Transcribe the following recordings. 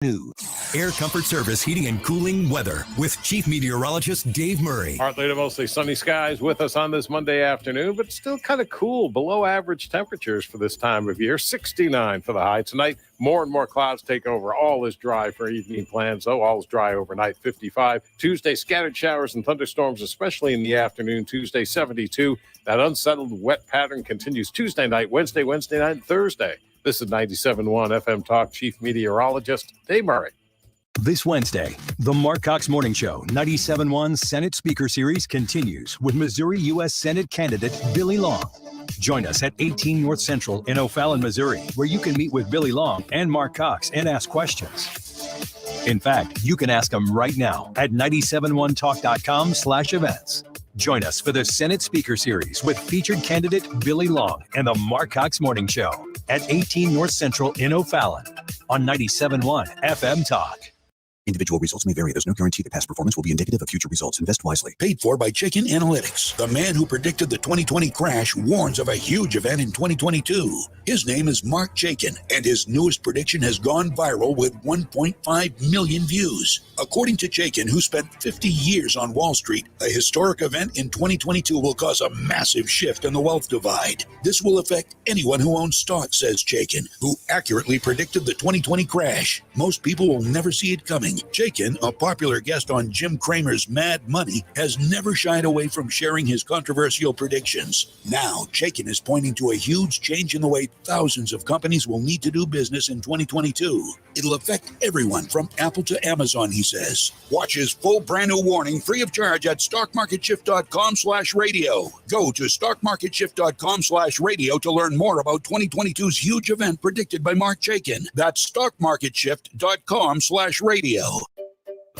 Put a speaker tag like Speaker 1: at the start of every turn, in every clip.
Speaker 1: New Air Comfort Service Heating and Cooling Weather with Chief Meteorologist Dave Murray.
Speaker 2: Partly to mostly sunny skies with us on this Monday afternoon, but still kind of cool, below average temperatures for this time of year. 69 for the high tonight. More and more clouds take over. All is dry for evening plans, though. All is dry overnight, 55. Tuesday, scattered showers and thunderstorms, especially in the afternoon. Tuesday, 72. That unsettled wet pattern continues Tuesday night, Wednesday night, and Thursday. This is 97.1 FM Talk Chief Meteorologist Dave Murray.
Speaker 1: This Wednesday, the Mark Cox Morning Show 97.1 Senate Speaker Series continues with Missouri U.S. Senate candidate Billy Long. Join us at 18 North Central in O'Fallon, Missouri, where you can meet with Billy Long and Mark Cox and ask questions. In fact, you can ask them right now at 971talk.com/events. Join us for the Senate Speaker Series with featured candidate Billy Long and the Mark Cox Morning Show at 18 North Central in O'Fallon on 97.1 FM Talk.
Speaker 3: Individual results may vary. There's no guarantee that past performance will be indicative of future results. Invest wisely. Paid for by Chaikin Analytics. The man who predicted the 2020 crash warns of a huge event in 2022. His name is Mark Chaikin, and his newest prediction has gone viral with 1.5 million views. According to Chaikin, who spent 50 years on Wall Street, a historic event in 2022 will cause a massive shift in the wealth divide. This will affect anyone who owns stock, says Chaikin, who accurately predicted the 2020 crash. Most people will never see it coming. Chaikin, a popular guest on Jim Cramer's Mad Money, has never shied away from sharing his controversial predictions. Now, Chaikin is pointing to a huge change in the way thousands of companies will need to do business in 2022. It'll affect everyone from Apple to Amazon, he says. Watch his full brand new warning free of charge at stockmarketshift.com/radio. Go to stockmarketshift.com/radio to learn more about 2022's huge event predicted by Mark Chaikin. That's stockmarketshift.com/radio.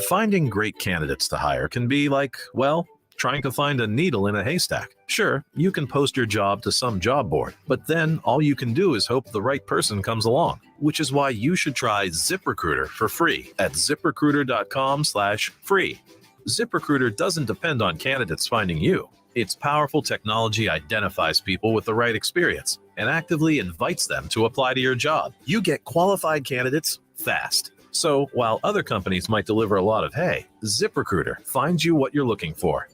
Speaker 4: Finding great candidates to hire can be like, well, trying to find a needle in a haystack. Sure, you can post your job to some job board, but then all you can do is hope the right person comes along, which is why you should try ZipRecruiter for free at ZipRecruiter.com/free. ZipRecruiter doesn't depend on candidates finding you. Its powerful technology identifies people with the right experience and actively invites them to apply to your job. You get qualified candidates fast. So while other companies might deliver a lot of hay, ZipRecruiter finds you what you're looking for.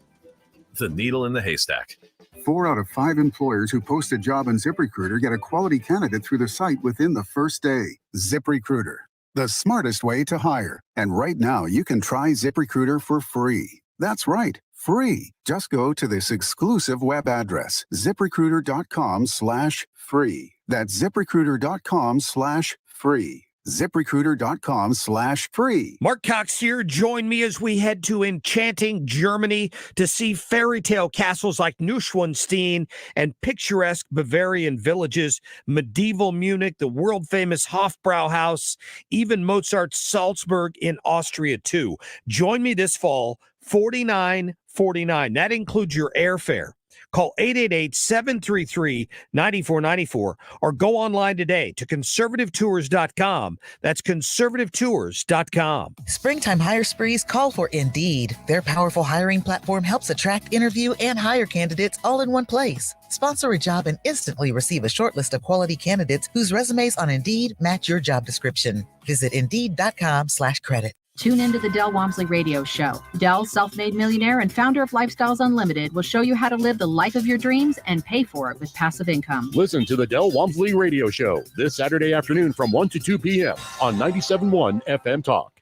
Speaker 4: The needle in the haystack.
Speaker 5: 4 out of 5 employers who post a job on ZipRecruiter get a quality candidate through the site within the first day. ZipRecruiter, the smartest way to hire. And right now, you can try ZipRecruiter for free. That's right, free. Just go to this exclusive web address, ZipRecruiter.com/free. That's ZipRecruiter.com/free. ZipRecruiter.com/free.
Speaker 6: Mark Cox here. Join me as we head to enchanting Germany to see fairy tale castles like Neuschwanstein and picturesque Bavarian villages, medieval Munich, the world-famous Hofbrauhaus, even Mozart's Salzburg in Austria, too. Join me this fall, $49.49. That includes your airfare. Call 888-733-9494 or go online today to conservativetours.com. That's conservativetours.com.
Speaker 7: Springtime hire sprees call for Indeed. Their powerful hiring platform helps attract, interview, and hire candidates all in one place. Sponsor a job and instantly receive a short list of quality candidates whose resumes on Indeed match your job description. Visit Indeed.com/credit.
Speaker 8: Tune into the Del Walmsley Radio Show. Del, self-made millionaire and founder of Lifestyles Unlimited, will show you how to live the life of your dreams and pay for it with passive income.
Speaker 9: Listen to the Del Walmsley Radio Show this Saturday afternoon from 1 to 2 p.m. on 97.1 FM Talk.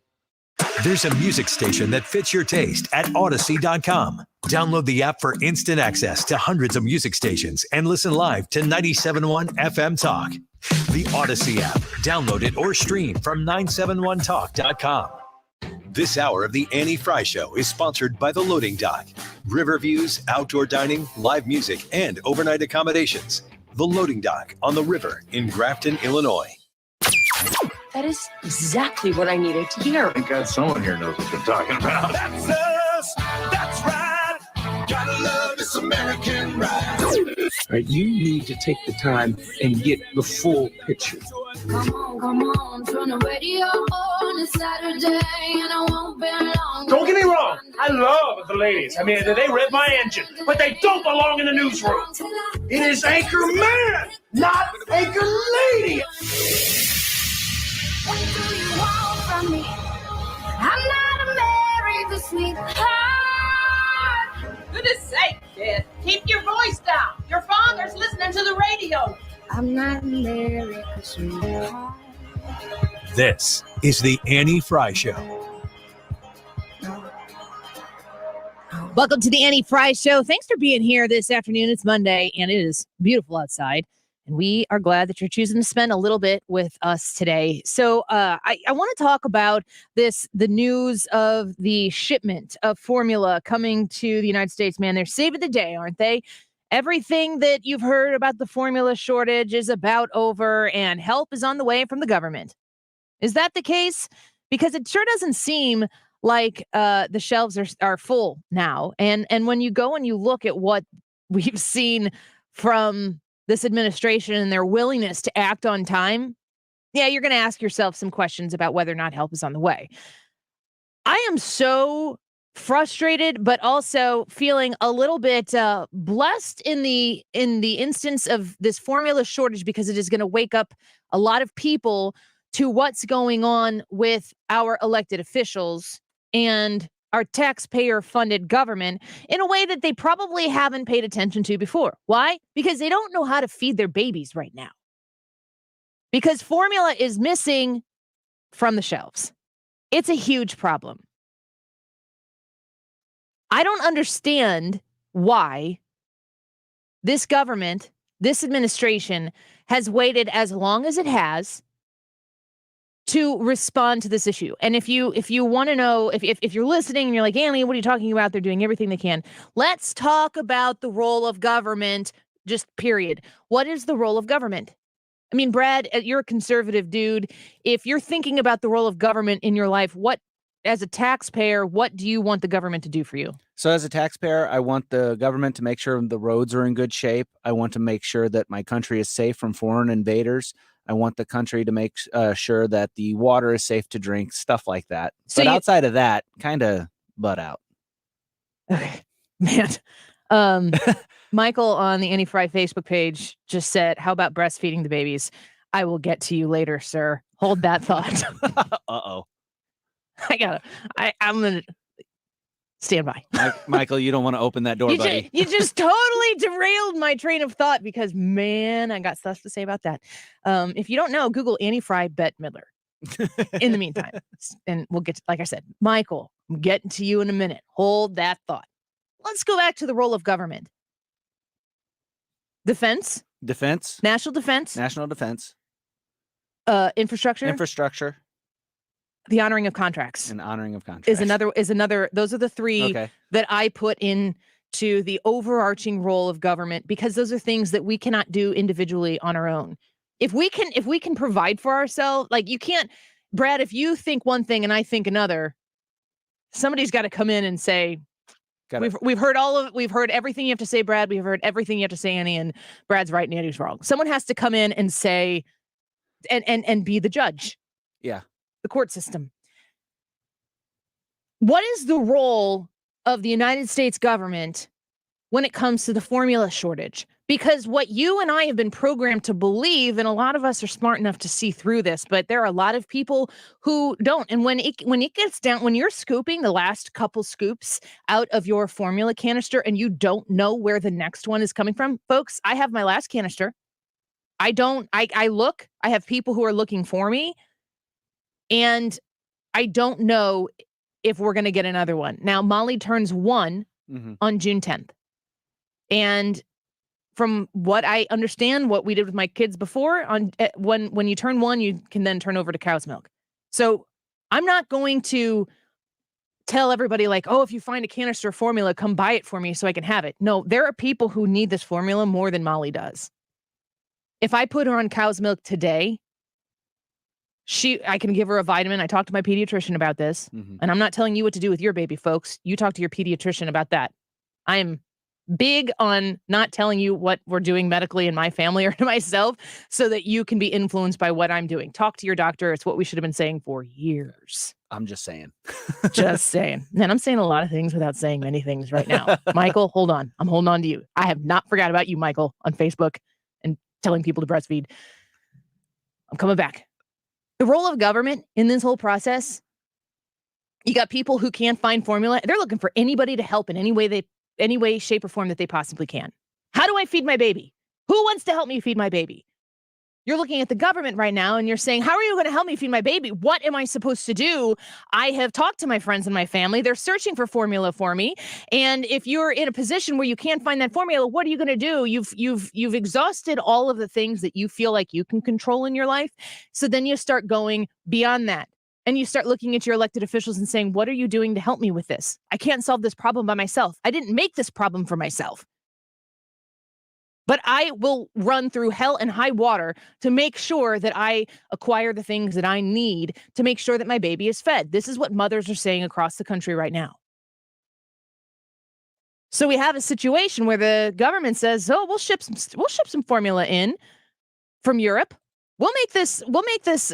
Speaker 1: There's a music station that fits your taste at Odyssey.com. Download the app for instant access to hundreds of music stations and listen live to 97.1 FM Talk. The Odyssey app. Download it or stream from 971talk.com. This hour of the Annie Fry Show is sponsored by The Loading Dock. River views, outdoor dining, live music, and overnight accommodations. The Loading Dock on the river in Grafton, Illinois.
Speaker 10: That is exactly what I needed to hear.
Speaker 11: Thank God someone here knows what they're talking about.
Speaker 12: That's us. That's right. Gotta love this American ride.
Speaker 13: Right, you need to take the time and get the full picture.
Speaker 14: Come on, turn the radio on. It's Saturday and I won't be long.
Speaker 15: Don't get me wrong, I love the ladies. I mean, they rev my engine, but they don't belong in the newsroom. It is Anchor Man, not Anchor Lady.
Speaker 14: What do you want by me. I'm not America's sweetheart.
Speaker 16: Goodness sake, kid. Keep your voice down. Your father's listening to the radio.
Speaker 14: I'm not America's sweetheart.
Speaker 1: This is the Annie Frey Show.
Speaker 17: Welcome to the Annie Frey Show. Thanks for being here this afternoon. It's Monday, and it is beautiful outside. And we are glad that you're choosing to spend a little bit with us today. So I want to talk about the news of the shipment of formula coming to the United States. Man, they're saving the day, aren't they? Everything that you've heard about the formula shortage is about over, and help is on the way from the government. Is that the case? Because it sure doesn't seem like the shelves are full now. And when you go and you look at what we've seen from this administration and their willingness to act on time, yeah, you're going to ask yourself some questions about whether or not help is on the way. I am so frustrated, but also feeling a little bit blessed in the instance of this formula shortage, because it is going to wake up a lot of people to what's going on with our elected officials and our taxpayer-funded government in a way that they probably haven't paid attention to before. Why? Because they don't know how to feed their babies right now. Because formula is missing from the shelves. It's a huge problem. I don't understand why this government, this administration, has waited as long as it has to respond to this issue. And if you want to know, if you're listening and you're like, Annie, what are you talking about? They're doing everything they can. Let's talk about the role of government, just period. What is the role of government? I mean, Brad, you're a conservative dude. If you're thinking about the role of government in your life, as a taxpayer, what do you want the government to do for you?
Speaker 18: So as a taxpayer, I want the government to make sure the roads are in good shape. I want to make sure that my country is safe from foreign invaders. I want the country to make sure that the water is safe to drink, stuff like that. So but outside of that, kind of butt out.
Speaker 17: Okay, man. Michael on the Annie Frey Facebook page just said, how about breastfeeding the babies? I will get to you later, sir. Hold that thought.
Speaker 18: Uh-oh.
Speaker 17: I'm going to stand by.
Speaker 18: Michael, you don't want to open that door, buddy.
Speaker 17: You just totally derailed my train of thought because, man, I got stuff to say about that. If you don't know, Google Annie Frey Bette Midler in the meantime. And we'll get to, like I said, Michael, I'm getting to you in a minute. Hold that thought. Let's go back to the role of government. Defense. National defense. Infrastructure. The honoring of contracts. Is another. Those are the three that I put into the overarching role of government, because those are things that we cannot do individually on our own. If we can provide for ourselves, like you can't, Brad, if you think one thing and I think another, somebody's got to come in and say, we've heard everything you have to say, Brad. We've heard everything you have to say, Annie, and Brad's right and Annie's wrong. Someone has to come in and say, and be the judge.
Speaker 18: Yeah.
Speaker 17: The court system. What is the role of the United States government when it comes to the formula shortage? Because what you and I have been programmed to believe, and a lot of us are smart enough to see through this, but there are a lot of people who don't. And when it gets down, when you're scooping the last couple scoops out of your formula canister and you don't know where the next one is coming from, folks, I have my last canister. I have people who are looking for me. And I don't know if we're going to get another one. Now, Molly turns 1 on June 10th. And from what I understand, what we did with my kids before, when you turn 1, you can then turn over to cow's milk. So I'm not going to tell everybody like, oh, if you find a canister of formula, come buy it for me so I can have it. No, there are people who need this formula more than Molly does. If I put her on cow's milk today, I can give her a vitamin. I talked to my pediatrician about this, and I'm not telling you what to do with your baby, folks. You talk to your pediatrician about that. I am big on not telling you what we're doing medically in my family or to myself so that you can be influenced by what I'm doing. Talk to your doctor. It's what we should have been saying for years.
Speaker 18: I'm just saying.
Speaker 17: Just saying. And I'm saying a lot of things without saying many things right now. Michael, hold on. I'm holding on to you. I have not forgot about you, Michael, on Facebook and telling people to breastfeed. I'm coming back. The role of government in this whole process, you got people who can't find formula. They're looking for anybody to help in any way, shape, or form that they possibly can. How do I feed my baby? Who wants to help me feed my baby? You're looking at the government right now and you're saying, how are you going to help me feed my baby? What am I supposed to do? I have talked to my friends and my family. They're searching for formula for me. And if you're in a position where you can't find that formula, what are you going to do? You've exhausted all of the things that you feel like you can control in your life. So then you start going beyond that. And you start looking at your elected officials and saying, what are you doing to help me with this? I can't solve this problem by myself. I didn't make this problem for myself. But I will run through hell and high water to make sure that I acquire the things that I need to make sure that my baby is fed. This is what mothers are saying across the country right now. So we have a situation where the government says, "Oh, we'll ship some formula in from Europe. We'll make this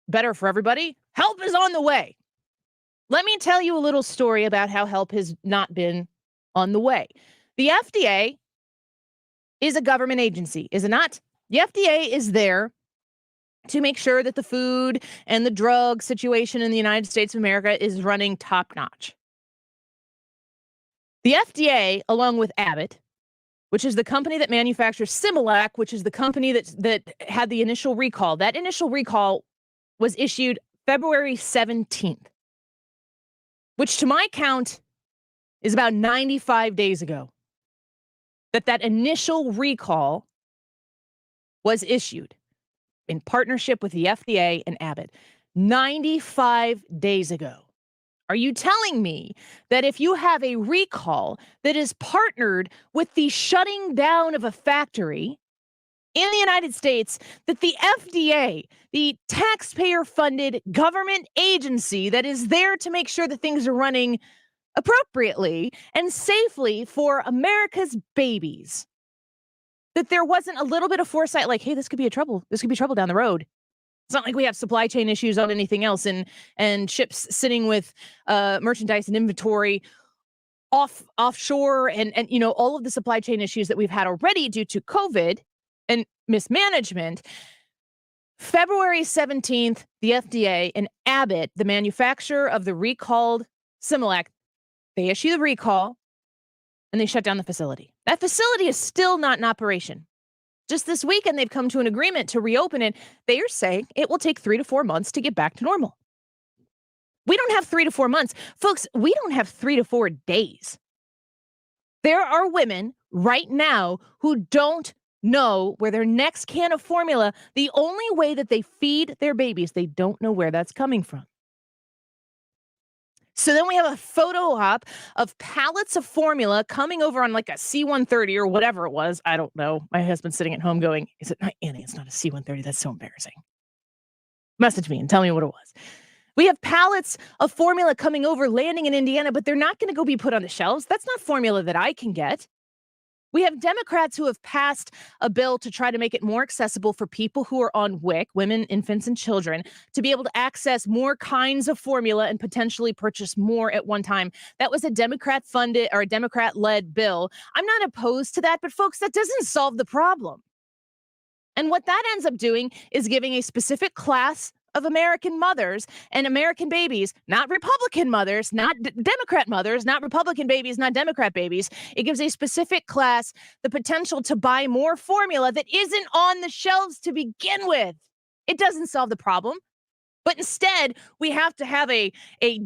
Speaker 17: better for everybody. Help is on the way." Let me tell you a little story about how help has not been on the way. The FDA is a government agency, is it not? The FDA is there to make sure that the food and the drug situation in the United States of America is running top notch. The FDA, along with Abbott, which is the company that manufactures Similac, which is the company that had the initial recall. That initial recall was issued February 17th, which to my count is about 95 days ago. That initial recall was issued in partnership with the FDA and Abbott 95 days ago. Are you telling me that if you have a recall that is partnered with the shutting down of a factory in the United States, that the FDA, the taxpayer-funded government agency that is there to make sure that things are running appropriately and safely for America's babies, that there wasn't a little bit of foresight like, hey, this could be trouble down the road? It's not like we have supply chain issues on anything else and ships sitting with merchandise and inventory offshore and all of the supply chain issues that we've had already due to COVID and mismanagement. February 17th, the FDA and Abbott, the manufacturer of the recalled Similac, they issue the recall and they shut down the facility. That facility is still not in operation. Just this weekend, they've come to an agreement to reopen it. They are saying it will take 3 to 4 months to get back to normal. We don't have 3 to 4 months. Folks, we don't have 3 to 4 days. There are women right now who don't know where their next can of formula, the only way that they feed their babies, they don't know where that's coming from. So then we have a photo op of pallets of formula coming over on like a C-130 or whatever it was. I don't know. My husband's sitting at home going, is it not, Annie? It's not a C-130. That's so embarrassing. Message me and tell me what it was. We have pallets of formula coming over, landing in Indiana, but they're not going to go be put on the shelves. That's not formula that I can get. We have Democrats who have passed a bill to try to make it more accessible for people who are on WIC, women, infants, and children, to be able to access more kinds of formula and potentially purchase more at one time. That was a Democrat-funded or a Democrat-led bill. I'm not opposed to that, but folks, that doesn't solve the problem. And what that ends up doing is giving a specific class of American mothers and American babies, not Republican mothers, not Democrat mothers, not Republican babies, not Democrat babies. It gives a specific class the potential to buy more formula that isn't on the shelves to begin with. It doesn't solve the problem. But instead, we have to have a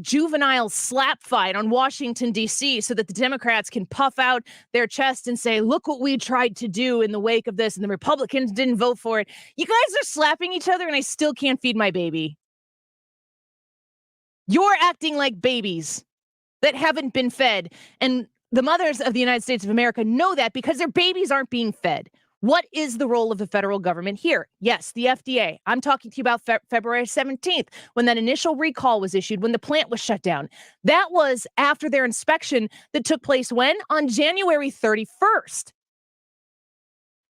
Speaker 17: juvenile slap fight on Washington, D.C. so that the Democrats can puff out their chest and say, look what we tried to do in the wake of this, and the Republicans didn't vote for it. You guys are slapping each other, and I still can't feed my baby. You're acting like babies that haven't been fed, and the mothers of the United States of America know that because their babies aren't being fed. What is the role of the federal government here? Yes, the FDA. I'm talking to you about February 17th, when that initial recall was issued, when the plant was shut down. That was after their inspection that took place when? On January 31st.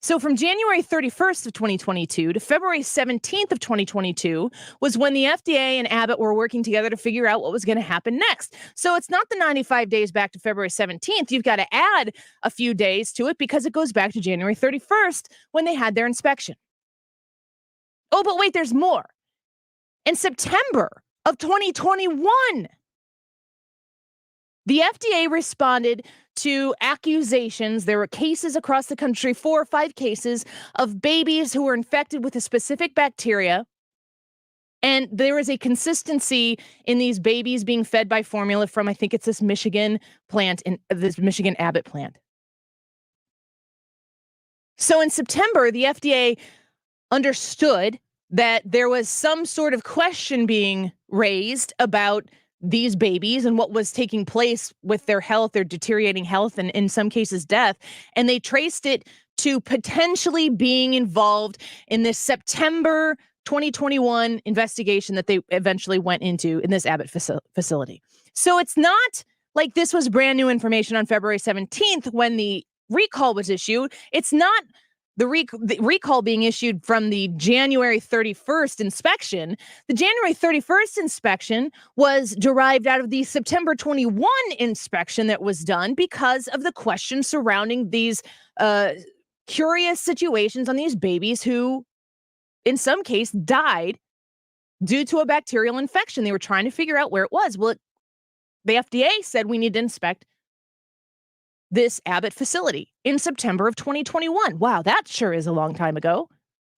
Speaker 17: So from January 31st of 2022 to February 17th of 2022 was when the FDA and Abbott were working together to figure out what was going to happen next. So it's not the 95 days back to February 17th. You've got to add a few days to it because it goes back to January 31st when they had their inspection. Oh, but wait, there's more. In September of 2021, the FDA responded to accusations. There were cases across the country, 4 or 5 cases of babies who were infected with a specific bacteria. And there was a consistency in these babies being fed by formula from, I think it's this Michigan plant, this Michigan Abbott plant. So in September, the FDA understood that there was some sort of question being raised about these babies and what was taking place with their health, their deteriorating health, and in some cases death. And they traced it to potentially being involved in this September 2021 investigation that they eventually went into in this Abbott facility. So it's not like this was brand new information on February 17th when the recall was issued. It's not the recall being issued from the January 31st inspection. The January 31st inspection was derived out of the September 21 inspection that was done because of the questions surrounding these curious situations on these babies who, in some case, died due to a bacterial infection. They were trying to figure out where it was. Well, the FDA said we need to inspect this Abbott facility in September of 2021. Wow, that sure is a long time ago.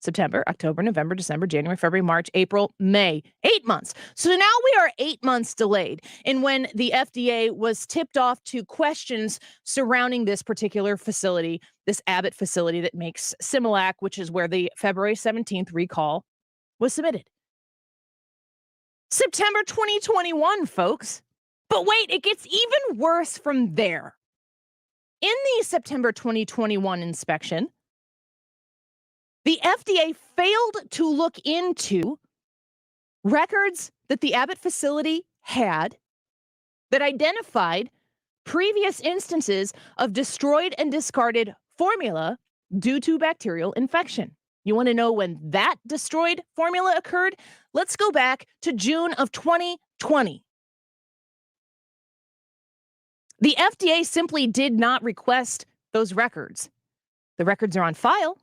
Speaker 17: September, October, November, December, January, February, March, April, May. 8 months. So now we are 8 months delayed in when the FDA was tipped off to questions surrounding this particular facility, this Abbott facility that makes Similac, which is where the February 17th recall was submitted. September 2021, folks. But wait, it gets even worse from there. In the September 2021 inspection, the FDA failed to look into records that the Abbott facility had that identified previous instances of destroyed and discarded formula due to bacterial infection. You want to know when that destroyed formula occurred? Let's go back to June of 2020. The FDA simply did not request those records. The records are on file.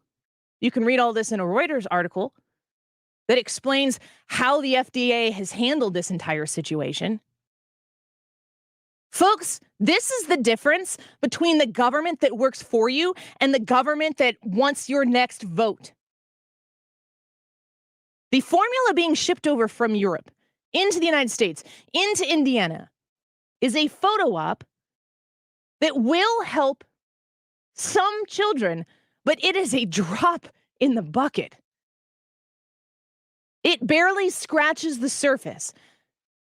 Speaker 17: You can read all this in a Reuters article that explains how the FDA has handled this entire situation. Folks, this is the difference between the government that works for you and the government that wants your next vote. The formula being shipped over from Europe into the United States, into Indiana, is a photo op that will help some children, but it is a drop in the bucket. It barely scratches the surface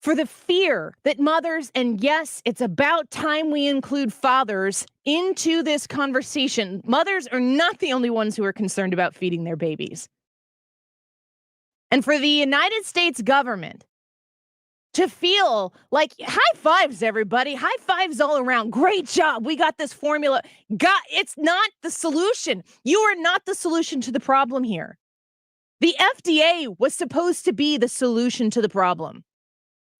Speaker 17: for the fear that mothers, and yes, it's about time we include fathers into this conversation. Mothers are not the only ones who are concerned about feeding their babies. And for the United States government to feel like, high fives, everybody, high fives all around. Great job. We got this formula. It's not the solution. You are not the solution to the problem here. The FDA was supposed to be the solution to the problem.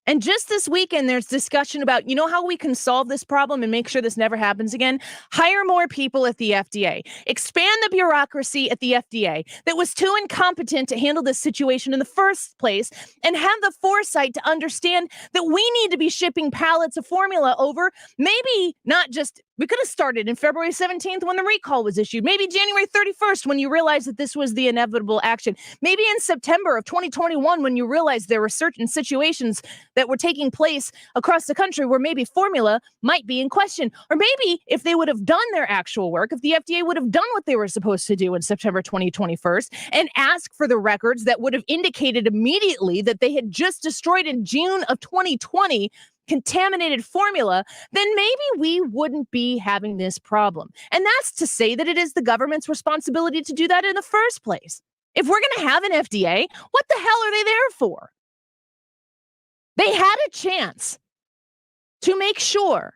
Speaker 17: And just this weekend, there's discussion about, you know how we can solve this problem and make sure this never happens again? Hire more people at the FDA. Expand the bureaucracy at the FDA that was too incompetent to handle this situation in the first place, and have the foresight to understand that we need to be shipping pallets of formula over. Maybe not just, we could have started in February 17th when the recall was issued. Maybe January 31st when you realized that this was the inevitable action. Maybe in September of 2021 when you realized there were certain situations that were taking place across the country where maybe formula might be in question. Or maybe if they would have done their actual work, if the FDA would have done what they were supposed to do in September 2021 and asked for the records that would have indicated immediately that they had just destroyed in June of 2020 contaminated formula, then maybe we wouldn't be having this problem. And that's to say that it is the government's responsibility to do that in the first place. If we're going to have an FDA, what the hell are they there for? They had a chance to make sure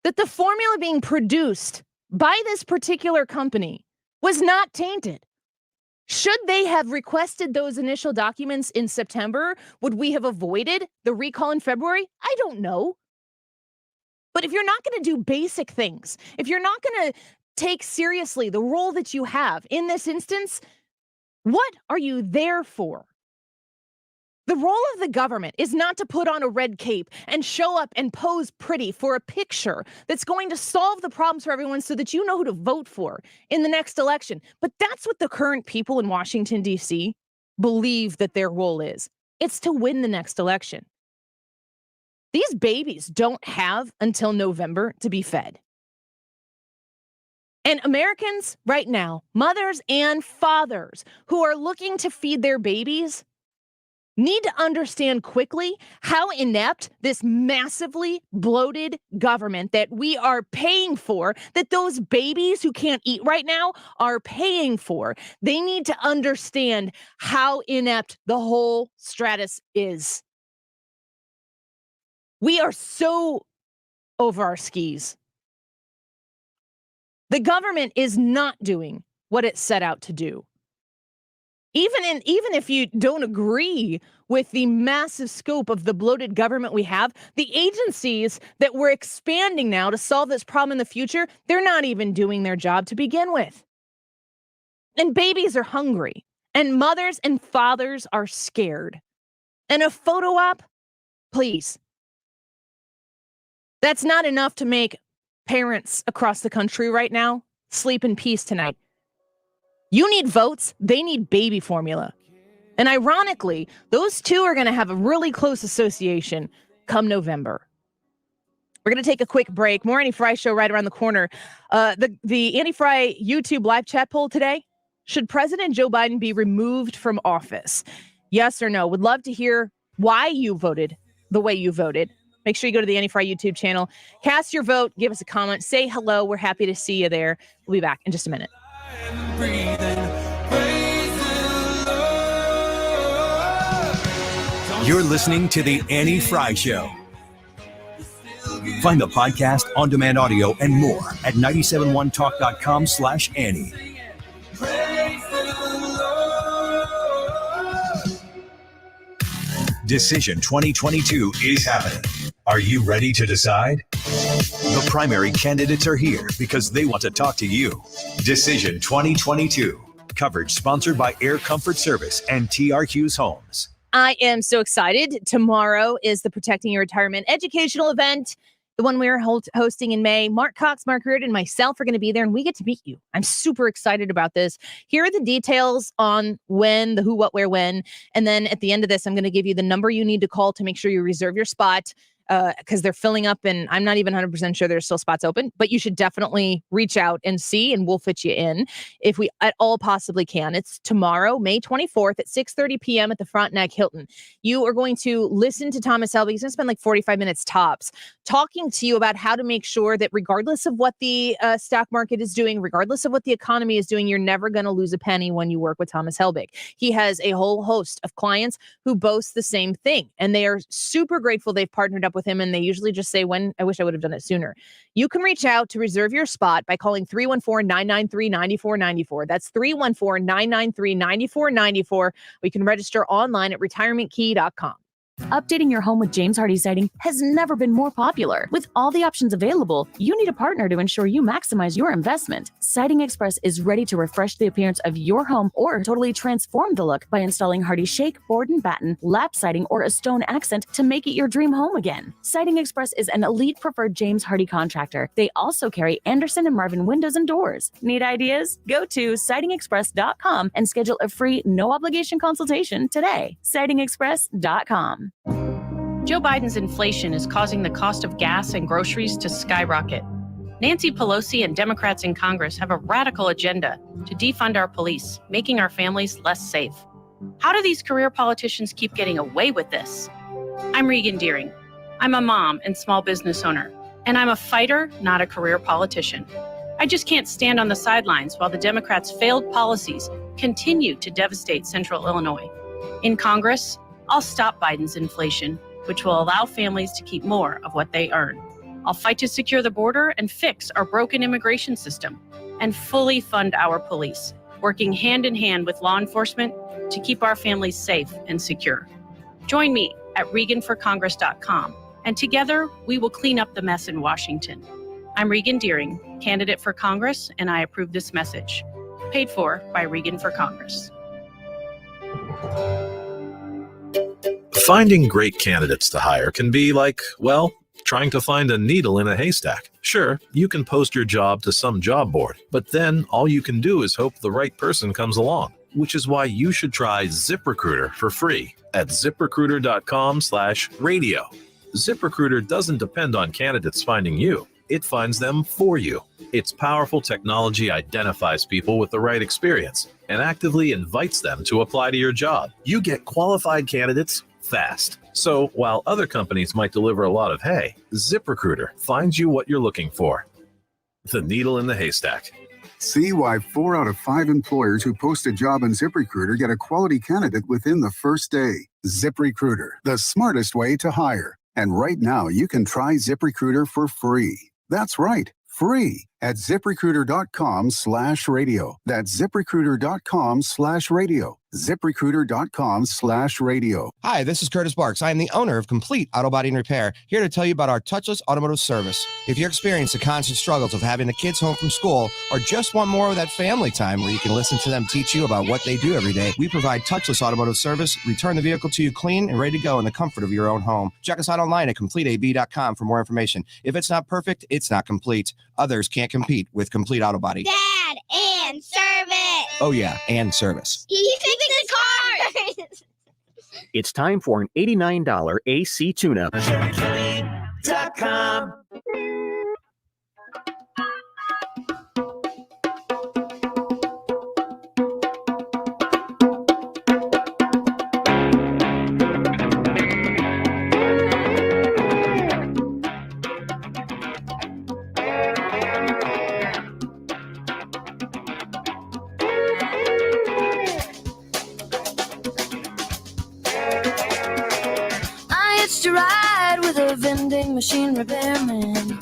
Speaker 17: that the formula being produced by this particular company was not tainted. Should they have requested those initial documents in September, would we have avoided the recall in February? I don't know. But if you're not going to do basic things, if you're not going to take seriously the role that you have in this instance, What are you there for? The role of the government is not to put on a red cape and show up and pose pretty for a picture that's going to solve the problems for everyone so that you know who to vote for in the next election. But that's what the current people in Washington, D.C. believe that their role is. It's to win the next election. These babies don't have until November to be fed. And Americans right now, mothers and fathers who are looking to feed their babies, need to understand quickly how inept this massively bloated government that we are paying for, that those babies who can't eat right now are paying for. They need to understand how inept the whole stratus is. We are so over our skis. The government is not doing what it set out to do. Even if you don't agree with the massive scope of the bloated government we have, the agencies that we're expanding now to solve this problem in the future, they're not even doing their job to begin with. And babies are hungry, and mothers and fathers are scared. And a photo op, please. That's not enough to make parents across the country right now sleep in peace tonight. You need votes. They need baby formula. And ironically, those two are going to have a really close association come November. We're going to take a quick break. More Annie Frey show right around the corner. The Annie Frey YouTube live chat poll today. Should President Joe Biden be removed from office? Yes or no? Would love to hear why you voted the way you voted. Make sure you go to the Annie Frey YouTube channel. Cast your vote. Give us a comment. Say hello. We're happy to see you there. We'll be back in just a minute.
Speaker 1: You're listening to the Annie Frey Show. Find the podcast, on-demand audio, and more at 971talk.com/Annie. Decision 2022 is happening. Are you ready to decide? The primary candidates are here because they want to talk to you. Decision 2022. Coverage sponsored by Air Comfort Service and TR Hughes Homes.
Speaker 17: I am so excited. Tomorrow is the Protecting Your Retirement educational event, the one we're hosting in May. Mark Cox, Mark Reardon, and myself are going to be there, and we get to meet you. I'm super excited about this. Here are the details on when, the who, what, where, when. And then at the end of this, I'm going to give you the number you need to call to make sure you reserve your spot, because they're filling up, and I'm not even 100% sure there's still spots open, but you should definitely reach out and see, and we'll fit you in if we at all possibly can. It's tomorrow, May 24th at 6:30 p.m. at the Frontenac Hilton. You are going to listen to Thomas Helbig. He's going to spend like 45 minutes tops talking to you about how to make sure that regardless of what the stock market is doing, regardless of what the economy is doing, you're never going to lose a penny when you work with Thomas Helbig. He has a whole host of clients who boast the same thing, and they are super grateful they've partnered up with him, and they usually just say, when I wish I would have done it sooner. You can reach out to reserve your spot by calling 314-993-9494. That's 314-993-9494. We can register online at retirementkey.com.
Speaker 19: Updating your home with James Hardie Siding has never been more popular. With all the options available, you need a partner to ensure you maximize your investment. Siding Express is ready to refresh the appearance of your home or totally transform the look by installing Hardie Shake, Board and Batten, lap siding, or a stone accent to make it your dream home again. Siding Express is an elite preferred James Hardie contractor. They also carry Anderson and Marvin windows and doors. Need ideas? Go to sidingexpress.com and schedule a free, no obligation consultation today. sidingexpress.com.
Speaker 8: Joe Biden's inflation is causing the cost of gas and groceries to skyrocket. Nancy Pelosi and Democrats in Congress have a radical agenda to defund our police, making our families less safe. How do these career politicians keep getting away with this? I'm Regan Deering. I'm a mom and small business owner, and I'm a fighter, not a career politician. I just can't stand on the sidelines while the Democrats' failed policies continue to devastate Central Illinois. In Congress, I'll stop Biden's inflation, which will allow families to keep more of what they earn. I'll fight to secure the border and fix our broken immigration system, and fully fund our police, working hand in hand with law enforcement to keep our families safe and secure. Join me at ReganForCongress.com, and together we will clean up the mess in Washington. I'm Regan Deering, candidate for Congress, and I approve this message. Paid for by Regan for Congress.
Speaker 4: Finding great candidates to hire can be like, well, trying to find a needle in a haystack. Sure, you can post your job to some job board, but then all you can do is hope the right person comes along, which is why you should try ZipRecruiter for free at ZipRecruiter.com/radio. ZipRecruiter doesn't depend on candidates finding you. It finds them for you. Its powerful technology identifies people with the right experience and actively invites them to apply to your job. You get qualified candidates fast. So while other companies might deliver a lot of hay, ZipRecruiter finds you what you're looking for. The needle in the haystack.
Speaker 5: See why 4 out of 5 employers who post a job on ZipRecruiter get a quality candidate within the first day. ZipRecruiter, the smartest way to hire. And right now, you can try ZipRecruiter for free. That's right, free at ZipRecruiter.com/radio. That's ZipRecruiter.com/radio. ZipRecruiter.com/radio.
Speaker 20: Hi, this is Curtis Barks. I am the owner of Complete Auto Body and Repair, here to tell you about our touchless automotive service. If you're experiencing the constant struggles of having the kids home from school or just want more of that family time where you can listen to them teach you about what they do every day, we provide touchless automotive service, return the vehicle to you clean and ready to go in the comfort of your own home. Check us out online at CompleteAB.com for more information. If it's not perfect, it's not complete. Others can't compete with Complete Auto Body.
Speaker 21: Dad, and service.
Speaker 20: Oh yeah, and service.
Speaker 21: He fixed the cars.
Speaker 22: It's time for an $89 AC tune-up.
Speaker 12: ChevroletClean.com.
Speaker 14: To ride with a vending machine repairman.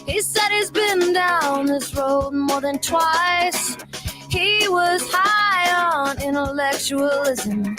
Speaker 14: He said he's been down this road more than twice. He was high on intellectualism.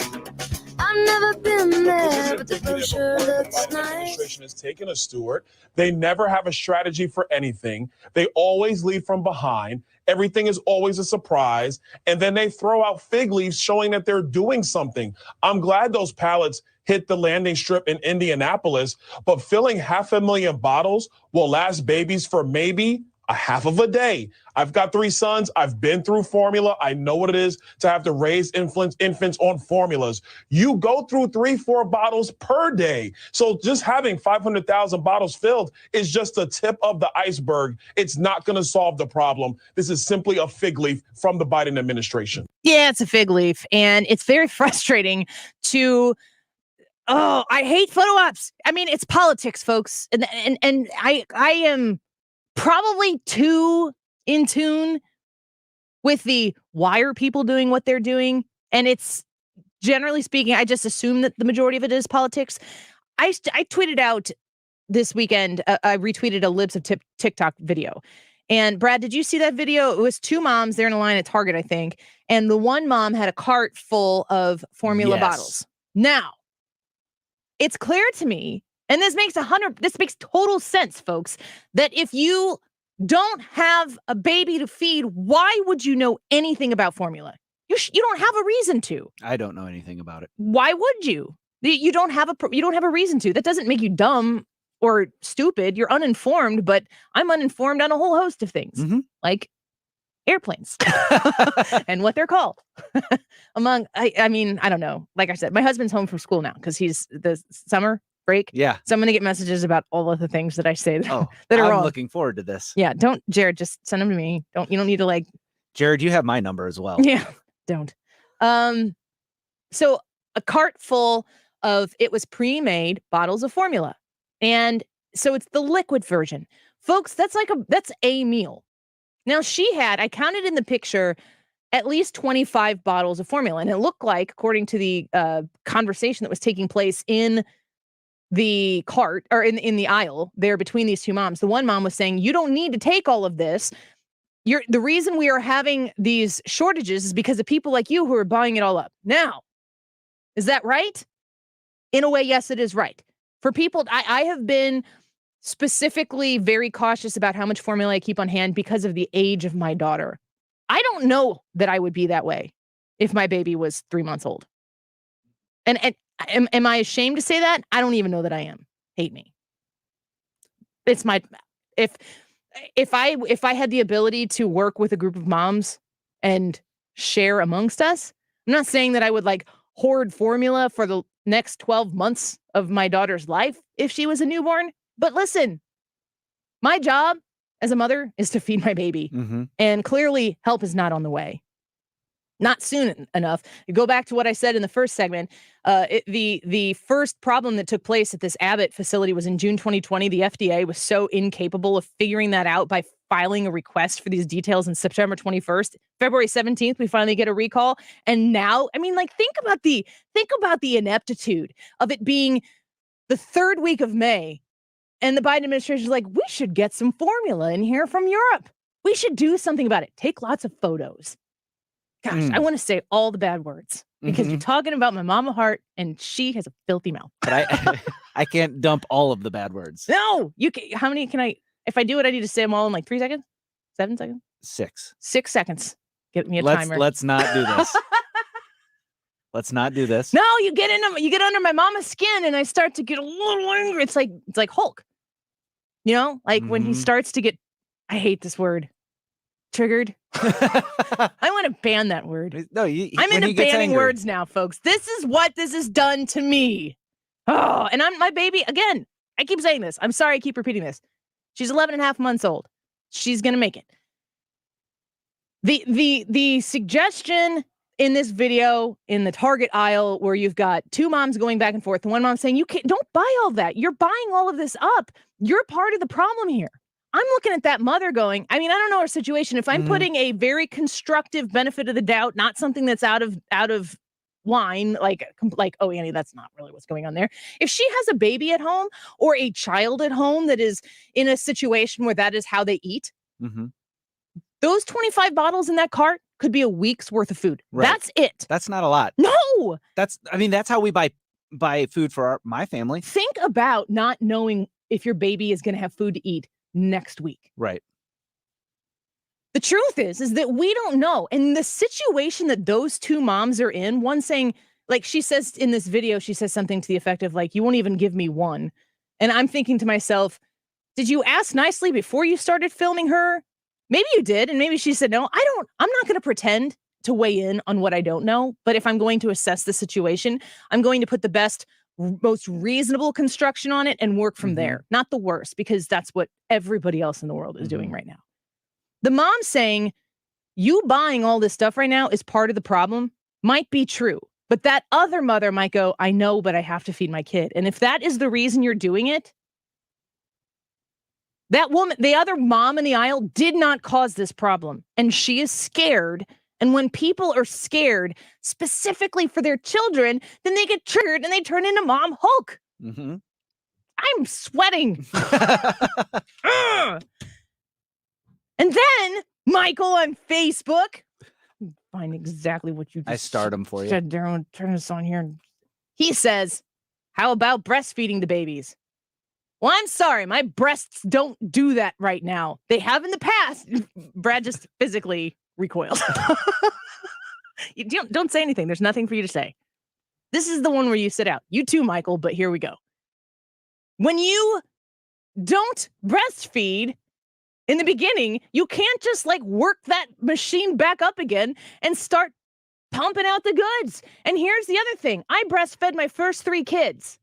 Speaker 14: I've never been there, but the brochure looks nice.
Speaker 23: Administration has taken a Stewart. They never have a strategy for anything. They always lead from behind. Everything is always a surprise. And then they throw out fig leaves showing that they're doing something. I'm glad those pallets hit the landing strip in Indianapolis, but filling 500,000 bottles will last babies for maybe a half of a day. I've got 3 sons. I've been through formula. I know what it is to have to raise infants on formulas. You go through 3-4 bottles per day. So just having 500,000 bottles filled is just the tip of the iceberg. It's not going to solve the problem. This is simply a fig leaf from the Biden administration.
Speaker 17: Yeah, it's a fig leaf. And it's very frustrating to... Oh, I hate photo ops. I mean, it's politics, folks. And I am probably too in tune with the why are people doing what they're doing. And it's generally speaking, I just assume that the majority of it is politics. I tweeted out this weekend, I retweeted a Libs of TikTok video. And Brad, did you see that video? It was 2 moms there in a line at Target, I think. And the one mom had a cart full of formula bottles. Now, it's clear to me, and this makes total sense, folks, that if you don't have a baby to feed, why would you know anything about formula? You don't have a reason to.
Speaker 18: I don't know anything about it.
Speaker 17: Why would you? You don't have a reason to. That doesn't make you dumb or stupid. You're uninformed, but I'm uninformed on a whole host of things, like airplanes and what they're called. I mean, I don't know. Like I said, my husband's home from school now because he's the summer break.
Speaker 18: Yeah.
Speaker 17: So I'm going to get messages about all of the things that I say that are
Speaker 18: I'm
Speaker 17: wrong.
Speaker 18: looking forward to this.
Speaker 17: Yeah. Jared, just send them to me. You don't need to
Speaker 18: Jared, you have my number as well.
Speaker 17: Yeah. Don't. So a cart full of, it was pre-made bottles of formula. And so it's the liquid version. Folks, that's a meal. Now I counted in the picture at least 25 bottles of formula. And it looked like, according to the conversation that was taking place in the cart or in the aisle there between these 2 moms, the one mom was saying, you don't need to take all of this. The reason we are having these shortages is because of people like you who are buying it all up. Now, is that right? In a way, yes, it is right. For people, I have been specifically very cautious about how much formula I keep on hand because of the age of my daughter. I don't know that I would be that way if my baby was 3 months old. And am I ashamed to say that? I don't even know that I am. Hate me. It's my if I had the ability to work with a group of moms and share amongst us, I'm not saying that I would like hoard formula for the next 12 months of my daughter's life if she was a newborn. But listen, my job as a mother is to feed my baby.
Speaker 18: Mm-hmm.
Speaker 17: And clearly help is not on the way. Not soon enough. You go back to what I said in the first segment. The first problem that took place at this Abbott facility was in June 2020. The FDA was so incapable of figuring that out by filing a request for these details on September 21st. February 17th, we finally get a recall. And now, I mean, like, think about the ineptitude of it being the third week of May. And the Biden administration is like, we should get some formula in here from Europe. We should do something about it. Take lots of photos. Gosh, I want to say all the bad words because you're talking about my mama heart and she has a filthy mouth.
Speaker 18: But I can't dump all of the bad words.
Speaker 17: No, you can. How many can I? If I do it, I need to say them all in like 3 seconds, 7 seconds,
Speaker 18: 6
Speaker 17: seconds. Get me a timer.
Speaker 18: Let's not do this. Let's not do this.
Speaker 17: No, you get under my mama's skin, and I start to get a little angry. It's like Hulk. You know, like when he starts to get. I hate this word. Triggered. I want to ban that word.
Speaker 18: No,
Speaker 17: I'm into banning words now, folks. This is what this has done to me. Oh, and my baby, again, I keep saying this. I'm sorry I keep repeating this. She's 11 and a half months old. She's going to make it. The suggestion in this video in the Target aisle where you've got two moms going back and forth, the one mom saying, don't buy all that. You're buying all of this up. You're part of the problem here. I'm looking at that mother going, I mean, I don't know her situation. If I'm putting a very constructive benefit of the doubt, not something that's out of line, like, oh, Annie, that's not really what's going on there. If she has a baby at home or a child at home that is in a situation where that is how they eat, those 25 bottles in that cart could be a week's worth of food. Right. That's it.
Speaker 18: That's not a lot.
Speaker 17: No.
Speaker 18: That's how we buy food for my family.
Speaker 17: Think about not knowing if your baby is going to have food to eat next week.
Speaker 18: Right.
Speaker 17: The truth is that we don't know. And the situation that those two moms are in, one saying, like she says in this video, she says something to the effect of like, you won't even give me one. And I'm thinking to myself, did you ask nicely before you started filming her? Maybe you did. And maybe she said, no, I'm not going to pretend to weigh in on what I don't know. But if I'm going to assess the situation, I'm going to put the best, most reasonable construction on it and work from there, not the worst, because that's what everybody else in the world is doing right now. The mom saying you buying all this stuff right now is part of the problem might be true, but that other mother might go, I know, but I have to feed my kid. And if that is the reason you're doing it, that woman, the other mom in the aisle, did not cause this problem. And she is scared. And when people are scared specifically for their children, then they get triggered and they turn into Mom Hulk. I'm sweating. And then Michael on Facebook, find exactly what you just
Speaker 18: I start him for you.
Speaker 17: said there. I'll turn this on here. He says, how about breastfeeding the babies? Well, I'm sorry. My breasts don't do that right now. They have in the past. Brad just physically recoiled. You don't say anything. There's nothing for you to say. This is the one where you sit out. You too, Michael, but here we go. When you don't breastfeed in the beginning, you can't just like work that machine back up again and start pumping out the goods. And here's the other thing. I breastfed my first 3 kids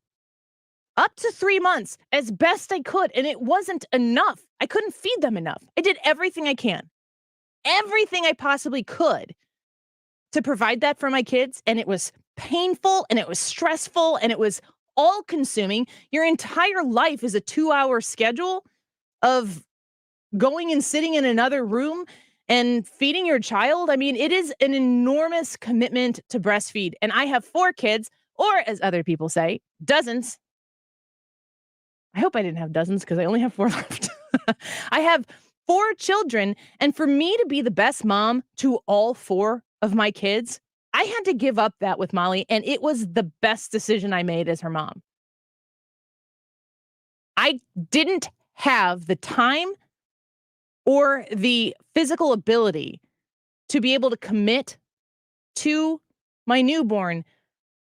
Speaker 17: up to 3 months as best I could. And it wasn't enough. I couldn't feed them enough. I did everything I can. Everything I possibly could to provide that for my kids. And it was painful and it was stressful and it was all consuming. Your entire life is a 2-hour schedule of going and sitting in another room and feeding your child. I mean, it is an enormous commitment to breastfeed. And I have 4 kids, or as other people say, dozens. I hope I didn't have dozens because I only have 4 left. I have 4 children. And for me to be the best mom to all 4 of my kids, I had to give up that with Molly. And it was the best decision I made as her mom. I didn't have the time or the physical ability to be able to commit to my newborn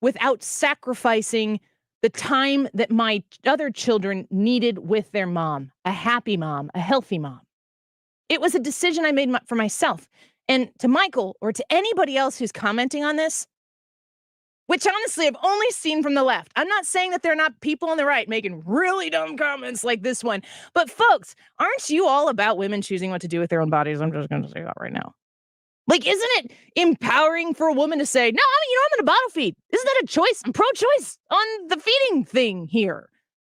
Speaker 17: without sacrificing the time that my other children needed with their mom, a happy mom, a healthy mom. It was a decision I made for myself. And to Michael or to anybody else who's commenting on this, which honestly I've only seen from the left. I'm not saying that there are not people on the right making really dumb comments like this one. But folks, aren't you all about women choosing what to do with their own bodies? I'm just going to say that right now. Like, isn't it empowering for a woman to say, no, I'm going to bottle feed? Isn't that a choice? I'm pro-choice on the feeding thing here.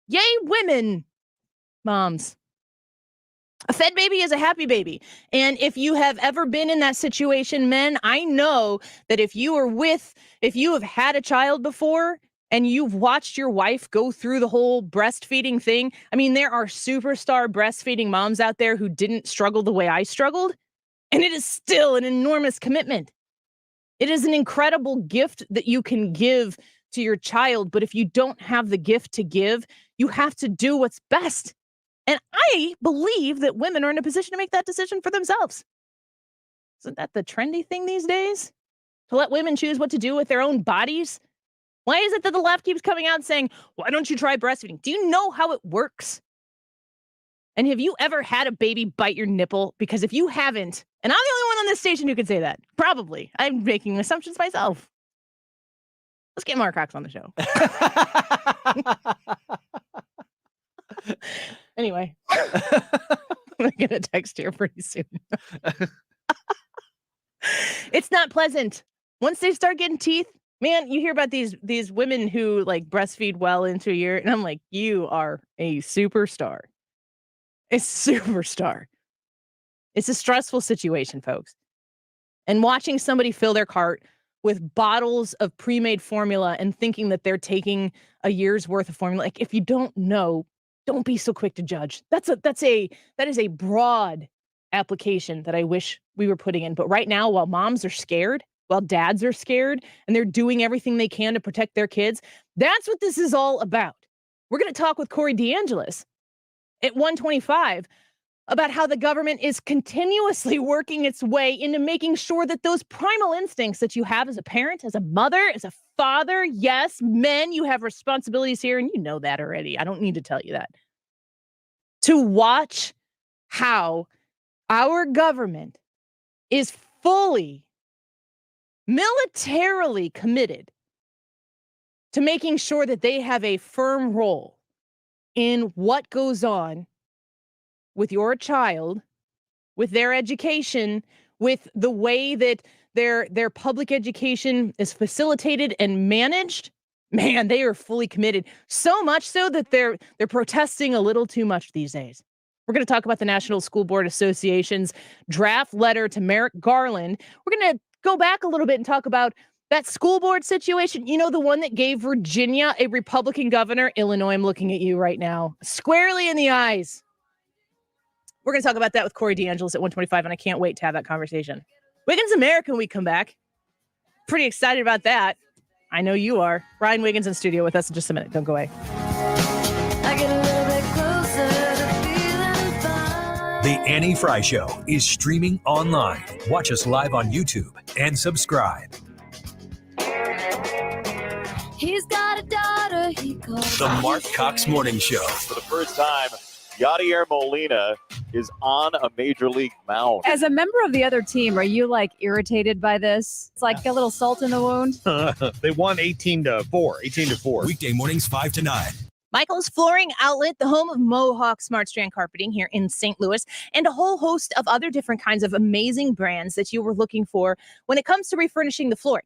Speaker 17: Yay, women, moms. A fed baby is a happy baby. And if you have ever been in that situation, men, I know that if you have had a child before and you've watched your wife go through the whole breastfeeding thing, I mean, there are superstar breastfeeding moms out there who didn't struggle the way I struggled. And it is still an enormous commitment. It is an incredible gift that you can give to your child. But if you don't have the gift to give, you have to do what's best. And I believe that women are in a position to make that decision for themselves. Isn't that the trendy thing these days? To let women choose what to do with their own bodies? Why is it that the left keeps coming out saying, why don't you try breastfeeding? Do you know how it works? And have you ever had a baby bite your nipple? Because if you haven't, and I'm the only one on this station who can say that, probably. I'm making assumptions myself. Let's get Mark Cox on the show. Anyway, I'm going to text here pretty soon. It's not pleasant. Once they start getting teeth, man, you hear about these women who like breastfeed well into a year. And I'm like, you are a superstar. A superstar. It's a stressful situation, folks. And watching somebody fill their cart with bottles of pre-made formula and thinking that they're taking a year's worth of formula. Like, if you don't know, don't be so quick to judge. That is a broad application that I wish we were putting in. But right now, while moms are scared, while dads are scared, and they're doing everything they can to protect their kids, that's what this is all about. We're going to talk with Corey DeAngelis at 1:25 about how the government is continuously working its way into making sure that those primal instincts that you have as a parent, as a mother, as a father, yes, men, you have responsibilities here, and you know that already. I don't need to tell you that. To watch how our government is fully militarily committed to making sure that they have a firm role in what goes on with your child, with their education, with the way that their public education is facilitated and managed. Man, they are fully committed. So much so that they're protesting a little too much these days. We're going to talk about the National School Board Association's draft letter to Merrick Garland. We're going to go back a little bit and talk about that school board situation. You know, the one that gave Virginia a Republican governor. Illinois, I'm looking at you right now, squarely in the eyes. We're going to talk about that with Corey DeAngelis at 1:25, and I can't wait to have that conversation. Wiggins America when we come back. Pretty excited about that. I know you are. Ryan Wiggins in studio with us in just a minute. Don't go away.
Speaker 1: The Annie Frey Show is streaming online. Watch us live on YouTube and subscribe.
Speaker 14: He's got a daughter he calls
Speaker 1: The Mark Cox Morning Show.
Speaker 2: For the first time, Yadier Molina is on a major league mound.
Speaker 3: As a member of the other team, are you like irritated by this? It's like a little salt in the wound.
Speaker 6: They won 18-4.
Speaker 1: Weekday mornings 5 to 9.
Speaker 17: Michael's Flooring Outlet, the home of Mohawk Smart Strand Carpeting here in St. Louis, and a whole host of other different kinds of amazing brands that you were looking for when it comes to refurnishing the flooring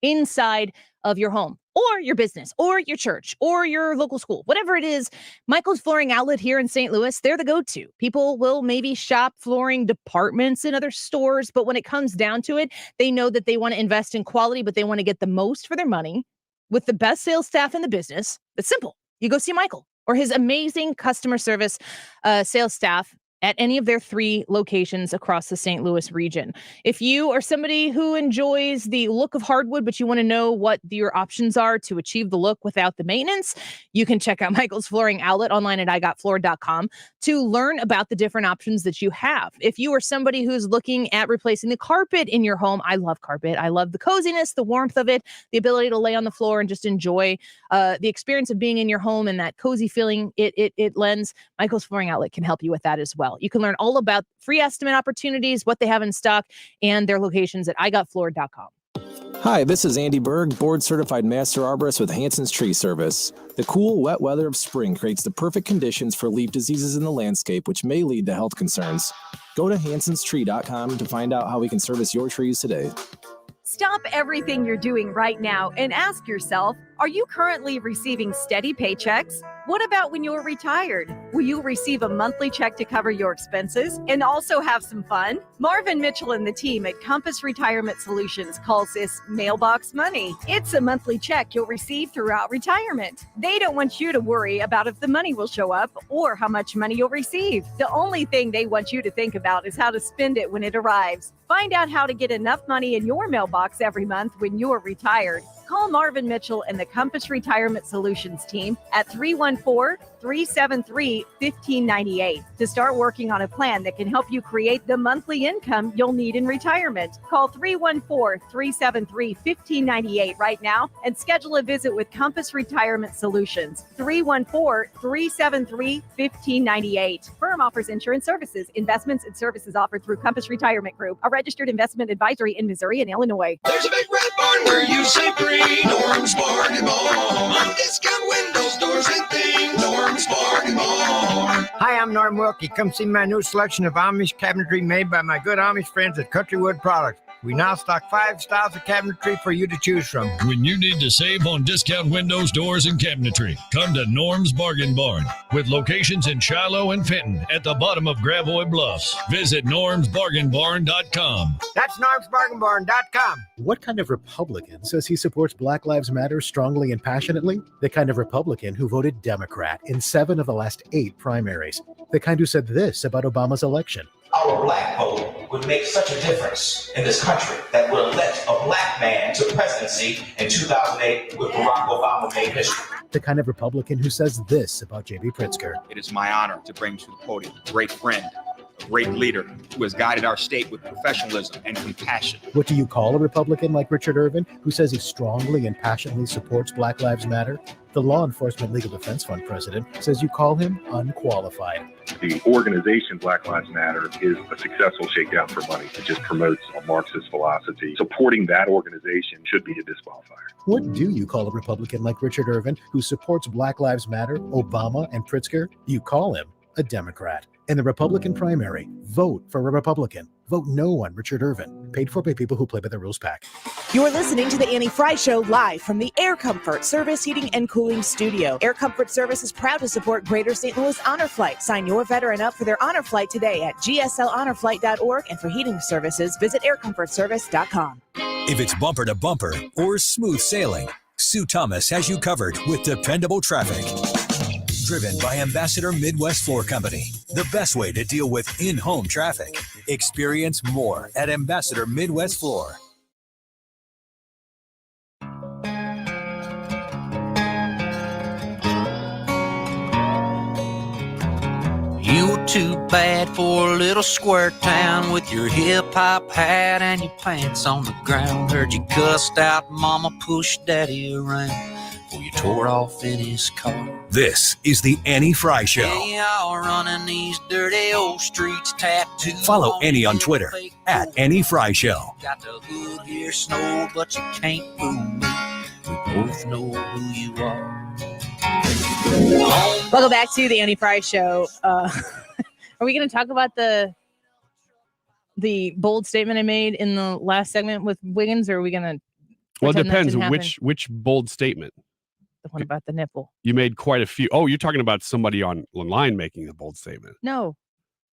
Speaker 17: inside of your home or your business or your church or your local school, whatever it is. Michael's Flooring Outlet here in St. Louis, they're the go-to. People will maybe shop flooring departments in other stores, but when it comes down to it, they know that they want to invest in quality, but they want to get the most for their money with the best sales staff in the business. It's simple. You go see Michael or his amazing customer service sales staff, at any of their 3 locations across the St. Louis region. If you are somebody who enjoys the look of hardwood, but you want to know what your options are to achieve the look without the maintenance, you can check out Michael's Flooring Outlet online at igotfloor.com to learn about the different options that you have. If you are somebody who's looking at replacing the carpet in your home, I love carpet. I love the coziness, the warmth of it, the ability to lay on the floor and just enjoy the experience of being in your home and that cozy feeling it lends. Michael's Flooring Outlet can help you with that as well. You can learn all about free estimate opportunities, what they have in stock, and their locations at igotfloor.com.
Speaker 7: Hi, this is Andy Berg, board-certified master arborist with Hanson's Tree Service. The cool, wet weather of spring creates the perfect conditions for leaf diseases in the landscape, which may lead to health concerns. Go to hansonstree.com to find out how we can service your trees today.
Speaker 9: Stop everything you're doing right now and ask yourself, are you currently receiving steady paychecks? What about when you're retired? Will you receive a monthly check to cover your expenses and also have some fun? Marvin Mitchell and the team at Compass Retirement Solutions calls this mailbox money. It's a monthly check you'll receive throughout retirement. They don't want you to worry about if the money will show up or how much money you'll receive. The only thing they want you to think about is how to spend it when it arrives. Find out how to get enough money in your mailbox every month when you're retired. Call Marvin Mitchell and the Compass Retirement Solutions team at 314-373-1598 to start working on a plan that can help you create the monthly income you'll need in retirement. Call 314-373-1598 right now and schedule a visit with Compass Retirement Solutions. 314-373-1598. Firm offers insurance services, investments, and services offered through Compass Retirement Group, a registered investment advisory in Missouri and Illinois.
Speaker 12: There's a big red barn where you say free. Norm's Bargain Barn. On discount windows, doors, and things. Norm's Bargain Barn.
Speaker 10: Hi, I'm Norm Wilkie. Come see my new selection of Amish cabinetry made by my good Amish friends at Countrywood Products. We now stock 5 styles of cabinetry for you to choose from.
Speaker 24: When you need to save on discount windows, doors, and cabinetry, come to Norm's Bargain Barn with locations in Shiloh and Fenton at the bottom of Gravois Bluffs. Visit normsbargainbarn.com.
Speaker 10: That's normsbargainbarn.com.
Speaker 25: What kind of Republican says he supports Black Lives Matter strongly and passionately? The kind of Republican who voted Democrat in 7 of the last 8 primaries. The kind who said this about Obama's election.
Speaker 26: Our black vote would make such a difference in this country that would elect a black man to presidency in 2008 with Barack Obama made history.
Speaker 25: The kind of Republican who says this about J.B. Pritzker.
Speaker 27: It is my honor to bring to the podium a great friend, a great leader who has guided our state with professionalism and compassion.
Speaker 25: What do you call a Republican like Richard Irvin, who says he strongly and passionately supports Black Lives Matter? The Law Enforcement Legal Defense Fund president says you call him unqualified.
Speaker 28: The organization Black Lives Matter is a successful shakedown for money. It just promotes a Marxist philosophy. Supporting that organization should be a disqualifier.
Speaker 25: What do you call a Republican like Richard Irvin, who supports Black Lives Matter, Obama, and Pritzker? You call him a Democrat. In the Republican primary, vote for a Republican. Vote no on Richard Irvin. Paid for by people who play by the rules pack.
Speaker 29: You're listening to the Annie Frey Show live from the Air Comfort Service Heating and Cooling Studio. Air Comfort Service is proud to support Greater St. Louis Honor Flight. Sign your veteran up for their honor flight today at gsLhonorflight.org. And for heating services, visit aircomfortservice.com.
Speaker 1: If it's bumper to bumper or smooth sailing, Sue Thomas has you covered with dependable traffic. Driven by Ambassador Midwest Floor Company, the best way to deal with in-home traffic. Experience more at Ambassador Midwest Floor.
Speaker 30: You too bad for a little square town with your hip-hop hat and your pants on the ground. Heard you cussed out mama, pushed daddy around. You tore off in his car.
Speaker 1: This is the Annie Frey Show.
Speaker 30: Y'all running these dirty old streets tattooed.
Speaker 1: Follow Annie on Twitter at Annie Frey Show.
Speaker 30: Got the hood here, snow, but you can't fool me. We both know who you are.
Speaker 17: Welcome back to the Annie Frey Show. Are we going to talk about the bold statement I made in the last segment with Wiggins, or are we going to?
Speaker 31: Well, it depends which bold statement.
Speaker 17: The one about the nipple.
Speaker 31: You made quite a few. Oh, you're talking about somebody online making a bold statement.
Speaker 17: No.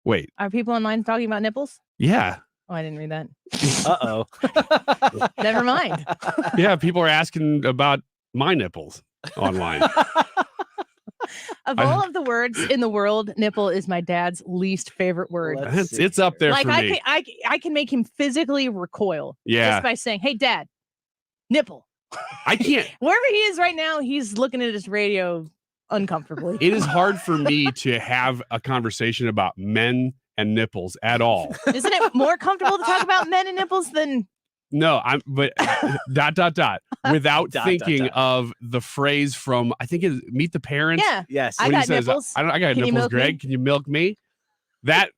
Speaker 31: Wait.
Speaker 17: Are people online talking about nipples?
Speaker 31: Yeah.
Speaker 17: Oh, I didn't read that.
Speaker 18: Uh-oh.
Speaker 17: Never mind.
Speaker 31: Yeah, people are asking about my nipples online.
Speaker 17: Of all of the words in the world, nipple is my dad's least favorite word.
Speaker 31: It's up there
Speaker 17: Like
Speaker 31: for me.
Speaker 17: I can make him physically recoil.
Speaker 31: Yeah.
Speaker 17: Just by saying, "Hey, Dad, nipple."
Speaker 31: I can't.
Speaker 17: Wherever he is right now, he's looking at his radio uncomfortably.
Speaker 31: It is hard for me to have a conversation about men and nipples at all.
Speaker 17: Isn't it more comfortable to talk about men and nipples than?
Speaker 31: No, but without thinking of the phrase from, I think it's Meet the Parents.
Speaker 17: Yeah.
Speaker 4: Yes.
Speaker 17: I
Speaker 31: when he
Speaker 17: got
Speaker 31: says,
Speaker 17: nipples.
Speaker 31: I got
Speaker 17: Can you
Speaker 31: nipples,
Speaker 17: milk
Speaker 31: Greg.
Speaker 17: me?
Speaker 31: Can you milk me? That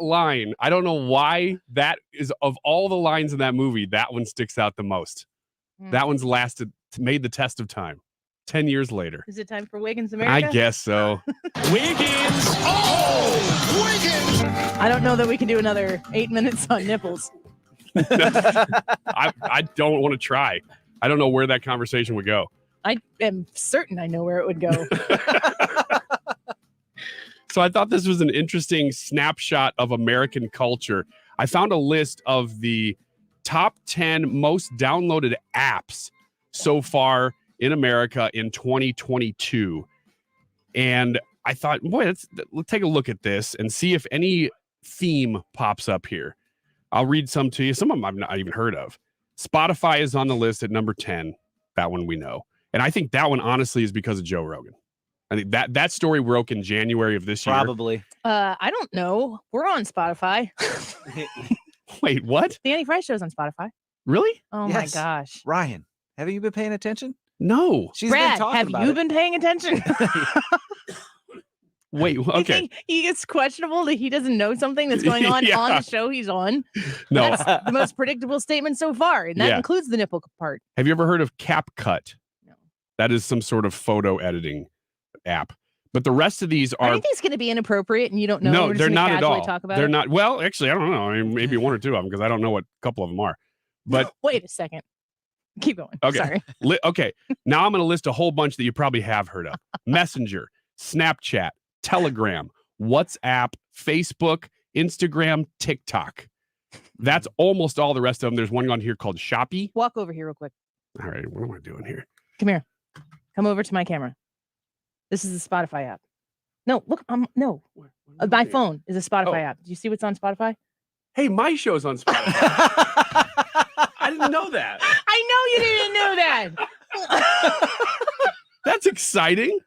Speaker 31: line, I don't know why that is, of all the lines in that movie, that one sticks out the most. That one's made the test of time. 10 years later.
Speaker 17: Is it time for Wiggins America?
Speaker 31: I guess so.
Speaker 12: Wiggins! Oh! Wiggins!
Speaker 17: I don't know that we can do another 8 minutes on nipples.
Speaker 31: I don't want to try. I don't know where that conversation would go.
Speaker 17: I am certain I know where it would go.
Speaker 31: So I thought this was an interesting snapshot of American culture. I found a list of the top 10 most downloaded apps so far in America in 2022. And I thought, boy, let's take a look at this and see if any theme pops up here. I'll read some to you. Some of them I've not even heard of. Spotify is on the list at number 10. That one we know. And I think that one, honestly, is because of Joe Rogan. I think that story broke in January of this year.
Speaker 4: Probably.
Speaker 17: I don't know. We're on Spotify.
Speaker 31: Wait, what?
Speaker 17: The Annie Frey Show's on Spotify.
Speaker 31: Really?
Speaker 17: Oh
Speaker 4: Yes.
Speaker 17: my gosh.
Speaker 4: Ryan, haven't you been paying attention?
Speaker 31: No.
Speaker 4: She's
Speaker 17: Brad,
Speaker 4: been talking
Speaker 17: have
Speaker 4: about
Speaker 17: you
Speaker 4: it.
Speaker 17: been paying attention?
Speaker 31: Wait,
Speaker 17: You
Speaker 31: okay.
Speaker 17: think it's questionable that he doesn't know something that's going on
Speaker 31: Yeah.
Speaker 17: on the show he's on?
Speaker 31: No.
Speaker 17: That's the most predictable statement so far, and that
Speaker 31: Yeah.
Speaker 17: includes the nipple part.
Speaker 31: Have you ever heard of CapCut? No. That is some sort of photo editing app. But the rest of these
Speaker 17: I
Speaker 31: are
Speaker 17: think these going to be inappropriate, and you don't know.
Speaker 31: no,
Speaker 17: We're just
Speaker 31: they're
Speaker 17: gonna
Speaker 31: not at
Speaker 17: casually
Speaker 31: all.
Speaker 17: Talk about
Speaker 31: They're
Speaker 17: it.
Speaker 31: not. Well, actually, I don't know. I mean, maybe one or two of them because I don't know what a couple of them are. But
Speaker 17: Wait a second. Keep going.
Speaker 31: okay,
Speaker 17: Sorry.
Speaker 31: Okay. Now I'm going to list a whole bunch that you probably have heard of: Messenger, Snapchat, Telegram, WhatsApp, Facebook, Instagram, TikTok. That's almost all the rest of them. There's one on here called Shopee.
Speaker 17: Walk over here real quick.
Speaker 31: All right, what am I doing here?
Speaker 17: Come here. Come over to my camera. This is the Spotify app. No, look. No. My phone is a Spotify app. Do you see what's on Spotify?
Speaker 31: Hey, my show's on Spotify. I didn't know that.
Speaker 17: I know you didn't know that.
Speaker 31: That's exciting.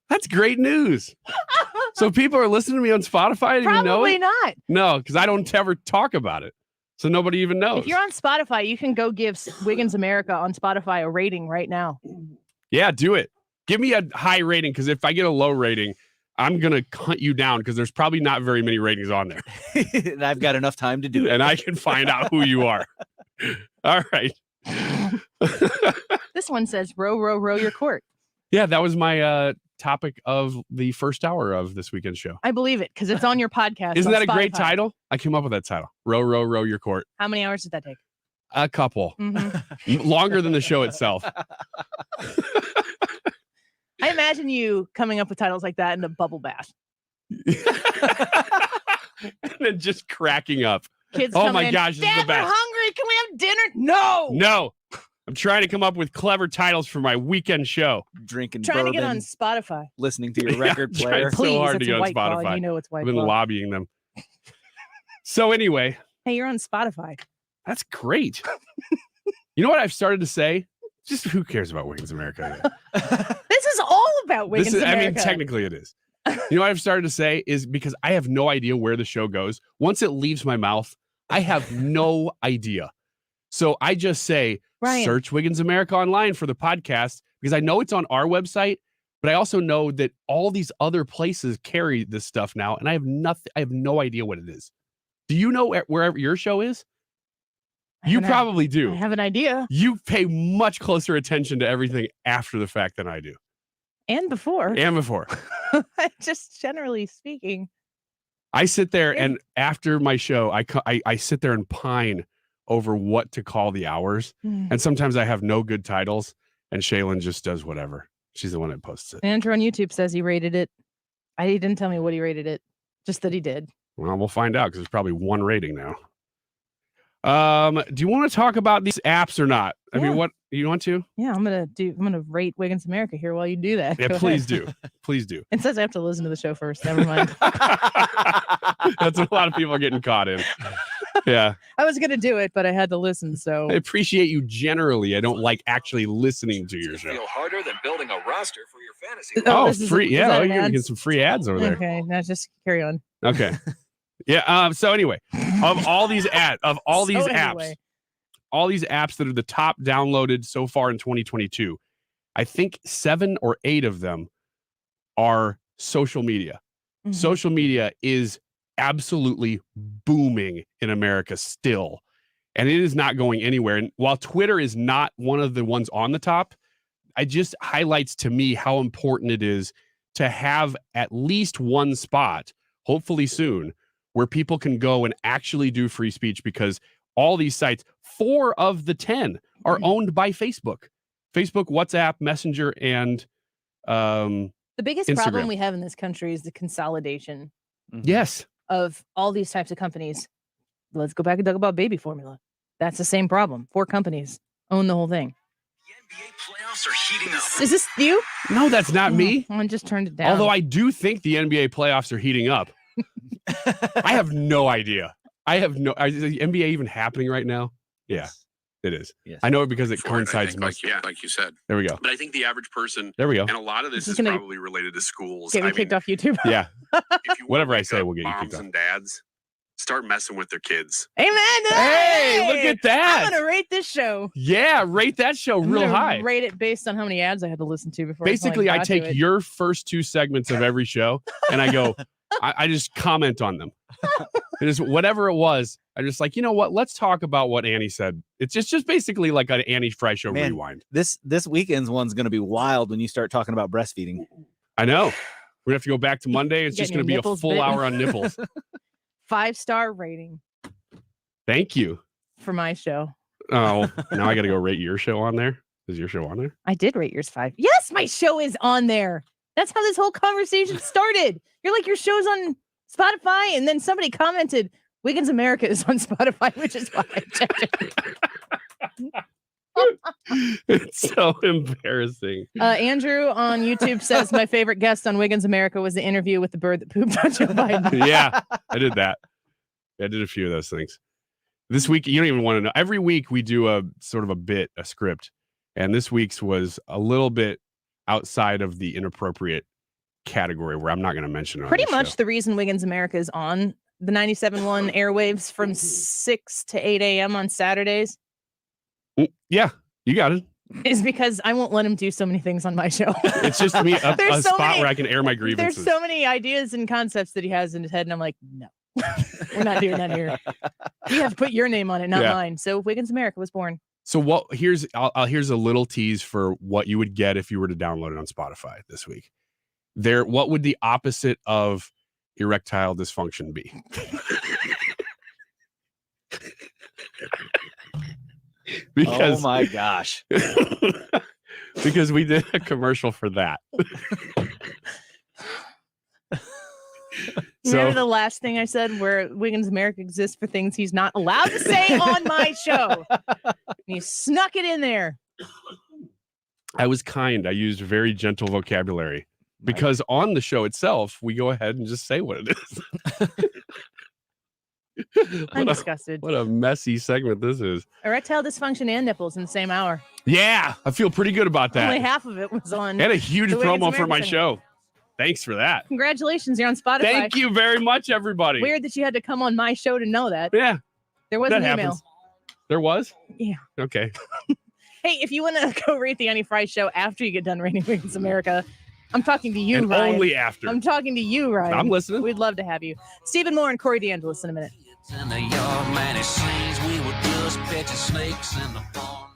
Speaker 31: That's great news. So people are listening to me on Spotify. I didn't even know
Speaker 17: Probably
Speaker 31: it?
Speaker 17: not.
Speaker 31: No, because I don't ever talk about it. So nobody even knows.
Speaker 17: If you're on Spotify, you can go give Wiggins America on Spotify a rating right now.
Speaker 31: Yeah, do it. Give me a high rating because if I get a low rating, I'm going to hunt you down because there's probably not very many ratings on there.
Speaker 4: And I've got enough time to do it.
Speaker 31: And I can find out who you are. All right.
Speaker 17: This one says, row, row, row your court.
Speaker 31: Yeah, that was my topic of the first hour of this weekend's show.
Speaker 17: I believe it because it's on your podcast.
Speaker 31: Isn't
Speaker 17: on
Speaker 31: that a great
Speaker 17: Spotify.
Speaker 31: title? I came up with that title. Row, row, row your court.
Speaker 17: How many hours did that take?
Speaker 31: A couple.
Speaker 17: Mhm.
Speaker 31: Longer than the show itself.
Speaker 17: I imagine you coming up with titles like that in a bubble bath.
Speaker 31: And then just cracking up.
Speaker 17: Kids
Speaker 31: Oh
Speaker 17: coming
Speaker 31: my
Speaker 17: in,
Speaker 31: gosh, this is
Speaker 17: Dad,
Speaker 31: the best.
Speaker 17: we're hungry. Can we have dinner? No.
Speaker 31: No. I'm trying to come up with clever titles for my weekend show.
Speaker 4: Drinking
Speaker 17: Trying
Speaker 4: bourbon,
Speaker 17: to get on Spotify.
Speaker 4: listening to your
Speaker 31: Yeah,
Speaker 4: record
Speaker 31: I'm trying
Speaker 4: player.
Speaker 31: so
Speaker 17: Please,
Speaker 31: hard
Speaker 17: it's
Speaker 31: to get on
Speaker 17: White Claw, and
Speaker 31: Spotify.
Speaker 17: you know it's White
Speaker 31: I've been
Speaker 17: Claw.
Speaker 31: lobbying them. So anyway,
Speaker 17: Hey, you're on Spotify.
Speaker 31: that's great. You know what I've started to say? Just who cares about Wiggins America?
Speaker 17: This is all about Wiggins
Speaker 31: I
Speaker 17: America.
Speaker 31: mean, technically it is. You know what I've started to say is because I have no idea where the show goes. Once it leaves my mouth, I have no idea. So I just say,
Speaker 17: Ryan.
Speaker 31: search Wiggins America online for the podcast because I know it's on our website, but I also know that all these other places carry this stuff now, and I have nothing. I have no idea what it is. Do you know wherever your show is? You probably do.
Speaker 17: I have an idea.
Speaker 31: You pay much closer attention to everything after the fact than I do.
Speaker 17: And before.
Speaker 31: And before.
Speaker 17: Just generally speaking.
Speaker 31: I sit there and after my show, I sit there and pine over what to call the hours. And sometimes I have no good titles and Shaylin just does whatever. She's the one that posts it.
Speaker 17: Andrew on YouTube says he rated it. He didn't tell me what he rated it, just that he did.
Speaker 31: Well, we'll find out because there's probably one rating now. Do you want to talk about these apps or not? I mean, what you want to?
Speaker 17: Yeah, I'm gonna rate Wiggins America here while you do that.
Speaker 31: Yeah,
Speaker 17: Go
Speaker 31: please
Speaker 17: ahead.
Speaker 31: do. Please do.
Speaker 17: It says I have to listen to the show first. Never mind.
Speaker 31: That's what a lot of people are getting caught in. Yeah.
Speaker 17: I was gonna do it, but I had to listen. So
Speaker 31: I appreciate you generally. I don't like actually listening to your show.
Speaker 12: Feel harder than building a roster for your fantasy.
Speaker 31: Oh, free. Yeah, you're going to get some free ads over there.
Speaker 17: Okay, now just carry on.
Speaker 31: Okay. Yeah. So anyway, of all these apps, all these apps that are the top downloaded so far in 2022, I think 7 or 8 of them are social media.
Speaker 17: Mm-hmm.
Speaker 31: Social media is absolutely booming in America still, and it is not going anywhere. And while Twitter is not one of the ones on the top, it just highlights to me how important it is to have at least one spot, hopefully soon, where people can go and actually do free speech, because all these sites, 4 of the 10 are owned by Facebook, WhatsApp, Messenger, and
Speaker 17: the biggest
Speaker 31: Instagram.
Speaker 17: problem we have in this country is the consolidation.
Speaker 31: Yes.
Speaker 17: Of all these types of companies. Let's go back and talk about baby formula. That's the same problem. 4 companies own the whole thing.
Speaker 12: Playoffs are heating up.
Speaker 17: Is this you?
Speaker 31: No, that's not me.
Speaker 17: I just turned it down.
Speaker 31: Although I do think the NBA playoffs are heating up. I have no idea. Is the NBA even happening right now? Yeah, it is.
Speaker 18: Yes.
Speaker 31: I know it because it coincides.
Speaker 5: Like you said.
Speaker 31: There we go.
Speaker 5: But I think the average person.
Speaker 31: There we go.
Speaker 5: And a lot of this is
Speaker 17: gonna
Speaker 5: probably related to schools.
Speaker 17: Get me kicked off YouTube.
Speaker 31: Yeah.
Speaker 5: If you
Speaker 31: Whatever I say will get you
Speaker 5: moms
Speaker 31: kicked off.
Speaker 5: and dads start messing with their kids.
Speaker 17: Amen.
Speaker 31: Hey, look at that.
Speaker 17: I'm gonna rate this show.
Speaker 31: Yeah, rate that show
Speaker 17: I'm
Speaker 31: real
Speaker 17: gonna
Speaker 31: high.
Speaker 17: Rate it based on how many ads I had to listen to before.
Speaker 31: Basically, I
Speaker 17: got to
Speaker 31: take
Speaker 17: it.
Speaker 31: your first 2 segments of every show and I go, I just comment on them. It is whatever it was. I'm just like, you know what? Let's talk about what Annie said. It's just basically like an Annie Frey show
Speaker 18: Man,
Speaker 31: rewind.
Speaker 18: This weekend's one's going to be wild when you start talking about breastfeeding.
Speaker 31: I know. We're gonna have to go back to Monday. It's just
Speaker 17: Getting
Speaker 31: gonna
Speaker 17: your
Speaker 31: be a
Speaker 17: nipples
Speaker 31: full
Speaker 17: bit.
Speaker 31: hour on nipples.
Speaker 17: 5-star rating
Speaker 31: Thank you.
Speaker 17: for my show.
Speaker 31: Oh, now I got to go rate your show on there. Is your show on there?
Speaker 17: I did rate yours 5. Yes, my show is on there. That's how this whole conversation started. You're like, your show's on Spotify, and then somebody commented, Wiggins America is on Spotify, which is why I checked it.
Speaker 31: It's so embarrassing.
Speaker 17: Andrew on YouTube says my favorite guest on Wiggins America was the interview with the bird that pooped on Joe Biden.
Speaker 31: Yeah, I did that. I did a few of those things. This week, you don't even want to know. Every week we do a sort of a script. And this week's was a little bit outside of the inappropriate category where I'm not going to mention it.
Speaker 17: Pretty much the reason Wiggins America is on the 97.1 airwaves from 6 to 8 a.m. on Saturdays
Speaker 31: Yeah, you got it.
Speaker 17: is because I won't let him do so many things on my show.
Speaker 31: It's just me, a
Speaker 17: There's so
Speaker 31: spot
Speaker 17: many-
Speaker 31: where I can air my grievances.
Speaker 17: There's so many ideas and concepts that he has in his head, and I'm like, no, we're not doing that here. You have to put your name on it, not
Speaker 31: Yeah.
Speaker 17: mine. So Wiggins America was born.
Speaker 31: So here's a little tease for what you would get if you were to download it on Spotify this week. What would the opposite of erectile dysfunction be? Because,
Speaker 18: oh my gosh.
Speaker 31: Because we did a commercial for that.
Speaker 17: Remember the last thing I said where Wiggins America exists for things he's not allowed to say on my show? And he snuck it in there.
Speaker 31: I was kind. I used very gentle vocabulary because on the show itself, we go ahead and just say what it is.
Speaker 17: I'm disgusted.
Speaker 31: What a messy segment this is.
Speaker 17: Erectile dysfunction and nipples in the same hour.
Speaker 31: Yeah, I feel pretty good about that.
Speaker 17: Only half of it was on.
Speaker 31: And a huge
Speaker 17: the Wiggins
Speaker 31: promo for my
Speaker 17: America
Speaker 31: show. Thanks for that.
Speaker 17: Congratulations, you're on Spotify.
Speaker 31: Thank you very much, everybody.
Speaker 17: Weird that you had to come on my show to know that.
Speaker 31: Yeah.
Speaker 17: There was
Speaker 31: that
Speaker 17: an email.
Speaker 31: happens. There was?
Speaker 17: Yeah.
Speaker 31: Okay.
Speaker 17: Hey, if you want to go rate the Annie Frey show after you get done rating Wiggins America, I'm talking to you,
Speaker 31: And
Speaker 17: Ryan.
Speaker 31: only after.
Speaker 17: I'm talking to you, Ryan.
Speaker 31: I'm listening.
Speaker 17: We'd love to have you. Stephen Moore and Corey DeAngelis in a minute.
Speaker 30: In the yard, man, it seems we were just catching snakes in the barn.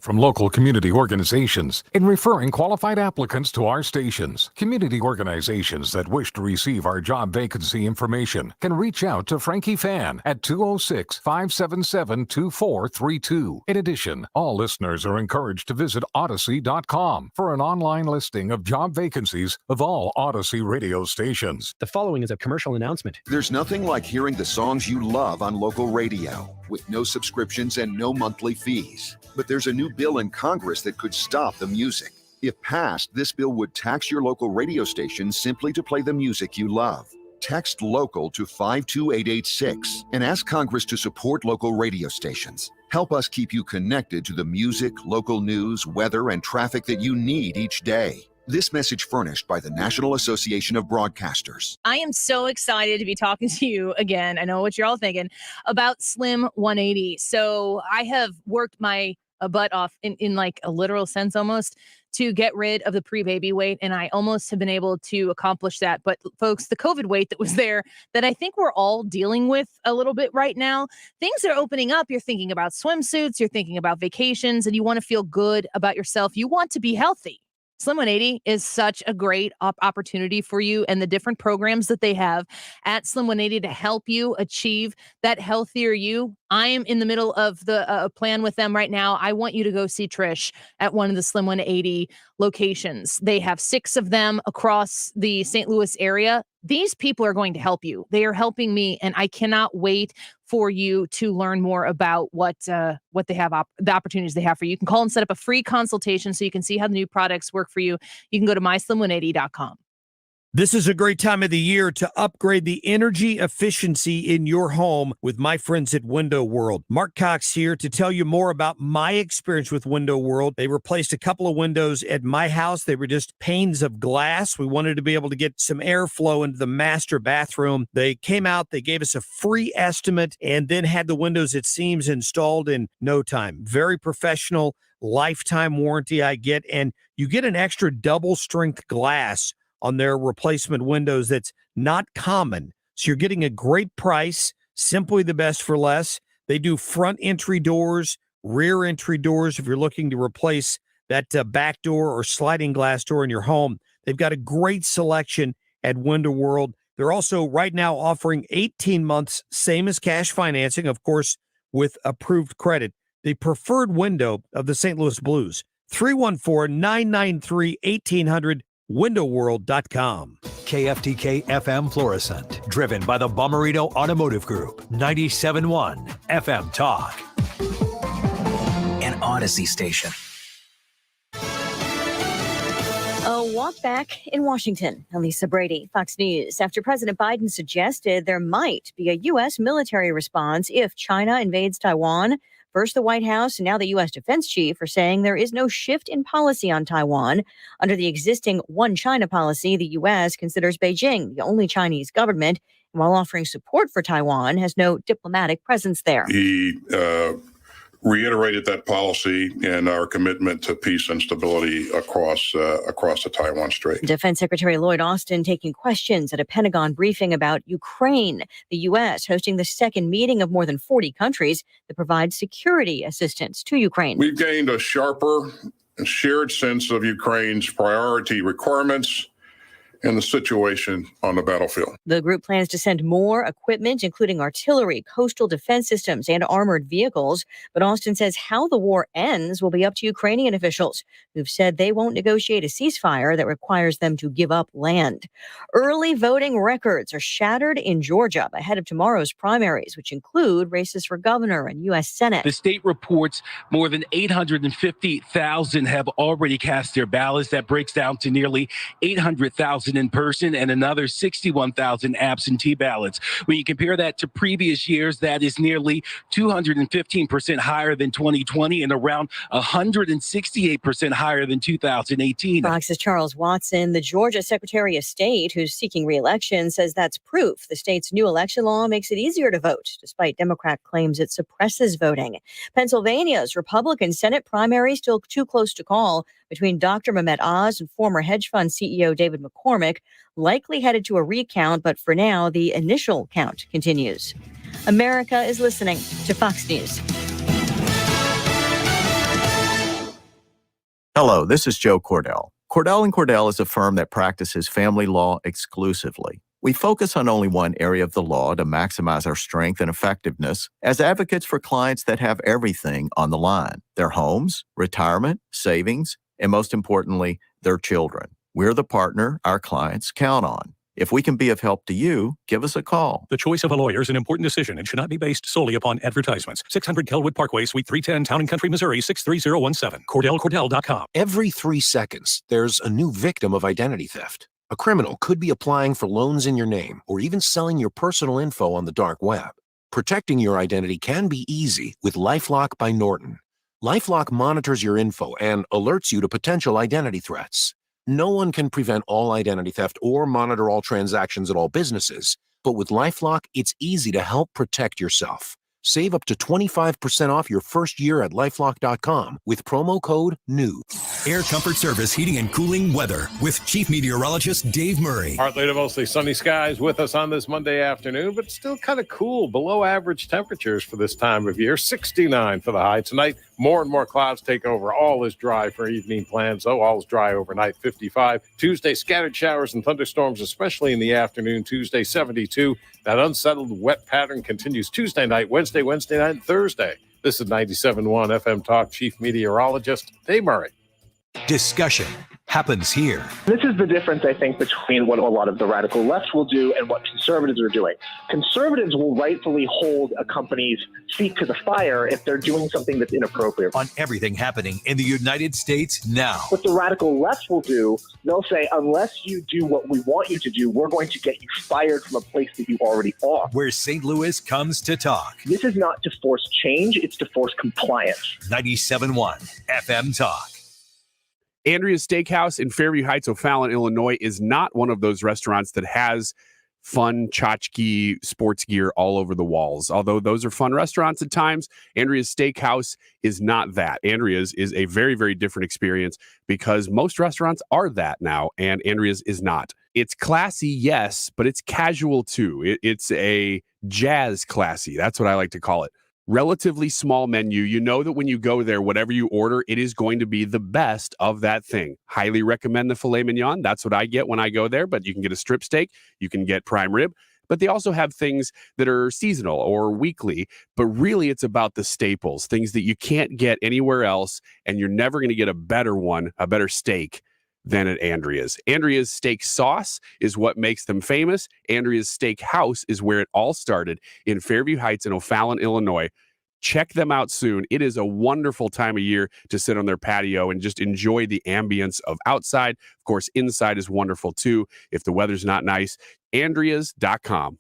Speaker 8: from local community organizations in referring qualified applicants to our stations. Community organizations that wish to receive our job vacancy information can reach out to Frankie Fan at 206-577-2432. In addition, all listeners are encouraged to visit Odyssey.com for an online listing of job vacancies of all Odyssey radio stations.
Speaker 11: The following is a commercial announcement.
Speaker 13: There's nothing like hearing the songs you love on local radio with no subscriptions and no monthly fees. But there's a new bill in Congress that could stop the music. If passed, this bill would tax your local radio station simply to play the music you love. Text LOCAL to 52886 and ask Congress to support local radio stations. Help us keep you connected to the music, local news, weather, and traffic that you need each day. This message furnished by the National Association of Broadcasters.
Speaker 17: I am so excited to be talking to you again. I know what you're all thinking about Slim 180. So I have worked my butt off in like a literal sense almost to get rid of the pre-baby weight. And I almost have been able to accomplish that. But folks, the COVID weight that was there that I think we're all dealing with a little bit right now, things are opening up. You're thinking about swimsuits, you're thinking about vacations, and you want to feel good about yourself. You want to be healthy. Slim 180 is such a great opportunity for you, and the different programs that they have at Slim 180 to help you achieve that healthier you. I am in the middle of the plan with them right now. I want you to go see Trish at one of the Slim 180 locations. They have 6 of them across the St. Louis area. These people are going to help you. They are helping me, and I cannot wait for you to learn more about what they have, the opportunities they have for you. You can call and set up a free consultation so you can see how the new products work for you. You can go to myslim180.com.
Speaker 6: This is a great time of the year to upgrade the energy efficiency in your home with my friends at Window World. Mark Cox here to tell you more about my experience with Window World. They replaced a couple of windows at my house. They were just panes of glass. We wanted to be able to get some airflow into the master bathroom. They came out, they gave us a free estimate, and then had the windows at seams installed in no time. Very professional, lifetime warranty I get, and you get an extra double strength glass on their replacement windows that's not common. So you're getting a great price, simply the best for less. They do front entry doors, rear entry doors if you're looking to replace that back door or sliding glass door in your home. They've got a great selection at Window World. They're also right now offering 18 months, same as cash financing, of course, with approved credit. The preferred window of the St. Louis Blues, 314-993-1800. windowworld.com.
Speaker 1: KFTK FM Florissant, driven by the Bomarito Automotive Group, 97.1 FM Talk.
Speaker 14: An Odyssey station.
Speaker 15: A walk back in Washington. Elisa Brady, Fox News. After President Biden suggested there might be a U.S. military response if China invades Taiwan, first, the White House and now the U.S. Defense Chief are saying there is no shift in policy on Taiwan. Under the existing One China policy, the U.S. considers Beijing the only Chinese government, and while offering support for Taiwan, has no diplomatic presence there.
Speaker 16: He reiterated that policy and our commitment to peace and stability across the Taiwan Strait.
Speaker 15: Defense Secretary Lloyd Austin taking questions at a Pentagon briefing about Ukraine. The U.S. hosting the second meeting of more than 40 countries that provide security assistance to Ukraine.
Speaker 16: We've gained a sharper and shared sense of Ukraine's priority requirements and the situation on the battlefield.
Speaker 15: The group plans to send more equipment, including artillery, coastal defense systems, and armored vehicles. But Austin says how the war ends will be up to Ukrainian officials, who've said they won't negotiate a ceasefire that requires them to give up land. Early voting records are shattered in Georgia ahead of tomorrow's primaries, which include races for governor and U.S. Senate.
Speaker 19: The state reports more than 850,000 have already cast their ballots. That breaks down to nearly 800,000 in person and another 61,000 absentee ballots. When you compare that to previous years, that is nearly 215% higher than 2020 and around 168% higher than 2018.
Speaker 15: Fox's Charles Watson, the Georgia Secretary of State, who's seeking re-election, says that's proof the state's new election law makes it easier to vote, despite Democrat claims it suppresses voting. Pennsylvania's Republican Senate primary still too close to call between Dr. Mehmet Oz and former hedge fund CEO David McCormick, likely headed to a recount, but for now, the initial count continues. America is listening to Fox News.
Speaker 2: Hello, this is Joe Cordell. Cordell & Cordell is a firm that practices family law exclusively. We focus on only one area of the law to maximize our strength and effectiveness as advocates for clients that have everything on the line: their homes, retirement, savings, and most importantly, their children. We're the partner our clients count on. If we can be of help to you, give us a call.
Speaker 3: The choice of a lawyer is an important decision and should not be based solely upon advertisements. 600 Kelwood Parkway, Suite 310, Town & Country, Missouri, 63017. CordellCordell.com.
Speaker 7: Every 3 seconds, there's a new victim of identity theft. A criminal could be applying for loans in your name or even selling your personal info on the dark web. Protecting your identity can be easy with LifeLock by Norton. LifeLock monitors your info and alerts you to potential identity threats. No one can prevent all identity theft or monitor all transactions at all businesses, but with LifeLock, it's easy to help protect yourself. Save up to 25% off your first year at LifeLock.com with promo code NEW.
Speaker 1: Air Comfort Service Heating and Cooling Weather with Chief Meteorologist Dave Murray.
Speaker 9: Partly to mostly sunny skies with us on this Monday afternoon, but still kind of cool, below average temperatures for this time of year. 69 for the high tonight. More and more clouds take over. All is dry for evening plans, though. All is dry overnight, 55. Tuesday, scattered showers and thunderstorms, especially in the afternoon. Tuesday, 72. That unsettled wet pattern continues Tuesday night, Wednesday night, and Thursday. This is 97.1 FM Talk Chief Meteorologist Dave Murray.
Speaker 1: Discussion happens here.
Speaker 10: This is the difference, I think, between what a lot of the radical left will do and what conservatives are doing. Conservatives will rightfully hold a company's feet to the fire if they're doing something that's inappropriate.
Speaker 1: On everything happening in the United States now.
Speaker 10: What the radical left will do, they'll say, unless you do what we want you to do, we're going to get you fired from a place that you already are.
Speaker 1: Where St. Louis comes to talk.
Speaker 10: This is not to force change, it's to force compliance.
Speaker 1: 97.1 FM Talk.
Speaker 31: Andrea's Steakhouse in Fairview Heights, O'Fallon, Illinois is not one of those restaurants that has fun tchotchke sports gear all over the walls. Although those are fun restaurants at times, Andrea's Steakhouse is not that. Andrea's is a very, very different experience because most restaurants are that now, and Andrea's is not. It's classy, yes, but it's casual too. It's a jazz classy. That's what I like to call it. Relatively small menu. You know that when you go there, whatever you order, it is going to be the best of that thing. Highly recommend the filet mignon. That's what I get when I go there, but you can get a strip steak, you can get prime rib, but they also have things that are seasonal or weekly, but really it's about the staples, things that you can't get anywhere else, and you're never going to get a better one, a better steak than at Andrea's. Andrea's steak sauce is what makes them famous. Andrea's Steakhouse is where it all started in Fairview Heights in O'Fallon, Illinois. Check them out soon. It is a wonderful time of year to sit on their patio and just enjoy the ambience of outside. Of course, inside is wonderful too. If the weather's not nice, Andreas.com.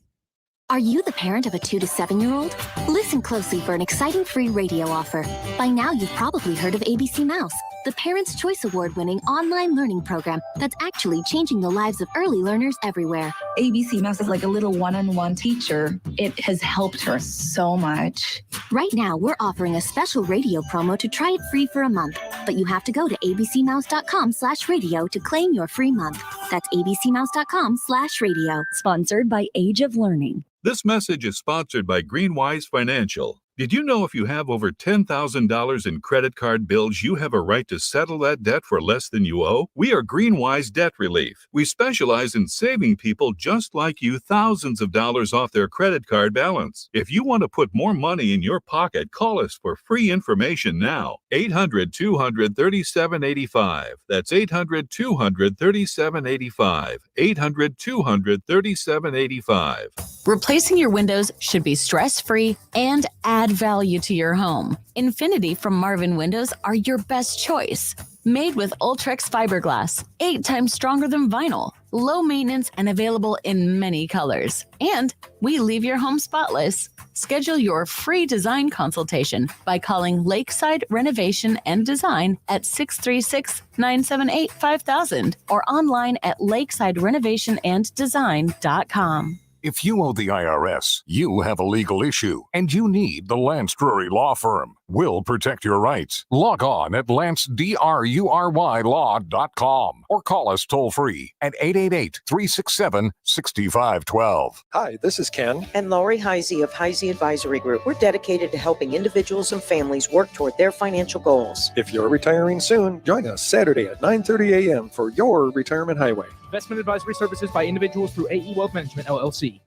Speaker 11: Are you the parent of a 2 to 7-year-old? Listen closely for an exciting free radio offer. By now, you've probably heard of ABC Mouse, the Parents' Choice Award-winning online learning program that's actually changing the lives of early learners everywhere.
Speaker 20: ABC Mouse is like a little one-on-one teacher. It has helped her so much.
Speaker 11: Right now, we're offering a special radio promo to try it free for a month, but you have to go to abcmouse.com/radio to claim your free month. That's abcmouse.com/radio. Sponsored by Age of Learning.
Speaker 21: This message is sponsored by Greenwise Financial. Did you know if you have over $10,000 in credit card bills, you have a right to settle that debt for less than you owe? We are Greenwise Debt Relief. We specialize in saving people just like you thousands of dollars off their credit card balance. If you want to put more money in your pocket, call us for free information now. 800-200-3785. That's 800-200-3785. 800-200-3785.
Speaker 22: Replacing your windows should be stress-free and add value to your home. Infinity from Marvin Windows are your best choice. Made with Ultrex fiberglass, 8 times stronger than vinyl, low maintenance and available in many colors. And we leave your home spotless. Schedule your free design consultation by calling Lakeside Renovation and Design at 636-978-5000 or online at lakesidерenovationanddesign.com.
Speaker 8: If you owe the IRS, you have a legal issue, and you need the Lance Drury Law Firm. We'll protect your rights. Log on at lancedrurylaw.com or call us toll-free at 888-367-6512.
Speaker 4: Hi, this is Ken.
Speaker 5: And Lori Heisey of Heisey Advisory Group. We're dedicated to helping individuals and families work toward their financial goals.
Speaker 4: If you're retiring soon, join us Saturday at 9:30 a.m. for your Retirement Highway.
Speaker 12: Investment advisory services by individuals through AE Wealth Management, LLC.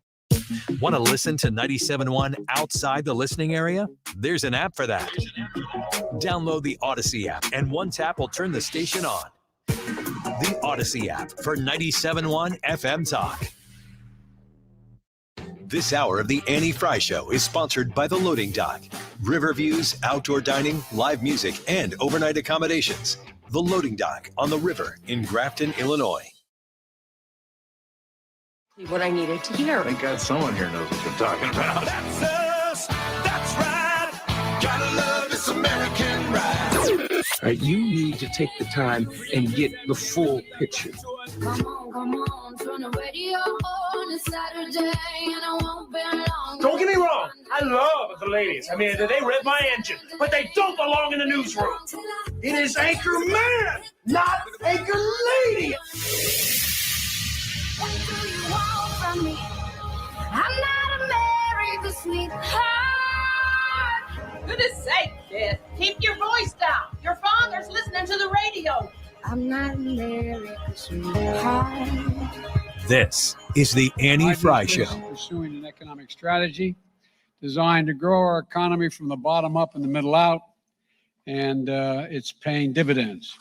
Speaker 1: Want to listen to 97.1 outside the listening area? There's an app for that. Download the Odyssey app, and one tap will turn the station on. The Odyssey app for 97.1 FM Talk. This hour of the Annie Frey Show is sponsored by The Loading Dock. River views, outdoor dining, live music, and overnight accommodations. The Loading Dock on the river in Grafton, Illinois.
Speaker 5: What I needed to hear.
Speaker 18: Thank God someone here knows what you're talking about.
Speaker 23: That's us. That's right. Gotta love this American ride.
Speaker 24: All right, you need to take the time and get the full picture.
Speaker 25: Come on, turn the radio on. It's Saturday and I won't be long.
Speaker 23: Don't get me wrong. I love the ladies. I mean, they rev my engine, but they don't belong in the newsroom. It is Anchor Man, not Anchor Lady.
Speaker 25: What do you want from me? I'm not America's sweetheart.
Speaker 26: Goodness sake, kid. Keep your voice down. Your father's listening to the radio.
Speaker 25: I'm not America's sweetheart.
Speaker 1: This is the Annie Frey Show.
Speaker 27: Pursuing an economic strategy designed to grow our economy from the bottom up and the middle out, and it's paying dividends.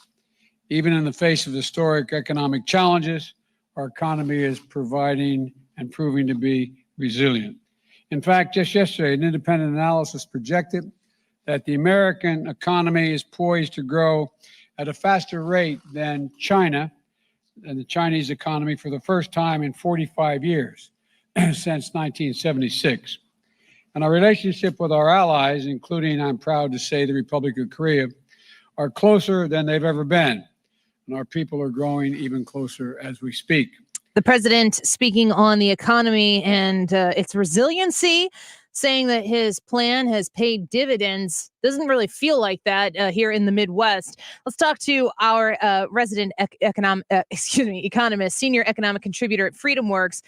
Speaker 27: Even in the face of historic economic challenges, our economy is providing and proving to be resilient. In fact, just yesterday, an independent analysis projected that the American economy is poised to grow at a faster rate than China and the Chinese economy for the first time in 45 years since 1976. And our relationship with our allies, including, I'm proud to say, the Republic of Korea, are closer than they've ever been. And our people are growing even closer as we speak.
Speaker 17: The president speaking on the economy and its resiliency, saying that his plan has paid dividends. Doesn't really feel like that here in the Midwest. Let's talk to our resident economist, senior economic contributor at FreedomWorks,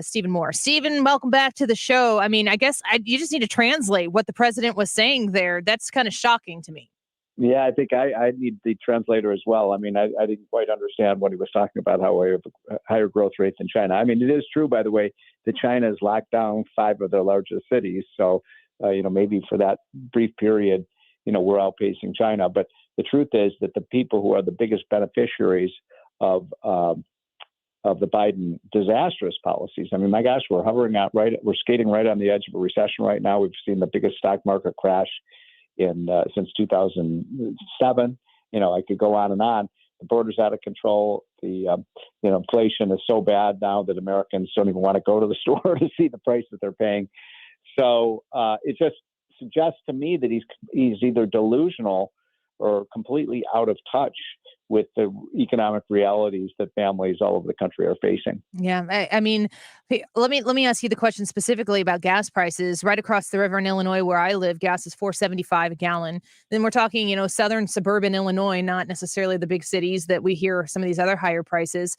Speaker 17: Stephen Moore. Stephen, welcome back to the show. I mean, I guess you just need to translate what the president was saying there. That's kind of shocking to me.
Speaker 28: Yeah, I think I need the translator as well. I mean, I didn't quite understand what he was talking about, how we have higher growth rates in China. I mean, it is true, by the way, that China has locked down 5 of their largest cities. So, maybe for that brief period, we're outpacing China. But the truth is that the people who are the biggest beneficiaries of the Biden disastrous policies. I mean, my gosh, we're skating right on the edge of a recession right now. We've seen the biggest stock market crash since 2007. I could go on and on. The border's out of control. The inflation is so bad now that Americans don't even want to go to the store to see the price that they're paying. So it just suggests to me that he's either delusional or completely out of touch with the economic realities that families all over the country are facing.
Speaker 17: Yeah, I mean, let me ask you the question specifically about gas prices. Right across the river in Illinois, where I live, gas is $4.75 a gallon. Then we're talking, southern suburban Illinois, not necessarily the big cities that we hear some of these other higher prices.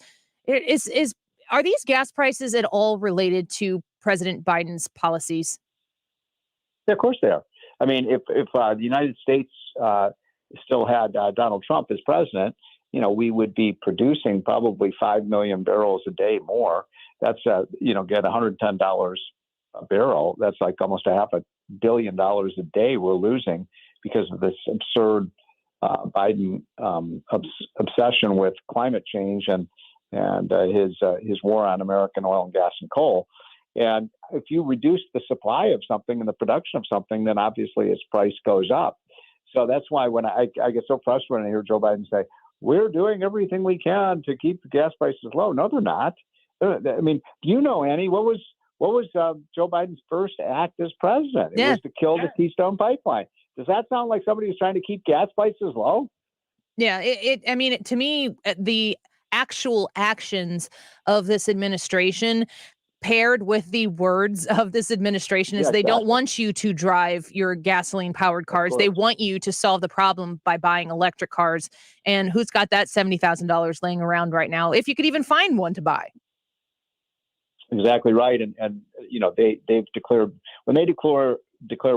Speaker 17: Are these gas prices at all related to President Biden's policies?
Speaker 28: Yeah, of course they are. I mean, if the United States still had Donald Trump as president, we would be producing probably 5 million barrels a day more. That's, get $110 a barrel. That's like almost $500 million a day we're losing because of this absurd Biden obsession with climate change and his war on American oil and gas and coal. And if you reduce the supply of something and the production of something, then obviously its price goes up. So that's why when I get so frustrated when I hear Joe Biden say, we're doing everything we can to keep the gas prices low. No, they're not. I mean, Annie, what was Joe Biden's first act as president? It was to kill the Keystone Pipeline. Does that sound like somebody who's trying to keep gas prices low?
Speaker 17: Yeah, to me, the actual actions of this administration paired with the words of this administration is they don't want you to drive your gasoline powered cars. They want you to solve the problem by buying electric cars. And who's got that $70,000 laying around right now, if you could even find one to buy?
Speaker 28: Exactly right. And they've declared, when they declare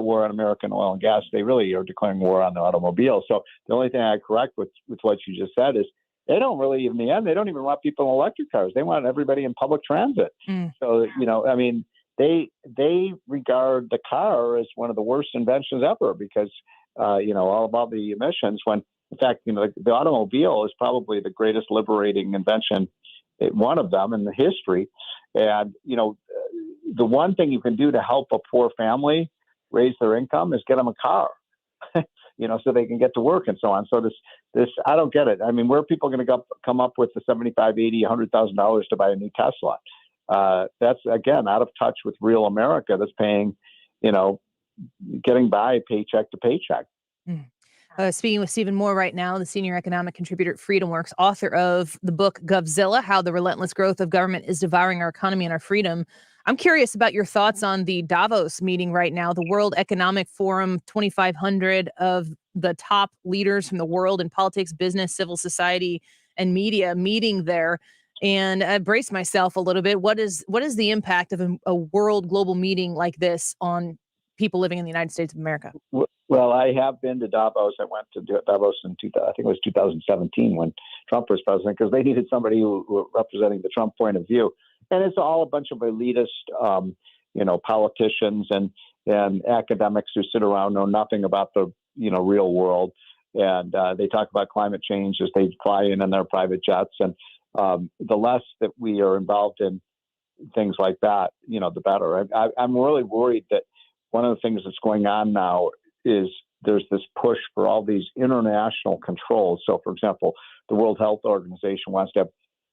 Speaker 28: war on American oil and gas, they really are declaring war on the automobile. So the only thing I correct with what you just said is they don't really, in the end, they don't even want people in electric cars. They want everybody in public transit. So, they regard the car as one of the worst inventions ever because, all about the emissions when, in fact, the automobile is probably the greatest liberating invention, one of them in the history. And, the one thing you can do to help a poor family raise their income is get them a car, so they can get to work and so on. So this, I don't get it. I mean, where are people going to come up with the $75, $80, $100,000 to buy a new Tesla? That's, again, out of touch with real America that's paying, getting by paycheck to paycheck.
Speaker 17: Speaking with Stephen Moore right now, the senior economic contributor at FreedomWorks, author of the book Govzilla, How the Relentless Growth of Government is Devouring Our Economy and Our Freedom. I'm curious about your thoughts on the Davos meeting right now, the World Economic Forum, 2,500 of the top leaders from the world in politics, business, civil society, and media meeting there. And I brace myself a little bit. What is the impact of a world global meeting like this on people living in the United States of America?
Speaker 28: Well, I have been to Davos. I went to Davos in 2017 when Trump was president because they needed somebody who were representing the Trump point of view. And it's all a bunch of elitist, politicians and academics who sit around, know nothing about the, real world. And they talk about climate change as they fly in their private jets. And the less that we are involved in things like that, the better. I'm really worried that one of the things that's going on now is there's this push for all these international controls. So, for example, the World Health Organization wants to have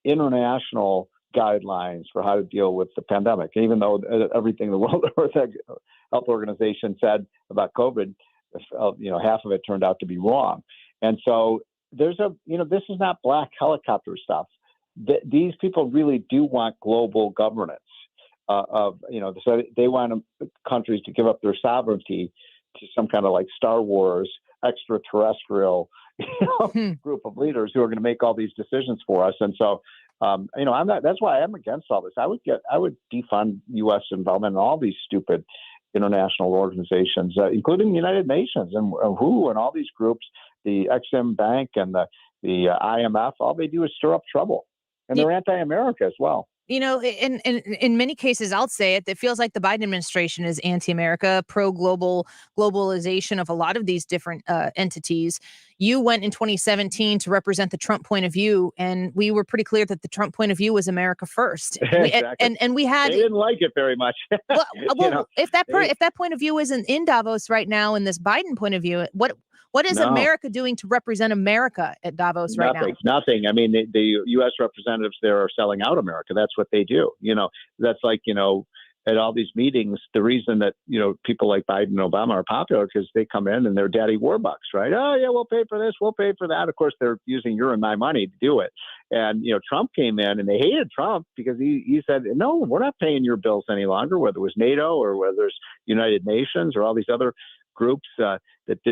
Speaker 28: international guidelines for how to deal with the pandemic. Even though everything the World Health Organization said about COVID, half of it turned out to be wrong. And so this is not black helicopter stuff. These people really do want global governance. So they want countries to give up their sovereignty to some kind of like Star Wars extraterrestrial group of leaders who are going to make all these decisions for us. And so, I'm not. That's why I'm against all this. I would defund U.S. involvement in all these stupid international organizations, including the United Nations and WHO and all these groups, the Exim Bank and the IMF. All they do is stir up trouble, and they're anti-America as well.
Speaker 17: In many cases, I'll say it feels like the Biden administration is anti-America, globalization of a lot of these different entities. You went in 2017 to represent the Trump point of view, and we were pretty clear that the Trump point of view was America first.
Speaker 28: Exactly.
Speaker 17: And we had.
Speaker 28: They didn't like it very much.
Speaker 17: If that point of view isn't in Davos right now, and this Biden point of view, what is America doing to represent America at Davos right now?
Speaker 28: Nothing. I mean, the U.S. representatives there are selling out America. That's what they do. That's like, at all these meetings, the reason that, people like Biden and Obama are popular because they come in and they're daddy warbucks, right? Oh, yeah, we'll pay for this. We'll pay for that. Of course, they're using your and my money to do it. And, Trump came in and they hated Trump because he said, no, we're not paying your bills any longer, whether it was NATO or whether it's United Nations or all these other groups that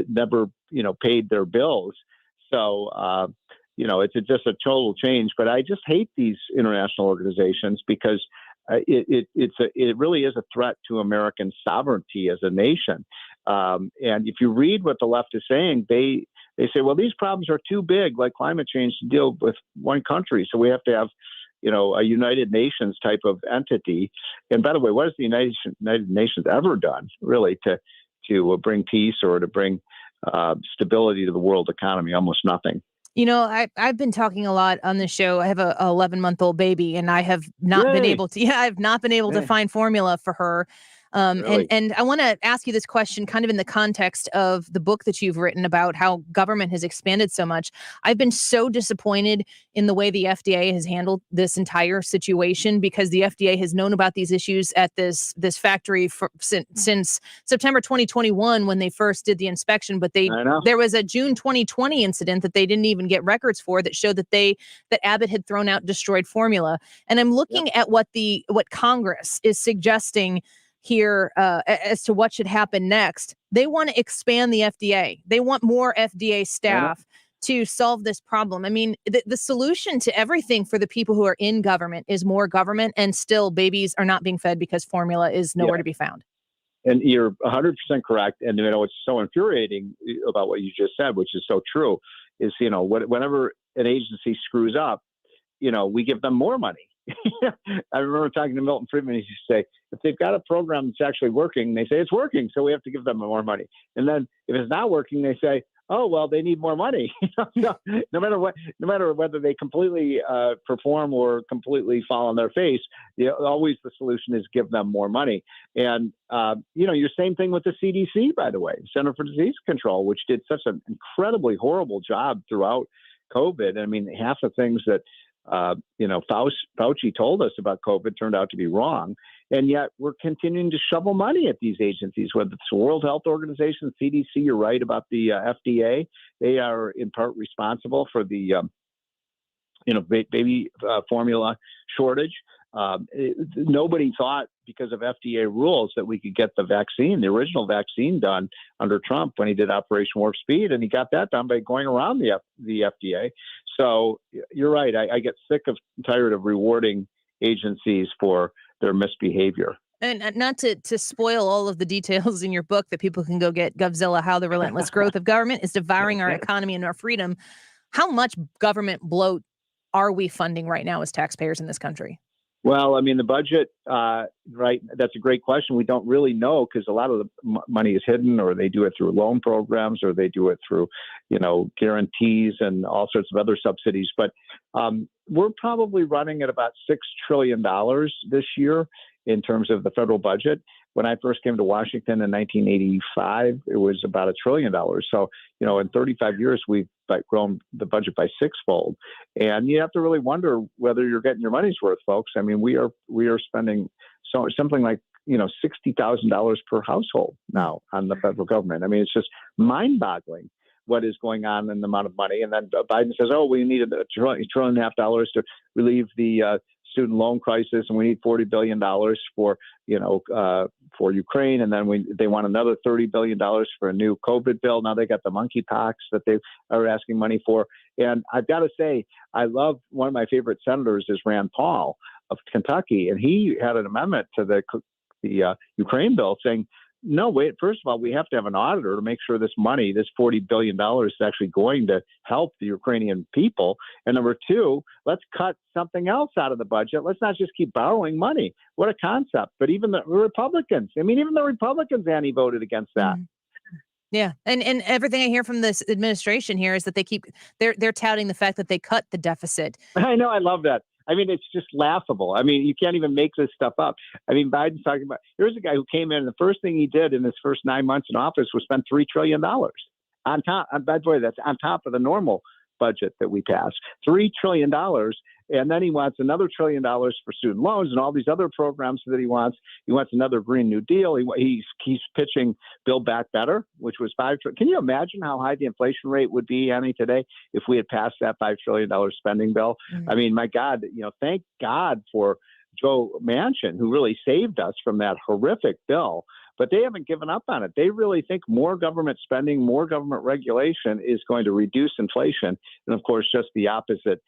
Speaker 28: never, paid their bills. So, it's just a total change. But I just hate these international organizations because it really is a threat to American sovereignty as a nation. And if you read what the left is saying, they say, well, these problems are too big, like climate change, to deal with one country. So we have to have, a United Nations type of entity. And by the way, what has the United Nations ever done, really, to bring peace or to bring stability to the world economy? Almost nothing.
Speaker 17: I've been talking a lot on this show. I have a 11-month-old baby, and I have not been able to. Yeah, I've not been able to find formula for her. Really? And I want to ask you this question kind of in the context of the book that you've written about how government has expanded so much. I've been so disappointed in the way the FDA has handled this entire situation, because the FDA has known about these issues at this factory since September 2021 when they first did the inspection. But there was a June 2020 incident that they didn't even get records for that showed that Abbott had thrown out destroyed formula. And I'm looking at what Congress is suggesting here as to what should happen next. They want to expand the FDA. They want more FDA staff to solve this problem. I mean, the solution to everything for the people who are in government is more government, and still babies are not being fed because formula is nowhere to be found.
Speaker 28: And you're 100% correct. And, what's so infuriating about what you just said, which is so true, is, whenever an agency screws up, we give them more money. I remember talking to Milton Friedman. He used to say, if they've got a program that's actually working, they say it's working, so we have to give them more money. And then if it's not working, they say, oh, well, they need more money. No matter whether they completely perform or completely fall on their face, always the solution is give them more money. And, your same thing with the CDC, by the way, Center for Disease Control, which did such an incredibly horrible job throughout COVID. I mean, half the things that Fauci told us about COVID turned out to be wrong. And yet we're continuing to shovel money at these agencies, whether it's the World Health Organization, CDC, you're right about the FDA. They are in part responsible for the, baby formula shortage. Nobody thought because of FDA rules that we could get the original vaccine done under Trump when he did Operation Warp Speed, and he got that done by going around the FDA. So you're right. I get sick and tired of rewarding agencies for their misbehavior.
Speaker 17: And not to spoil all of the details in your book that people can go get, Govzilla, How the Relentless Growth of Government is Devouring Our Economy and Our Freedom. How much government bloat are we funding right now as taxpayers in this country?
Speaker 28: Well, I mean, the budget, right, that's a great question. We don't really know because a lot of the money is hidden, or they do it through loan programs, or they do it through, guarantees and all sorts of other subsidies. But we're probably running at about $6 trillion this year in terms of the federal budget. When I first came to Washington in 1985, it was about $1 trillion. So, in 35 years, we've grown the budget by sixfold. And you have to really wonder whether you're getting your money's worth, folks. I mean, we are spending something like, $60,000 per household now on the federal government. I mean, it's just mind-boggling what is going on in the amount of money. And then Biden says, oh, we need $1.5 trillion to relieve the student loan crisis, and we need $40 billion for Ukraine, and then they want another $30 billion for a new COVID bill. Now they got the monkeypox that they are asking money for. And I've got to say, I love, one of my favorite senators is Rand Paul of Kentucky, and he had an amendment to the Ukraine bill saying, no, wait, first of all, we have to have an auditor to make sure this money, this $40 billion is actually going to help the Ukrainian people. And number two, let's cut something else out of the budget. Let's not just keep borrowing money. What a concept. But even the Republicans, Annie, voted against that.
Speaker 17: Yeah. And everything I hear from this administration here is that they're touting the fact that they cut the deficit.
Speaker 28: I know. I love that. I mean, it's just laughable. I mean, you can't even make this stuff up. I mean, Biden's talking about, here's a guy who came in and the first thing he did in his first 9 months in office was spend $3 trillion on top. By the way, that's on top of the normal budget that we passed, $3 trillion. And then he wants another $1 trillion for student loans and all these other programs that he wants. He wants another Green New Deal. He's pitching Build Back Better, which was $5 trillion. Can you imagine how high the inflation rate would be, Annie, today if we had passed that $5 trillion spending bill? Mm-hmm. I mean, my God, thank God for Joe Manchin, who really saved us from that horrific bill. But they haven't given up on it. They really think more government spending, more government regulation is going to reduce inflation. And of course, just the opposite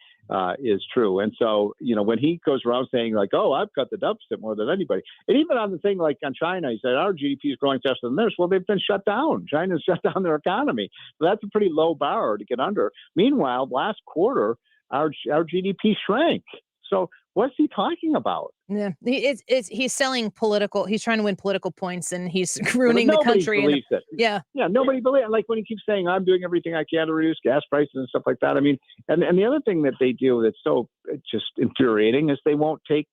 Speaker 28: is true. And so, when he goes around saying like, oh, I've cut the deficit more than anybody. And even on the thing like on China, he said, our GDP is growing faster than theirs. Well, they've been shut down. China's shut down their economy. So that's a pretty low bar to get under. Meanwhile, last quarter, our GDP shrank. So what's he talking about?
Speaker 17: Yeah, he's selling political. He's trying to win political points, and he's ruining the country.
Speaker 28: Believes it.
Speaker 17: Yeah,
Speaker 28: nobody believes it. Like when he keeps saying, "I'm doing everything I can to reduce gas prices and stuff like that." I mean, and the other thing that they do that's so just infuriating is they won't take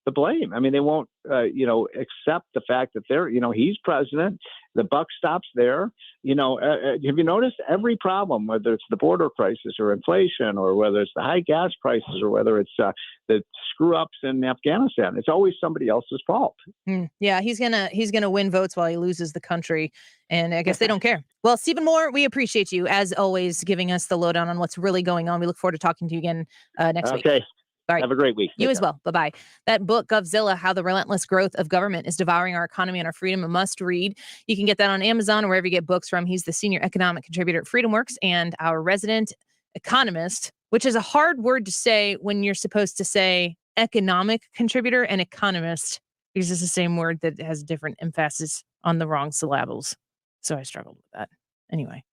Speaker 28: the blame. I mean, they won't, accept the fact that he's president. The buck stops there. Have you noticed every problem, whether it's the border crisis or inflation, or whether it's the high gas prices, or whether it's the screw ups in Afghanistan, it's always somebody else's fault.
Speaker 17: Yeah, he's gonna win votes while he loses the country, and I guess they don't care. Well, Stephen Moore, we appreciate you as always giving us the lowdown on what's really going on. We look forward to talking to you again next week.
Speaker 28: Okay.
Speaker 17: All right.
Speaker 28: Have a great week.
Speaker 17: You as well. Bye-bye. That book, Govzilla, How the Relentless Growth of Government is Devouring Our Economy and Our Freedom, a must read. You can get that on Amazon or wherever you get books from. He's the senior economic contributor at FreedomWorks and our resident economist, which is a hard word to say when you're supposed to say economic contributor and economist, because it's the same word that has different emphasis on the wrong syllables. So I struggled with that. Anyway,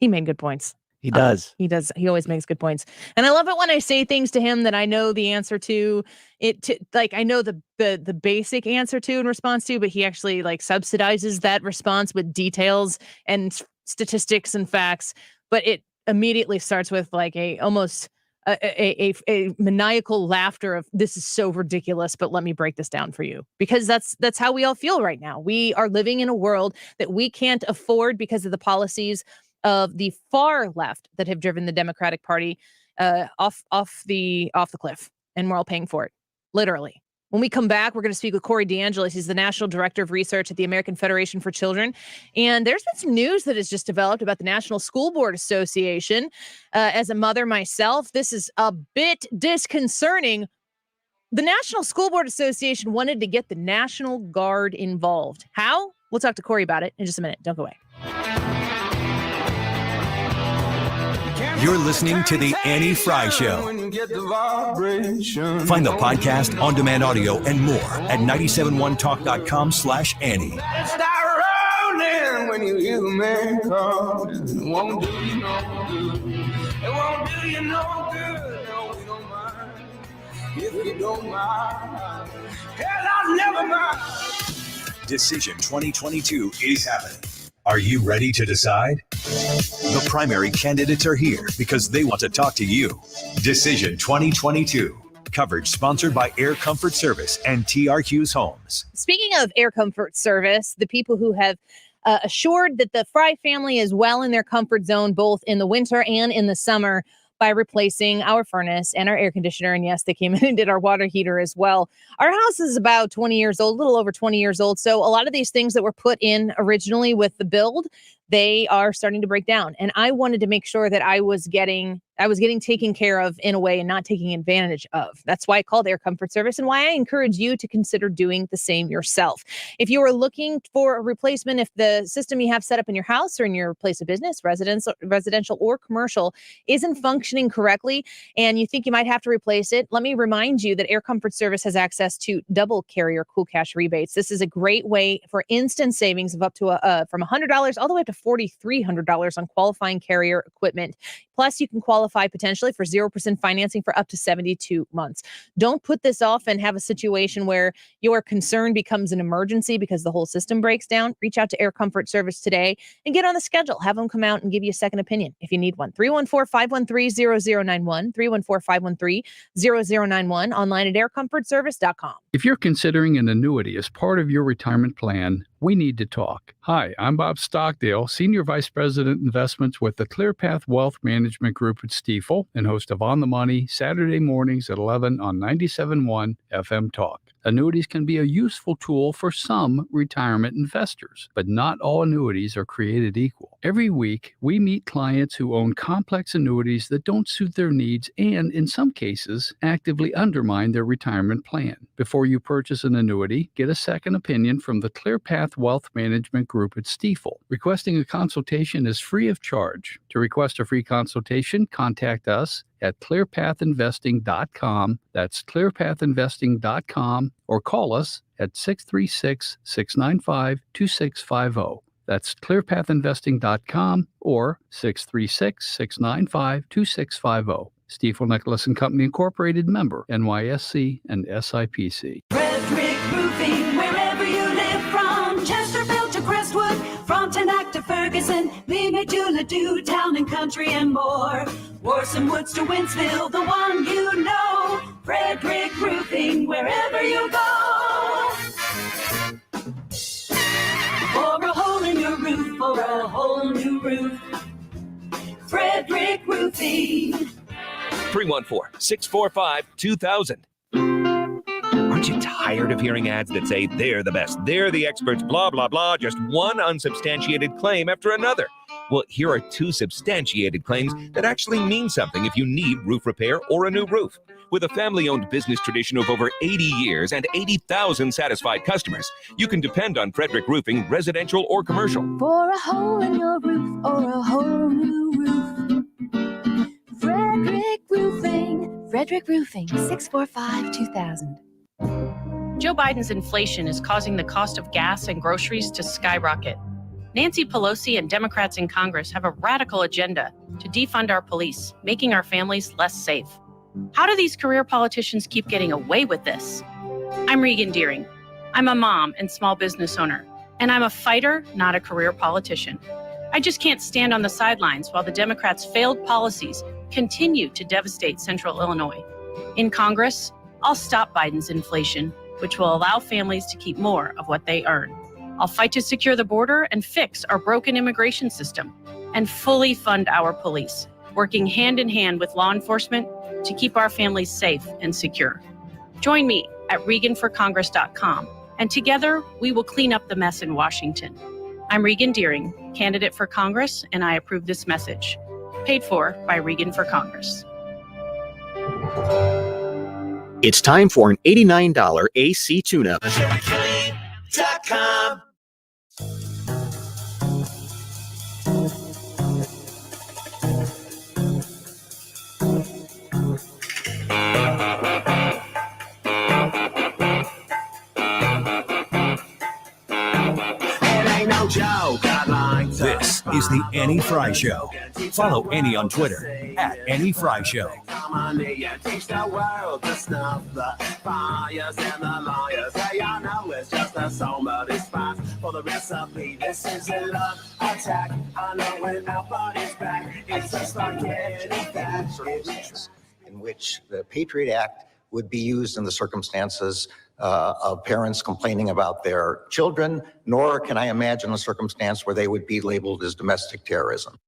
Speaker 17: he made good points.
Speaker 2: He does.
Speaker 17: He does. He always makes good points. And I love it when I say things to him that I know the answer to I know the basic answer to in response to, but he actually subsidizes that response with details and statistics and facts. But it immediately starts with almost a maniacal laughter of, this is so ridiculous, but let me break this down for you. Because that's how we all feel right now. We are living in a world that we can't afford because of the policies of the far left that have driven the Democratic Party off the cliff, and we're all paying for it, literally. When we come back, we're going to speak with Corey DeAngelis. He's the National Director of Research at the American Federation for Children. And there's been some news that has just developed about the National School Board Association. As a mother myself, this is a bit disconcerting. The National School Board Association wanted to get the National Guard involved. How? We'll talk to Corey about it in just a minute. Don't go away.
Speaker 1: You're listening to The Annie Frey Show. Find the podcast, on-demand audio, and more at 971talk.com/Annie.
Speaker 23: Start rolling when you hear the man call. It won't do you no good. It won't do you no good. No, we don't mind. If you don't mind. Hell, I'll never mind.
Speaker 1: Decision 2022 is happening. Are you ready to decide? The primary candidates are here because they want to talk to you. Decision 2022. Coverage sponsored by Air Comfort Service and TR Hughes Homes.
Speaker 17: Speaking of Air Comfort Service, the people who have assured that the Frey family is well in their comfort zone, both in the winter and in the summer, by replacing our furnace and our air conditioner. And yes, they came in and did our water heater as well. Our house is about 20 years old, a little over 20 years old. So a lot of these things that were put in originally with the build, they are starting to break down. And I wanted to make sure that I was getting taken care of in a way and not taking advantage of. That's why I called Air Comfort Service and why I encourage you to consider doing the same yourself. If you are looking for a replacement, if the system you have set up in your house or in your place of business, residential or commercial, isn't functioning correctly and you think you might have to replace it, let me remind you that Air Comfort Service has access to double carrier cool cash rebates. This is a great way for instant savings of up to from $100 all the way up to $4,300 on qualifying carrier equipment. Plus, you can qualify potentially for 0% financing for up to 72 months. Don't put this off and have a situation where your concern becomes an emergency because the whole system breaks down. Reach out to Air Comfort Service today and get on the schedule. Have them come out and give you a second opinion if you need one. 314-513-0091, 314-513-0091, online at aircomfortservice.com.
Speaker 3: If you're considering an annuity as part of your retirement plan, we need to talk. Hi, I'm Bob Stockdale, Senior Vice President Investments with the ClearPath Wealth Management Group at Stifel and host of On the Money, Saturday mornings at 11 on 97.1 FM Talk. Annuities can be a useful tool for some retirement investors, but not all annuities are created equal. Every week, we meet clients who own complex annuities that don't suit their needs and, in some cases, actively undermine their retirement plan. Before you purchase an annuity, get a second opinion from the ClearPath Wealth Management Group at Stifel. Requesting a consultation is free of charge. To request a free consultation, contact us at clearpathinvesting.com. That's clearpathinvesting.com, or call us at 636-695-2650. That's clearpathinvesting.com or 636-695-2650. Stifel Nicholas and Company Incorporated, member NYSE and SIPC.
Speaker 25: Frederick Roofing, wherever you live, from Chesterfield to Crestwood, from Teaneck to Ferguson, Limay to Ladue, Town and Country and more. Warson Woods to Winsville, the one you know. Frederick Roofing, wherever you go. For a hole in your roof, for a whole new roof. Frederick Roofing.
Speaker 2: 314-645-2000. Aren't you tired of hearing ads that say they're the best, they're the experts, blah, blah, blah, just one unsubstantiated claim after another? Well, here are two substantiated claims that actually mean something if you need roof repair or a new roof. With a family-owned business tradition of over 80 years and 80,000 satisfied customers, you can depend on Frederick Roofing, residential or commercial.
Speaker 25: For a hole in your roof or a whole new roof. Frederick Roofing.
Speaker 6: Frederick Roofing, 645-2000.
Speaker 7: Joe Biden's inflation is causing the cost of gas and groceries to skyrocket. Nancy Pelosi and Democrats in Congress have a radical agenda to defund our police, making our families less safe. How do these career politicians keep getting away with this? I'm Regan Deering. I'm a mom and small business owner, and I'm a fighter, not a career politician. I just can't stand on the sidelines while the Democrats' failed policies continue to devastate Central Illinois. In Congress, I'll stop Biden's inflation, which will allow families to keep more of what they earn. I'll fight to secure the border and fix our broken immigration system, and fully fund our police, working hand in hand with law enforcement to keep our families safe and secure. Join me at ReganForCongress.com, and together we will clean up the mess in Washington. I'm Regan Deering, candidate for Congress, and I approve this message. Paid for by Regan for Congress.
Speaker 9: It's time for an $89 AC tune-up.
Speaker 25: ChevroKilly.com.
Speaker 1: This is the Annie Frey Show. Follow Annie on Twitter at Annie Frey Show.
Speaker 13: In which the Patriot Act would be used in the circumstances of parents complaining about their children, nor can I imagine a circumstance where they would be labeled as domestic terrorism.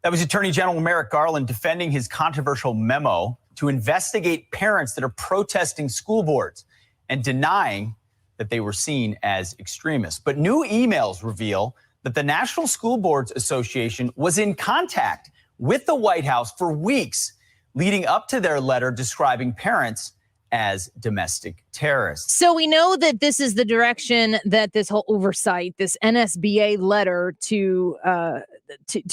Speaker 14: That was Attorney General Merrick Garland defending his controversial memo to investigate parents that are protesting school boards and denying that they were seen as extremists. But new emails reveal that the National School Boards Association was in contact with the White House for weeks leading up to their letter describing parents as domestic terrorists.
Speaker 17: So we know that this is the direction that this whole oversight, this NSBA letter to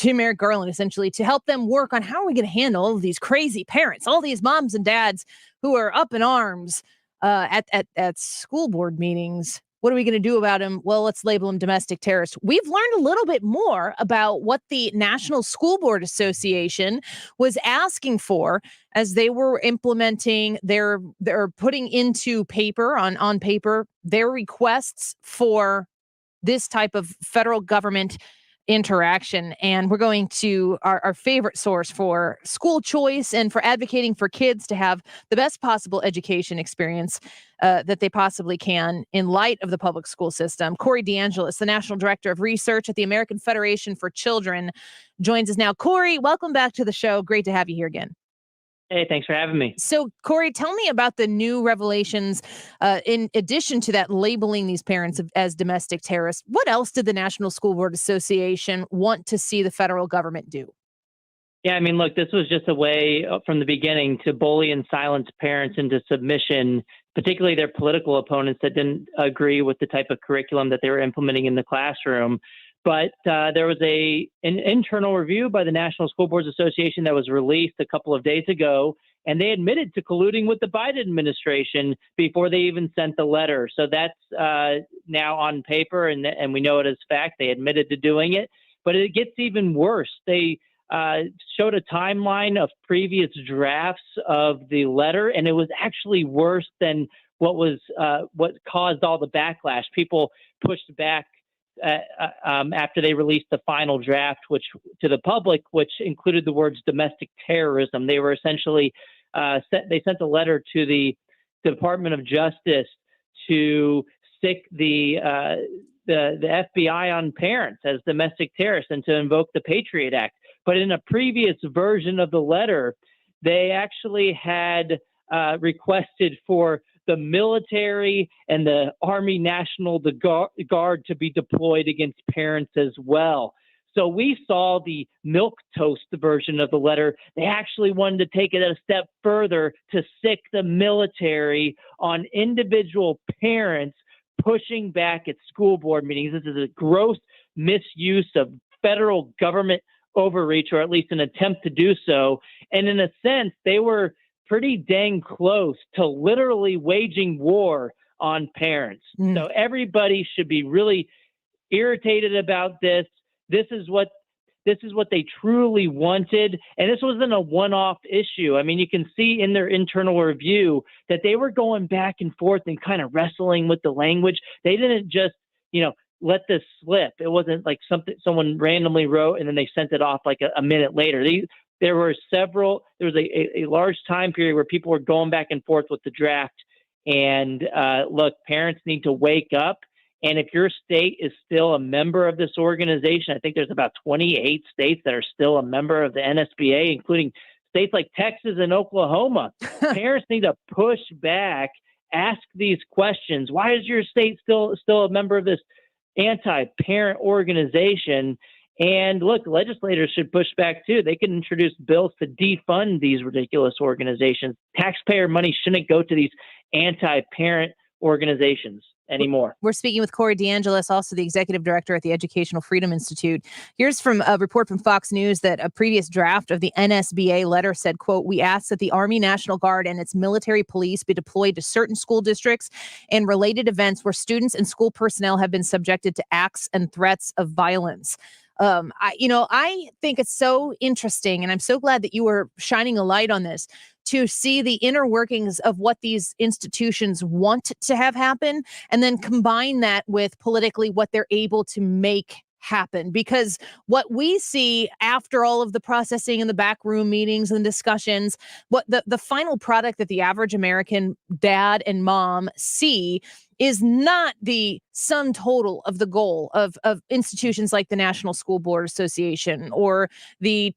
Speaker 17: Merrick Garland, essentially, to help them work on how are we going to handle all of these crazy parents, all these moms and dads who are up in arms at school board meetings. What are we going to do about them? Well, let's label them domestic terrorists. We've learned a little bit more about what the National School Board Association was asking for as they were implementing they're putting into paper on paper their requests for this type of federal government interaction. And we're going to our favorite source for school choice and for advocating for kids to have the best possible education experience that they possibly can in light of the public school system. Corey DeAngelis, the National Director of Research at the American Federation for Children, joins us now. Corey, welcome back to the show. Great to have you here again.
Speaker 15: Hey, thanks for having me.
Speaker 17: So, Corey, tell me about the new revelations in addition to that labeling these parents as domestic terrorists. What else did the National School Board Association want to see the federal government do?
Speaker 15: Yeah, I mean, look, this was just a way from the beginning to bully and silence parents into submission, particularly their political opponents that didn't agree with the type of curriculum that they were implementing in the classroom. But there was an internal review by the National School Boards Association that was released a couple of days ago, and they admitted to colluding with the Biden administration before they even sent the letter. So that's now on paper, and we know it as fact. They admitted to doing it, but it gets even worse. They showed a timeline of previous drafts of the letter, and it was actually worse than what caused all the backlash. People pushed back after they released the final draft, which to the public, which included the words domestic terrorism. They were essentially they sent a letter to the Department of Justice to sic the FBI on parents as domestic terrorists and to invoke the Patriot Act. But in a previous version of the letter, they actually had requested for the military and the Army National Guard to be deployed against parents as well. So we saw the milquetoast version of the letter. They actually wanted to take it a step further to sic the military on individual parents pushing back at school board meetings. This is a gross misuse of federal government overreach, or at least an attempt to do so. And in a sense, they were pretty dang close to literally waging war on parents. So everybody should be really irritated about this. This is what they truly wanted. And this wasn't a one-off issue. I mean, you can see in their internal review that they were going back and forth and kind of wrestling with the language. They didn't just, let this slip. It wasn't like something someone randomly wrote and then they sent it off like a minute later. There was a large time period where people were going back and forth with the draft. And look, parents need to wake up. And if your state is still a member of this organization, I think there's about 28 states that are still a member of the NSBA, including states like Texas and Oklahoma. Parents need to push back, ask these questions. Why is your state still a member of this anti-parent organization? And look, legislators should push back too. They can introduce bills to defund these ridiculous organizations. Taxpayer money shouldn't go to these anti-parent organizations anymore.
Speaker 17: We're speaking with Corey DeAngelis, also the executive director at the Educational Freedom Institute. Here's from a report from Fox News that a previous draft of the NSBA letter said, quote, "We ask that the Army National Guard and its military police be deployed to certain school districts and related events where students and school personnel have been subjected to acts and threats of violence." I think it's so interesting, and I'm so glad that you were shining a light on this, to see the inner workings of what these institutions want to have happen, and then combine that with politically what they're able to make happen. Because what we see after all of the processing and the backroom meetings and discussions, what the final product that the average American dad and mom see is not the sum total of the goal of institutions like the National School Board Association or the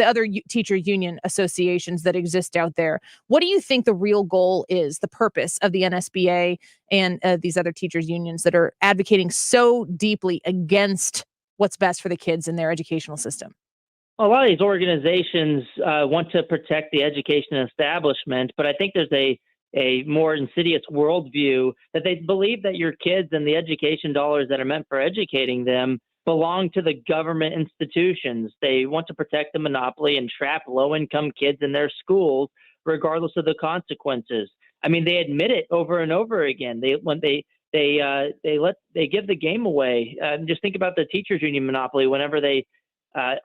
Speaker 17: other teacher union associations that exist out there. What do you think the real goal is, the purpose of the NSBA and these other teachers unions that are advocating so deeply against what's best for the kids in their educational system?
Speaker 15: A lot of these organizations want to protect the education establishment, but I think there's a more insidious worldview that they believe that your kids and the education dollars that are meant for educating them belong to the government institutions. They want to protect the monopoly and trap low-income kids in their schools, regardless of the consequences. I mean, they admit it over and over again. They give the game away. Just think about the teachers union monopoly. Whenever they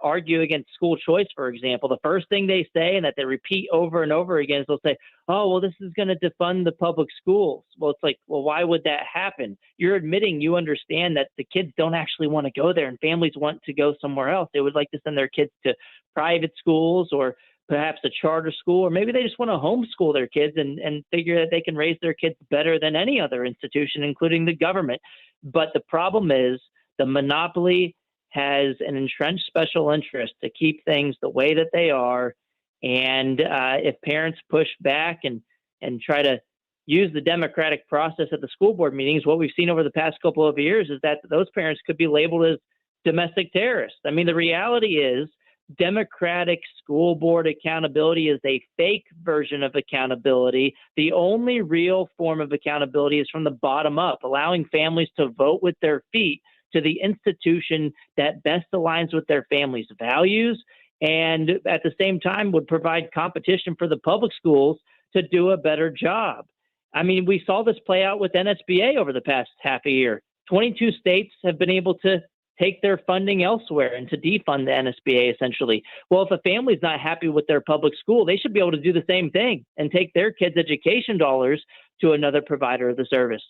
Speaker 15: argue against school choice, for example, the first thing they say, and that they repeat over and over again, is they'll say, "Oh, well, this is going to defund the public schools." Well, it's like, well, why would that happen? You're admitting you understand that the kids don't actually want to go there and families want to go somewhere else. They would like to send their kids to private schools or perhaps a charter school, or maybe they just want to homeschool their kids and figure that they can raise their kids better than any other institution, including the government. But the problem is the monopoly has an entrenched special interest to keep things the way that they are. And if parents push back and try to use the democratic process at the school board meetings, what we've seen over the past couple of years is that those parents could be labeled as domestic terrorists. I mean, the reality is democratic school board accountability is a fake version of accountability. The only real form of accountability is from the bottom up, allowing families to vote with their feet to the institution that best aligns with their family's values, and at the same time would provide competition for the public schools to do a better job. I mean, we saw this play out with NSBA over the past half a year. 22 states have been able to take their funding elsewhere and to defund the NSBA, essentially. Well, if a family's not happy with their public school, they should be able to do the same thing and take their kids' education dollars to another provider of the service.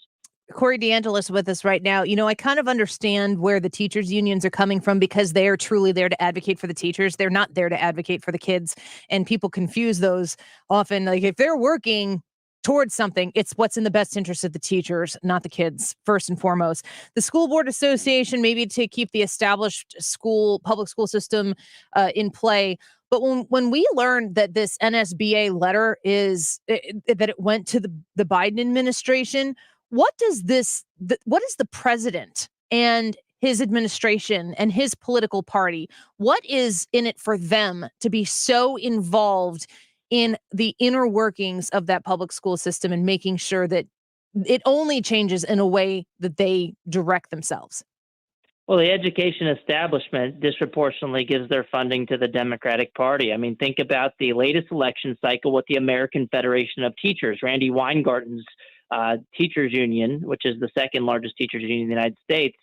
Speaker 17: Corey DeAngelis with us right now. I kind of understand where the teachers unions are coming from because they are truly there to advocate for the teachers. They're not there to advocate for the kids. And people confuse those often. Like if they're working towards something, it's what's in the best interest of the teachers, not the kids, first and foremost. The School Board Association, maybe to keep the established public school system in play. But when we learned that this NSBA letter that it went to the Biden administration, what is the president and his administration and his political party, what is in it for them to be so involved in the inner workings of that public school system and making sure that it only changes in a way that they direct themselves?
Speaker 15: Well, the education establishment disproportionately gives their funding to the Democratic Party. I mean, think about the latest election cycle with the American Federation of Teachers, Randy Weingarten's teachers union, which is the second largest teachers union in the United States.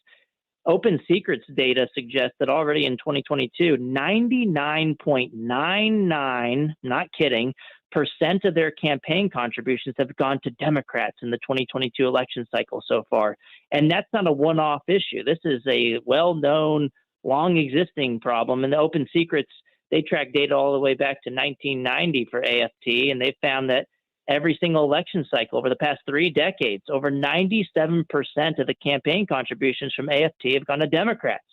Speaker 15: Open Secrets data suggests that already in 2022, 99.99, not kidding, % of their campaign contributions have gone to Democrats in the 2022 election cycle so far. And that's not a one-off issue. This is a well-known, long-existing problem. And the Open Secrets, they track data all the way back to 1990 for AFT, and they found that every single election cycle over the past 3 decades, over 97% of the campaign contributions from AFT have gone to Democrats.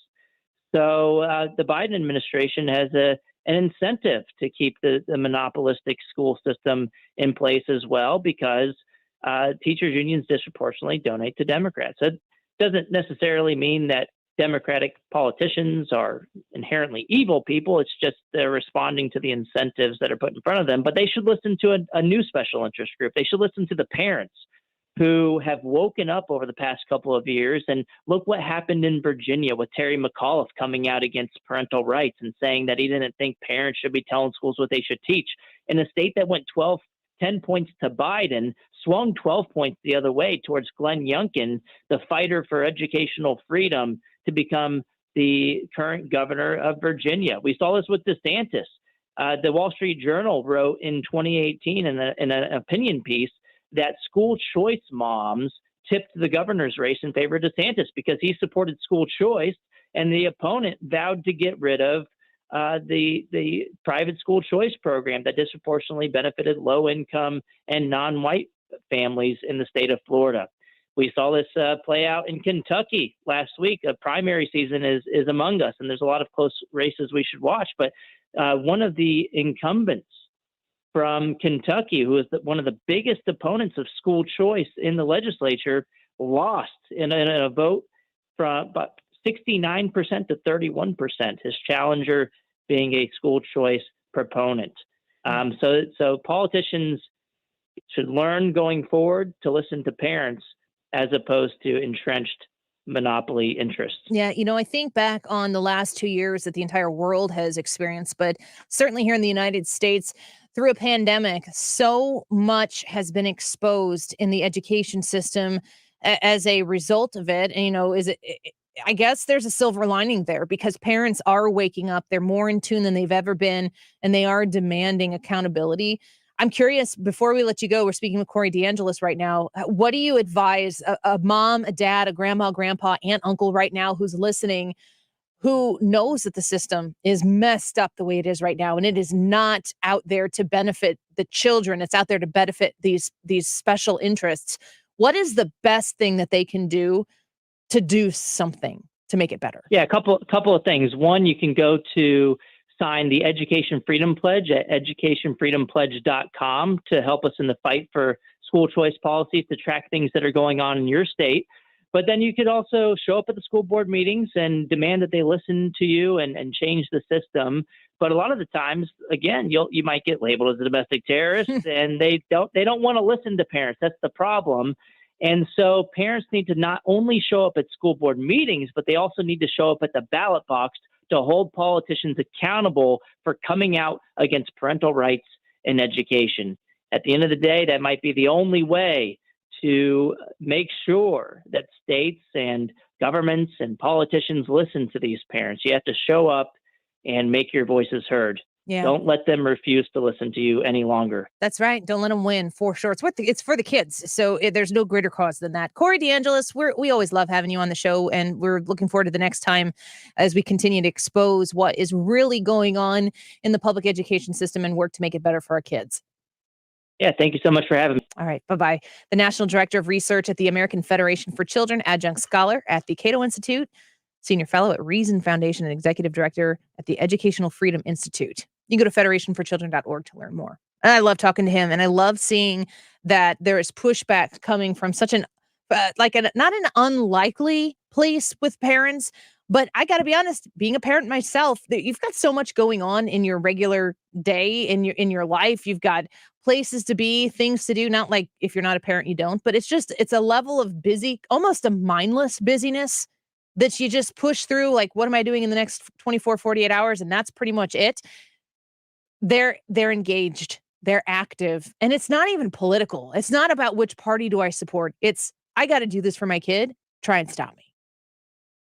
Speaker 15: So the Biden administration has an incentive to keep the monopolistic school system in place as well, because teachers unions disproportionately donate to Democrats. That doesn't necessarily mean that Democratic politicians are inherently evil people. It's just they're responding to the incentives that are put in front of them. But they should listen to a new special interest group. They should listen to the parents who have woken up over the past couple of years. And look what happened in Virginia with Terry McAuliffe coming out against parental rights and saying that he didn't think parents should be telling schools what they should teach. In a state that went 10 points to Biden, swung 12 points the other way towards Glenn Youngkin, the fighter for educational freedom, to become the current governor of Virginia. We saw this with DeSantis. The Wall Street Journal wrote in 2018 in an opinion piece that school choice moms tipped the governor's race in favor of DeSantis because he supported school choice, and the opponent vowed to get rid of the private school choice program that disproportionately benefited low-income and non-white families in the state of Florida. We saw this play out in Kentucky last week. A primary season is among us, and there's a lot of close races we should watch. But one of the incumbents from Kentucky, who is one of the biggest opponents of school choice in the legislature, lost in a vote from about 69% to 31%, his challenger being a school choice proponent. So politicians should learn going forward to listen to parents as opposed to entrenched monopoly interests.
Speaker 17: Yeah, I think back on the last 2 years that the entire world has experienced, but certainly here in the United States, through a pandemic, so much has been exposed in the education system as a result of it. And, I guess there's a silver lining there because parents are waking up. They're more in tune than they've ever been, and they are demanding accountability. I'm curious, before we let you go, we're speaking with Corey DeAngelis right now. What do you advise a mom, a dad, a grandma, grandpa, aunt, uncle right now who's listening, who knows that the system is messed up the way it is right now, and it is not out there to benefit the children. It's out there to benefit these special interests. What is the best thing that they can do to do something to make it better?
Speaker 15: Yeah, a couple of things. One, you can go to sign the Education Freedom Pledge at educationfreedompledge.com to help us in the fight for school choice policies, to track things that are going on in your state. But then you could also show up at the school board meetings and demand that they listen to you and change the system. But a lot of the times, again, you might get labeled as a domestic terrorist, and they don't want to listen to parents. That's the problem. And so parents need to not only show up at school board meetings, but they also need to show up at the ballot box to hold politicians accountable for coming out against parental rights in education. At the end of the day, that might be the only way to make sure that states and governments and politicians listen to these parents. You have to show up and make your voices heard.
Speaker 17: Yeah.
Speaker 15: Don't let them refuse to listen to you any longer.
Speaker 17: That's right. Don't let them win, for sure. It's for the kids. So there's no greater cause than that. Corey DeAngelis, we always love having you on the show, and we're looking forward to the next time as we continue to expose what is really going on in the public education system and work to make it better for our kids.
Speaker 15: Yeah, thank you so much for having me.
Speaker 17: All right, bye-bye. The National Director of Research at the American Federation for Children, Adjunct Scholar at the Cato Institute, Senior Fellow at Reason Foundation, and Executive Director at the Educational Freedom Institute. You can go to federationforchildren.org to learn more. And I love talking to him, and I love seeing that there is pushback coming from such not an unlikely place with parents, but I got to be honest, being a parent myself, you've got so much going on in your regular day, in your life. You've got places to be, things to do, not like if you're not a parent, you don't, but it's a level of busy, almost a mindless busyness that you just push through. Like, what am I doing in the next 24, 48 hours? And that's pretty much it. They're engaged, they're active, and it's not even political. It's not about which party do I support. It's, I got to do this for my kid. Try and stop me.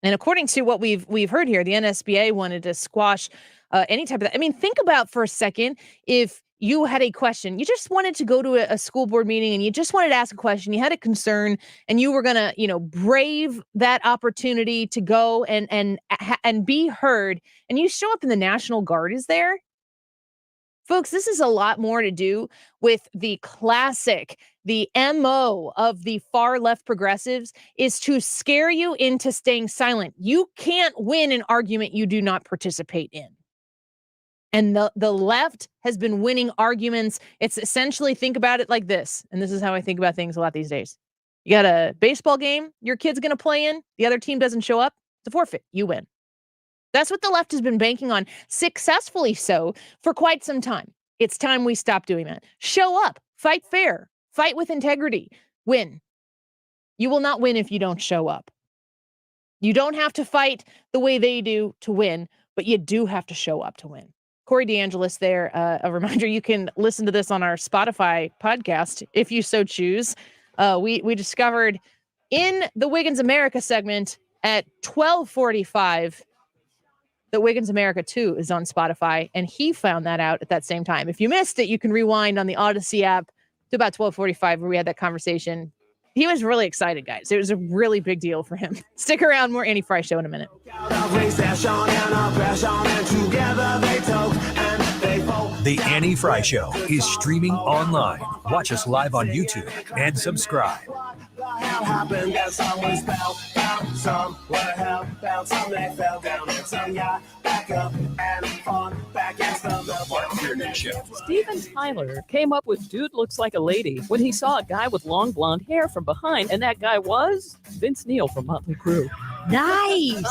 Speaker 17: And according to what we've heard here, the NSBA wanted to squash any type of that. I mean, think about for a second, if you had a question, you just wanted to go to a school board meeting and you just wanted to ask a question, you had a concern, and you were going to, brave that opportunity to go and be heard, and you show up and the National Guard is there. Folks, this is a lot more to do with the MO of the far left progressives is to scare you into staying silent. You can't win an argument you do not participate in. And the left has been winning arguments. It's essentially, think about it like this. And this is how I think about things a lot these days. You got a baseball game your kid's going to play in. The other team doesn't show up. It's a forfeit. You win. That's what the left has been banking on, successfully so, for quite some time. It's time we stop doing that. Show up, fight fair, fight with integrity, win. You will not win if you don't show up. You don't have to fight the way they do to win, but you do have to show up to win. Corey DeAngelis there. A reminder, you can listen to this on our Spotify podcast if you so choose. We discovered in the Wiggins America segment at 12:45 that Wiggins America 2 is on Spotify, and he found that out at that same time. If you missed it, you can rewind on the Odyssey app to about 12:45 where we had that conversation. He was really excited, guys. It was a really big deal for him. Stick around, more Annie Frey Show in a minute.
Speaker 1: The Annie Frey Show is streaming online. Watch us live on YouTube and subscribe.
Speaker 23: Happened that someone fell somewhere hell found some they fell down and some got back up and on back against the
Speaker 8: Steven Tyler came up with "Dude Looks Like a Lady" when he saw a guy with long blonde hair from behind, and that guy was Vince Neil from Motley Crue.
Speaker 17: Nice.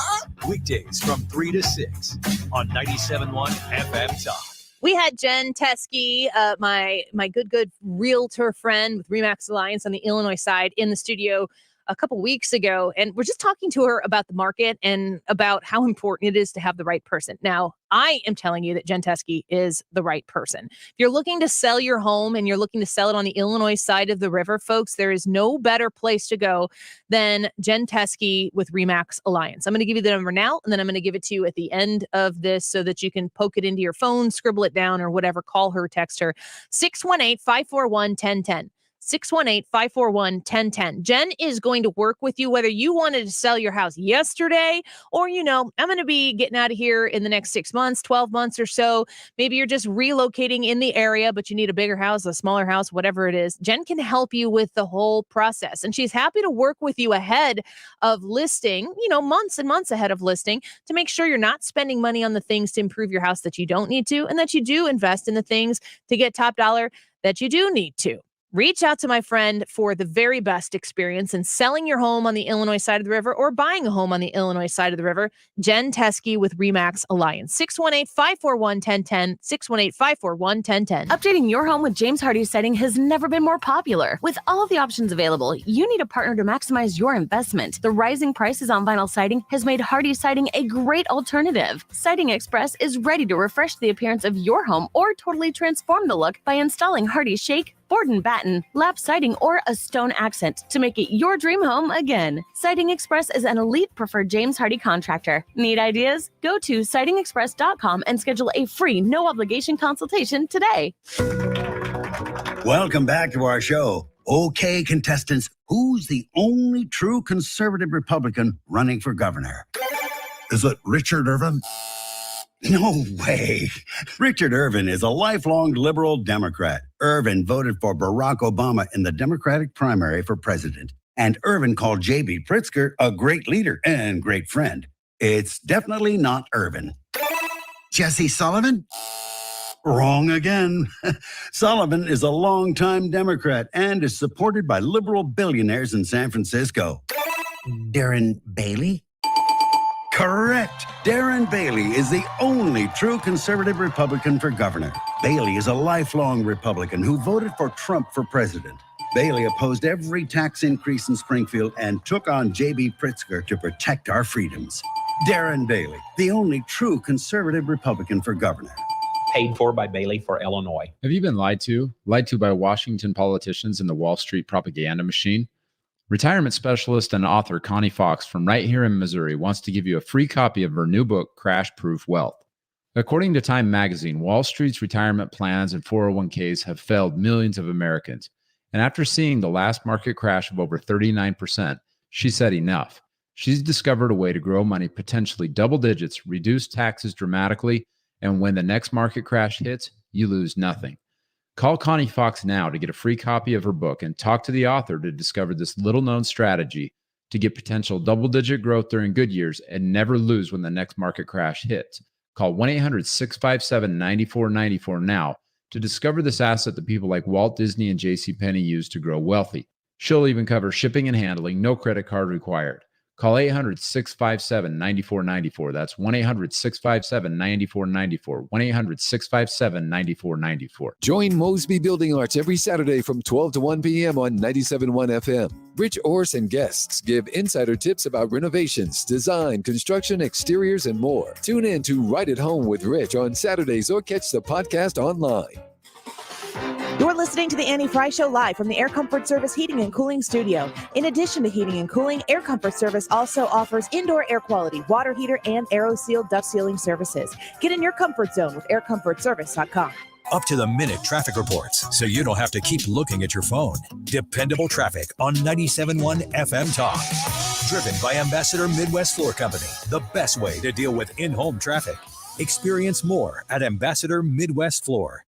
Speaker 1: Weekdays from 3 to 6 on 97.1 FM Talk.
Speaker 17: We had Jen Teskey, my good realtor friend with RE/MAX Alliance on the Illinois side, in the studio a couple weeks ago, and we're just talking to her about the market and about how important it is to have the right person. Now, I am telling you that Jen Teskey is the right person. If you're looking to sell your home and you're looking to sell it on the Illinois side of the river, folks, there is no better place to go than Jen Teskey with RE/MAX Alliance. I'm going to give you the number now, and then I'm going to give it to you at the end of this so that you can poke it into your phone, scribble it down, or whatever. Call her, text her. 618-541-1010. 618-541-1010. Jen is going to work with you whether you wanted to sell your house yesterday or, I'm going to be getting out of here in the next 6 months, 12 months or so. Maybe you're just relocating in the area, but you need a bigger house, a smaller house, whatever it is. Jen can help you with the whole process. And she's happy to work with you ahead of listing, months and months ahead of listing, to make sure you're not spending money on the things to improve your house that you don't need to, and that you do invest in the things to get top dollar that you do need to. Reach out to my friend for the very best experience in selling your home on the Illinois side of the river or buying a home on the Illinois side of the river. Jen Teskey with RE/MAX Alliance. 618-541-1010. 618-541-1010.
Speaker 6: Updating your home with James Hardie Siding has never been more popular. With all of the options available, you need a partner to maximize your investment. The rising prices on vinyl siding has made Hardie Siding a great alternative. Siding Express is ready to refresh the appearance of your home or totally transform the look by installing Hardie Shake, board and batten, lap siding, or a stone accent to make it your dream home again. Siding Express is an elite preferred James Hardie contractor. Need ideas? Go to sidingexpress.com and schedule a free, no-obligation consultation today.
Speaker 4: Welcome back to our show. Okay, contestants, who's the only true conservative Republican running for governor? Is it Richard Irvin? No way. Richard Irvin is a lifelong liberal Democrat. Irvin voted for Barack Obama in the Democratic primary for president. And Irvin called J.B. Pritzker a great leader and great friend. It's definitely not Irvin. Jesse Sullivan? Wrong again. Sullivan is a longtime Democrat and is supported by liberal billionaires in San Francisco. Darren Bailey? Correct. Darren Bailey is the only true conservative Republican for governor. Bailey is a lifelong Republican who voted for Trump for president. Bailey opposed every tax increase in Springfield and took on J.B. Pritzker to protect our freedoms. Darren Bailey, the only true conservative Republican for governor.
Speaker 10: Paid for by Bailey for Illinois.
Speaker 11: Have you been lied to? Lied to by Washington politicians and the Wall Street propaganda machine? Retirement specialist and author Connie Fox from right here in Missouri wants to give you a free copy of her new book, Crash Proof Wealth. According to Time magazine, Wall Street's retirement plans and 401ks have failed millions of Americans. And after seeing the last market crash of over 39%, she said enough. She's discovered a way to grow money potentially double digits, reduce taxes dramatically, and when the next market crash hits, you lose nothing. Call Connie Fox now to get a free copy of her book and talk to the author to discover this little-known strategy to get potential double-digit growth during good years and never lose when the next market crash hits. Call 1-800-657-9494 now to discover this asset that people like Walt Disney and JCPenney use to grow wealthy. She'll even cover shipping and handling, no credit card required. Call 800-657-9494. That's 1-800-657-9494. 1-800-657-9494.
Speaker 16: Join Mosby Building Arts every Saturday from 12 to 1 p.m. on 97.1 FM. Rich Orse and guests give insider tips about renovations, design, construction, exteriors, and more. Tune in to Right at Home with Rich on Saturdays or catch the podcast online.
Speaker 19: You're listening to the Annie Frey Show live from the Air Comfort Service Heating and Cooling Studio. In addition to heating and cooling, Air Comfort Service also offers indoor air quality, water heater, and AeroSeal duct sealing services. Get in your comfort zone with aircomfortservice.com.
Speaker 1: Up-to-the-minute traffic reports, so you don't have to keep looking at your phone. Dependable traffic on 97.1 FM Talk. Driven by Ambassador Midwest Floor Company, the best way to deal with in-home traffic. Experience more at Ambassador Midwest Floor.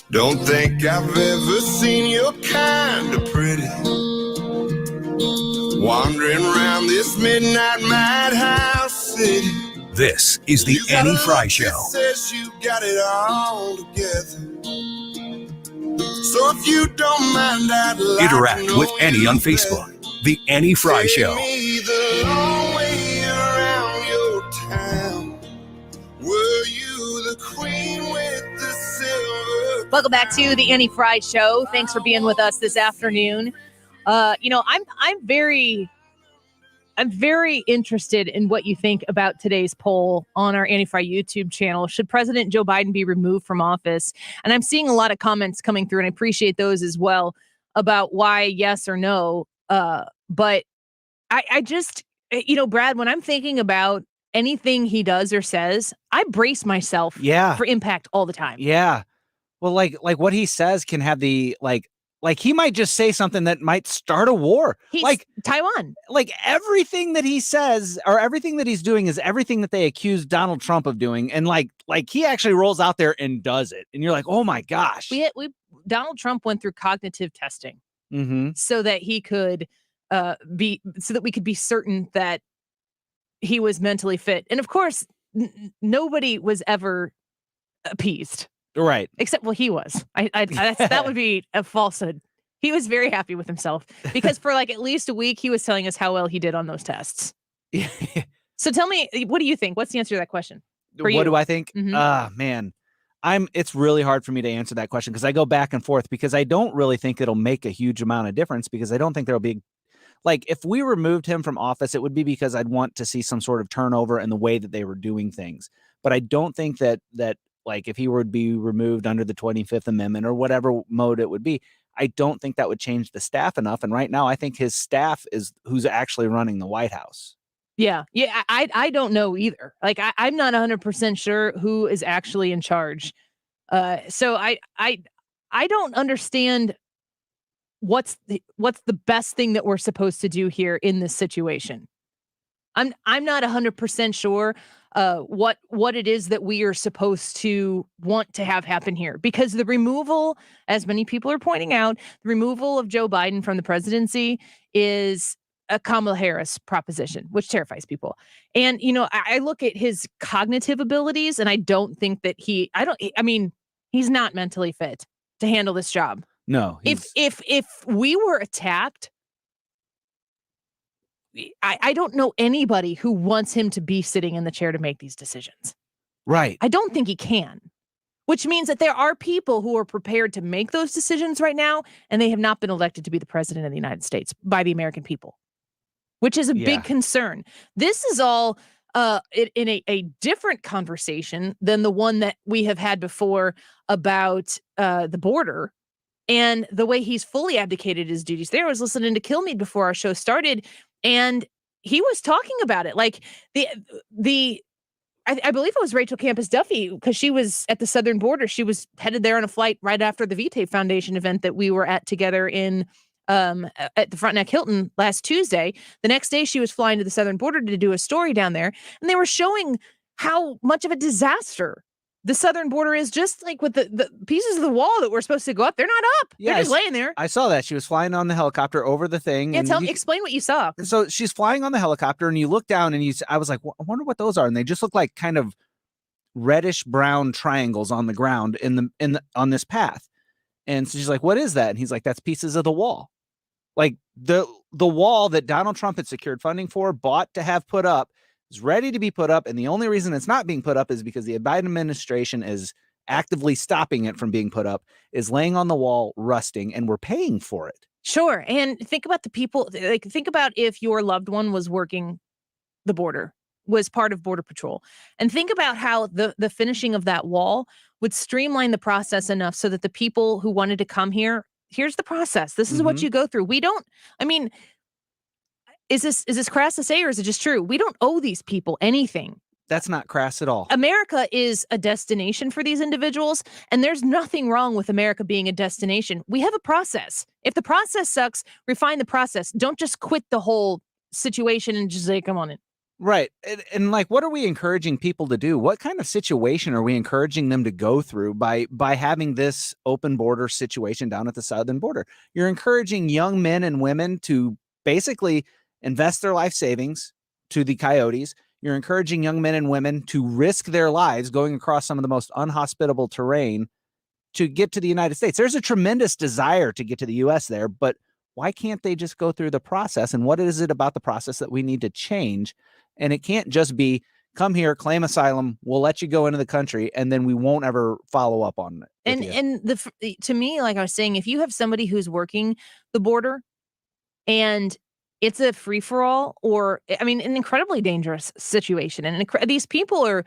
Speaker 23: Don't think I've ever seen your kind of pretty, wandering around this midnight madhouse city.
Speaker 1: This is the Annie Frey Show.
Speaker 23: Says you got it all together. So if you don't mind, I'd like
Speaker 1: Interact with Annie on Facebook. The Annie Frey Show.
Speaker 23: me the long way around your town. Were you the queen with the silver?
Speaker 17: Welcome back to the Annie Frey Show. Thanks for being with us this afternoon. I'm very interested in what you think about today's poll on our Annie Frey YouTube channel. Should President Joe Biden be removed from office? And I'm seeing a lot of comments coming through, and I appreciate those as well about why yes or no. But I just, Brad, when I'm thinking about anything he does or says, I brace myself for impact all the time.
Speaker 20: Yeah. Well, like what he says can have the, like he might just say something that might start a war.
Speaker 17: He's
Speaker 20: like
Speaker 17: Taiwan.
Speaker 20: Like everything that he says or everything that he's doing is everything that they accuse Donald Trump of doing. And like he actually rolls out there and does it. And you're like, oh my gosh.
Speaker 17: Donald Trump went through cognitive testing so that he could so that we could be certain that he was mentally fit. And of course, nobody was ever appeased.
Speaker 20: Right.
Speaker 17: Except, well, he was. That would be a falsehood. He was very happy with himself because for like at least a week, he was telling us how well he did on those tests. So tell me, what do you think? What's the answer to that question?
Speaker 20: What do I think? Man, it's really hard for me to answer that question because I go back and forth because I don't really think it'll make a huge amount of difference because I don't think there'll be like if we removed him from office, it would be because I'd want to see some sort of turnover in the way that they were doing things. But I don't think that like if he were to be removed under the 25th Amendment or whatever mode it would be, I don't think that would change the staff enough. And right now, I think his staff is who's actually running the White House.
Speaker 17: Yeah. I don't know either. Like I'm not 100% sure who is actually in charge. So I don't understand what's the best thing that we're supposed to do here in this situation. I'm not 100% sure what it is that we are supposed to want to have happen here, because the removal, as many people are pointing out, the removal of Joe Biden from the presidency is a Kamala Harris proposition, which terrifies people. And, I look at his cognitive abilities and I don't think that he's not mentally fit to handle this job.
Speaker 20: No.
Speaker 17: If we were attacked, I don't know anybody who wants him to be sitting in the chair to make these decisions.
Speaker 20: Right.
Speaker 17: I don't think he can, which means that there are people who are prepared to make those decisions right now, and they have not been elected to be the president of the United States by the American people, which is a big concern. This is all in a different conversation than the one that we have had before about the border and the way he's fully abdicated his duties there. I was listening to Kilmeade before our show started, and he was talking about it. Like I believe it was Rachel Campus Duffy, because she was at the southern border. She was headed there on a flight right after the Vitae Foundation event that we were at together in at the Frontenac Hilton last Tuesday. The next day she was flying to the southern border to do a story down there, and they were showing how much of a disaster the southern border is, just like with the pieces of the wall that were supposed to go up. They're not up.
Speaker 20: Yeah,
Speaker 17: they're just laying there.
Speaker 20: I saw that. She was flying on the helicopter over the thing.
Speaker 17: Yeah, explain what you saw.
Speaker 20: So she's flying on the helicopter, and you look down, and I was like, I wonder what those are. And they just look like kind of reddish brown triangles on the ground on this path. And so she's like, what is that? And he's like, that's pieces of the wall. Like the wall that Donald Trump had secured funding for, bought to have put up, is ready to be put up. And the only reason it's not being put up is because the Biden administration is actively stopping it from being put up, is laying on the wall, rusting, and we're paying for it.
Speaker 17: Sure. And think about the people, like think about if your loved one was working the border, was part of Border Patrol, and think about how the finishing of that wall would streamline the process enough so that the people who wanted to come here, here's the process. This is what you go through. Is this crass to say, or is it just true? We don't owe these people anything.
Speaker 20: That's not crass at all.
Speaker 17: America is a destination for these individuals, and there's nothing wrong with America being a destination. We have a process. If the process sucks, refine the process. Don't just quit the whole situation and just say, come on in.
Speaker 20: Right. And like, what are we encouraging people to do? What kind of situation are we encouraging them to go through by having this open border situation down at the southern border? You're encouraging young men and women to basically invest their life savings to the coyotes. You're encouraging young men and women to risk their lives going across some of the most unhospitable terrain to get to the United States. There's a tremendous desire to get to the U.S. there, but why can't they just go through the process? And what is it about the process that we need to change? And it can't just be come here, claim asylum, we'll let you go into the country, and then we won't ever follow up on it.
Speaker 17: And to me, like I was saying, if you have somebody who's working the border and it's a free-for-all, or an incredibly dangerous situation, and these people are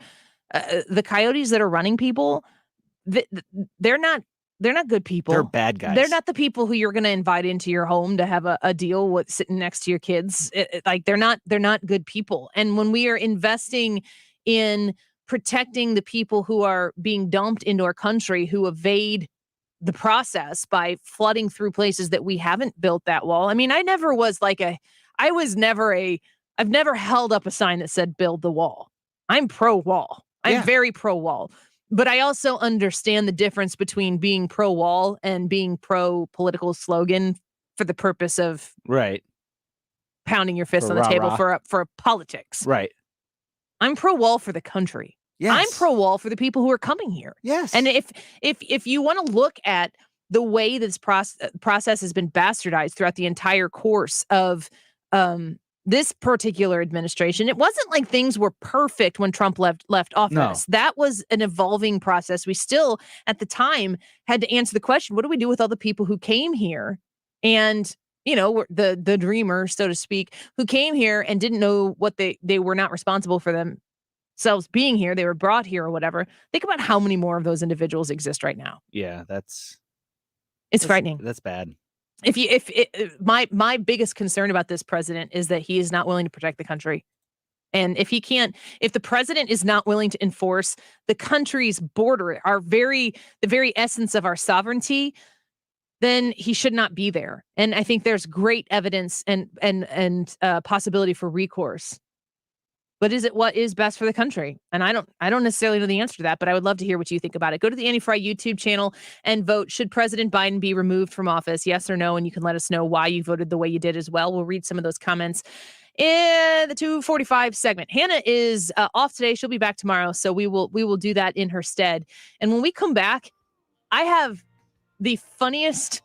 Speaker 17: the coyotes that are running people. They're not good people.
Speaker 20: They're bad guys.
Speaker 17: They're not the people who you're going to invite into your home to have a deal with sitting next to your kids. They're not good people. And when we are investing in protecting the people who are being dumped into our country, who evade the process by flooding through places that we haven't built that wall. I've never held up a sign that said build the wall. I'm pro wall. I'm very pro wall. But I also understand the difference between being pro wall and being pro political slogan for the purpose of pounding your fist on the table for politics.
Speaker 20: Right.
Speaker 17: I'm pro wall for the country. Yes. I'm pro wall for the people who are coming here.
Speaker 20: Yes.
Speaker 17: And if you want to look at the way this process has been bastardized throughout the entire course of this particular administration, it wasn't like things were perfect when Trump left office. No. That was an evolving process. We still, at the time, had to answer the question, what do we do with all the people who came here and the dreamer, so to speak, who came here and didn't know what they were not responsible for themselves being here. They were brought here or whatever. Think about how many more of those individuals exist right now.
Speaker 20: Yeah,
Speaker 17: It's frightening.
Speaker 20: That's bad.
Speaker 17: My biggest concern about this president is that he is not willing to protect the country. And if the president is not willing to enforce the country's border, the very essence of our sovereignty, then he should not be there. And I think there's great evidence and possibility for recourse. But is it what is best for the country? And I don't necessarily know the answer to that, but I would love to hear what you think about it. Go to the Annie Frey YouTube channel and vote. Should President Biden be removed from office? Yes or no? And you can let us know why you voted the way you did as well. We'll read some of those comments in the 2:45 segment. Hannah is off today. She'll be back tomorrow. So we will do that in her stead. And when we come back, I have the funniest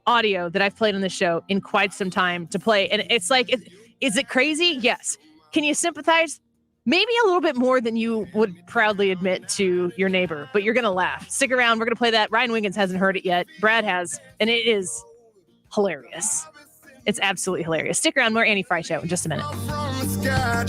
Speaker 17: audio that I've played on the show in quite some time to play. And it's like, is it crazy? Yes. Can you sympathize? Maybe a little bit more than you would proudly admit to your neighbor, but you're going to laugh. Stick around. We're going to play that. Ryan Wiggins hasn't heard it yet. Brad has, and it is hilarious. It's absolutely hilarious. Stick around. More Annie Frey Show in just a minute.
Speaker 5: Springtime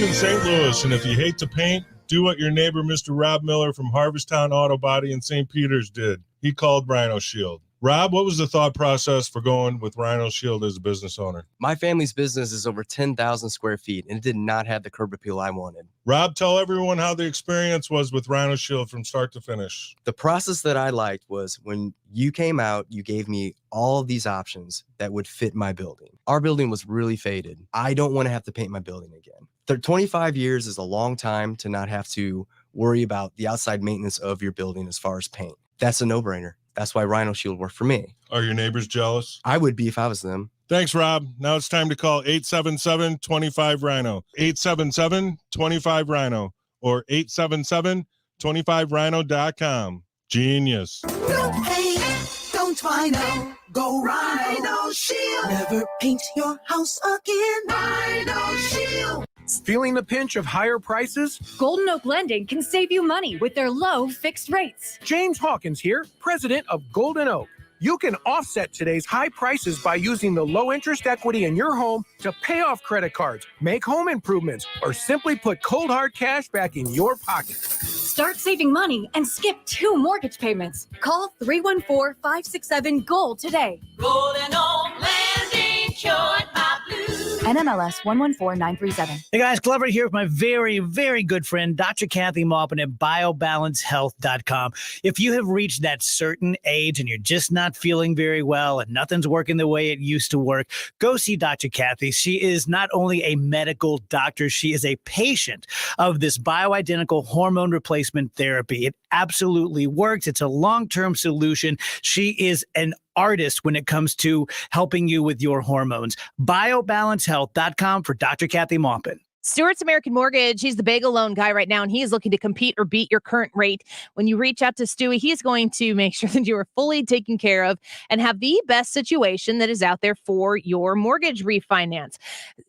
Speaker 5: in St. Louis, and if you hate to paint, do what your neighbor, Mr. Rob Miller from Harvesttown Auto Body in St. Peters did. He called Rhino Shield. Rob, what was the thought process for going with Rhino Shield as a business owner?
Speaker 12: My family's business is over 10,000 square feet, and it did not have the curb appeal I wanted.
Speaker 5: Rob, tell everyone how the experience was with Rhino Shield from start to finish.
Speaker 12: The process that I liked was when you came out, you gave me all of these options that would fit my building. Our building was really faded. I don't want to have to paint my building again. 25 years is a long time to not have to worry about the outside maintenance of your building as far as paint. That's a no-brainer. That's why Rhino Shield worked for me.
Speaker 5: Are your neighbors jealous?
Speaker 12: I would be if I was them.
Speaker 5: Thanks, Rob. Now it's time to call 877-25-RHINO. 877-25-RHINO or 877-25rhino.com. Genius.
Speaker 25: Don't paint, don't Rhino. Go Rhino Shield. Never paint your house again. Rhino Shield.
Speaker 18: Feeling the pinch of higher prices?
Speaker 21: Golden Oak Lending can save you money with their low fixed rates.
Speaker 18: James Hawkins here, president of Golden Oak. You can offset today's high prices by using the low interest equity in your home to pay off credit cards, make home improvements, or simply put cold hard cash back in your pocket.
Speaker 21: Start saving money and skip 2 mortgage payments. Call 314-567-GOLD today.
Speaker 25: Golden Oak Lending cured my blues.
Speaker 21: NMLS 114937.
Speaker 22: Hey guys, Glover here with my very, very good friend, Dr. Kathy Maupin at BioBalanceHealth.com. If you have reached that certain age and you're just not feeling very well and nothing's working the way it used to work, go see Dr. Kathy. She is not only a medical doctor, she is a patient of this bioidentical hormone replacement therapy. It absolutely works. It's a long-term solution. She is an artist when it comes to helping you with your hormones. BioBalanceHealth.com for Dr. Kathy Maupin.
Speaker 17: Stuart's American Mortgage. He's the bagel loan guy right now, and he is looking to compete or beat your current rate. When you reach out to Stewie, he's going to make sure that you are fully taken care of and have the best situation that is out there for your mortgage refinance.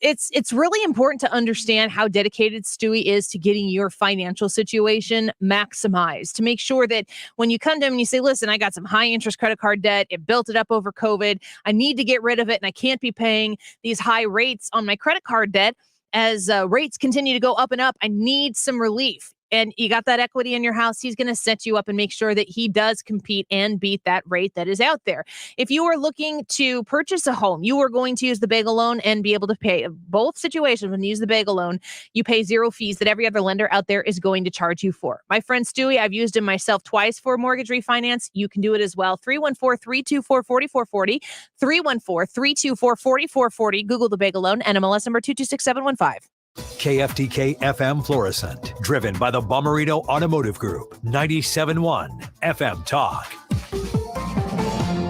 Speaker 17: It's really important to understand how dedicated Stewie is to getting your financial situation maximized, to make sure that when you come to him and you say, listen, I got some high interest credit card debt. It built it up over COVID. I need to get rid of it, and I can't be paying these high rates on my credit card debt. As rates continue to go up and up, I need some relief. And you got that equity in your house, he's going to set you up and make sure that he does compete and beat that rate that is out there. If you are looking to purchase a home, you are going to use the bagel loan and be able to pay. Both situations, when you use the bagel loan, you pay 0 fees that every other lender out there is going to charge you for. My friend Stewie, I've used him myself twice for mortgage refinance. You can do it as well. 314-324-4440. 314-324-4440. Google the bagel loan, NMLS number 226715.
Speaker 1: KFTK FM Florissant, driven by the Bommarito Automotive Group, 97.1 FM Talk.